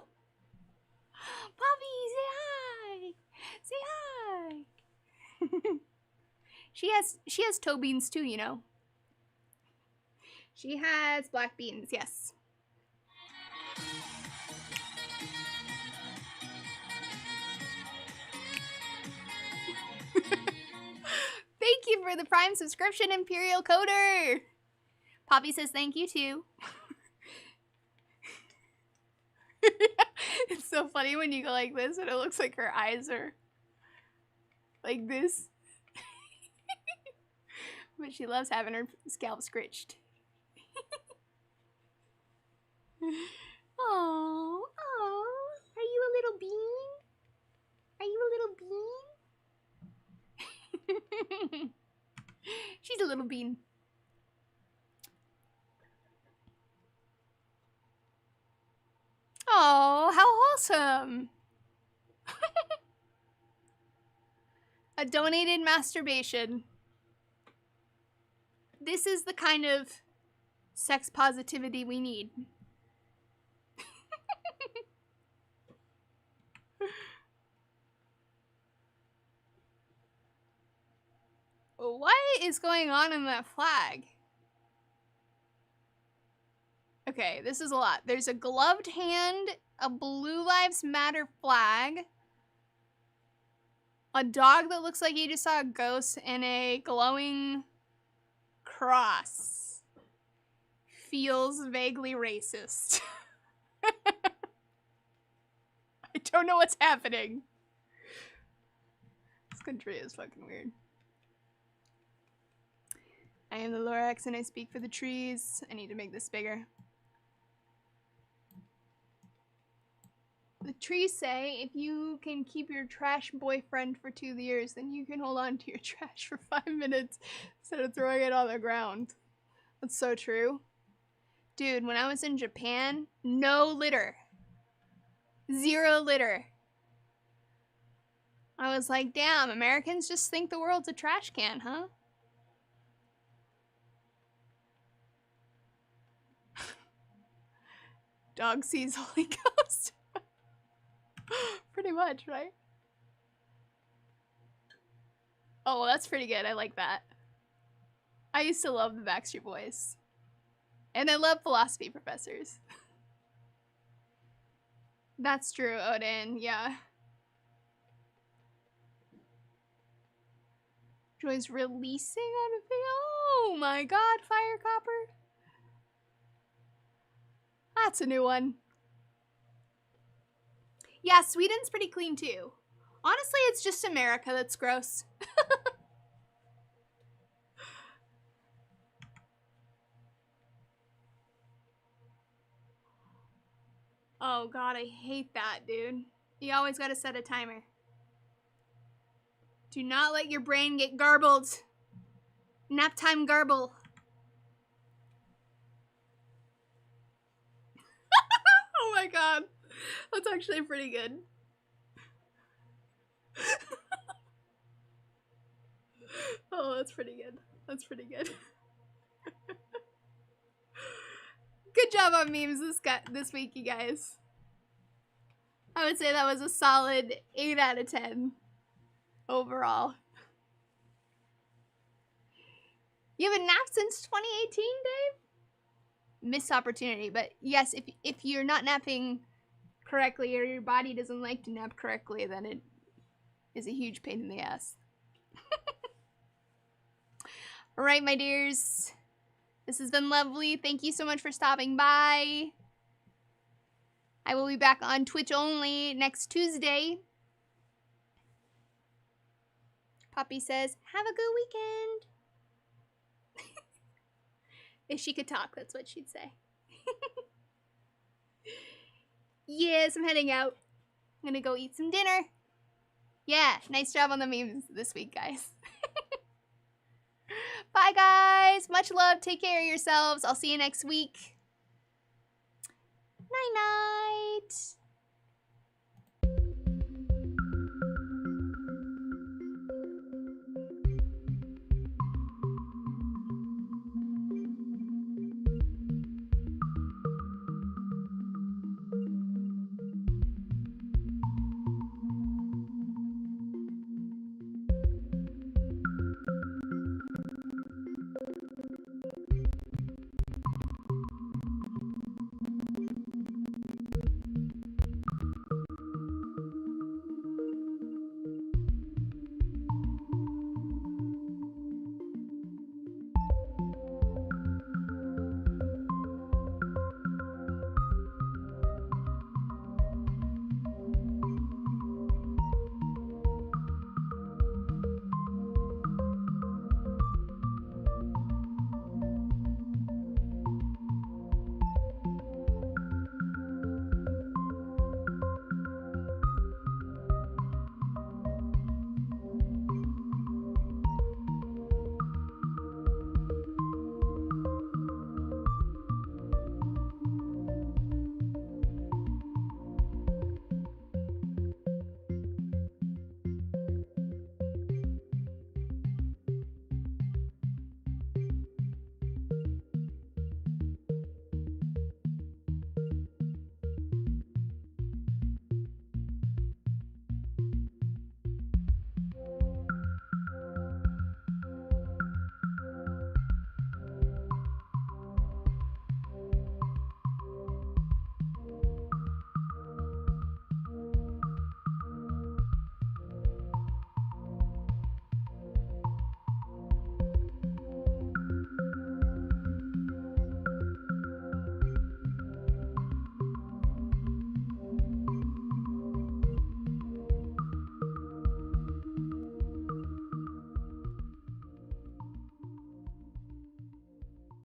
Poppy, say hi. Say hi. She has toe beans too, you know. She has black beans, yes. Thank you for the Prime subscription, Imperial Coder. Poppy says thank you too. It's so funny when you go like this and it looks like her eyes are like this. But she loves having her scalp scritched. Oh, oh, are you a little bean? Are you a little bean? She's a little bean. Oh, how wholesome. A donated masturbation. This is the kind of sex positivity we need. What is going on in that flag? Okay, this is a lot. There's a gloved hand, a Blue Lives Matter flag, a dog that looks like he just saw a ghost, and a glowing cross. Feels vaguely racist. I don't know what's happening. This country is fucking weird. I am the Lorax and I speak for the trees. I need to make this bigger. The trees say if you can keep your trash boyfriend for 2 years, then you can hold on to your trash for 5 minutes instead of throwing it on the ground. That's so true. Dude, when I was in Japan, no litter. 0 litter. I was like, damn, Americans just think the world's a trash can, huh? Dog sees Holy Ghost. Pretty much, right? Oh, well, that's pretty good. I like that. I used to love the Backstreet Boys. And I love philosophy professors. That's true, Odin. Yeah. Joy's releasing on a thing. Oh my god, Fire Copper. That's a new one. Yeah, Sweden's pretty clean too. Honestly, it's just America that's gross. Oh god, I hate that, dude. You always gotta set a timer. Do not let your brain get garbled. Nap time garble. Oh my god. That's actually pretty good. Oh, that's pretty good. That's pretty good. Good job on memes this week, you guys. I would say that was a solid 8 out of 10 overall. You haven't napped since 2018, Dave? Missed opportunity, but yes, if you're not napping correctly or your body doesn't like to nap correctly, then it is a huge pain in the ass. Alright, my dears. This has been lovely. Thank you so much for stopping by. I will be back on Twitch only next Tuesday. Poppy says, have a good weekend. If she could talk, that's what she'd say. Yes, I'm heading out. I'm gonna go eat some dinner. Yeah, nice job on the memes this week, guys. Bye, guys. Much love. Take care of yourselves. I'll see you next week. Night-night.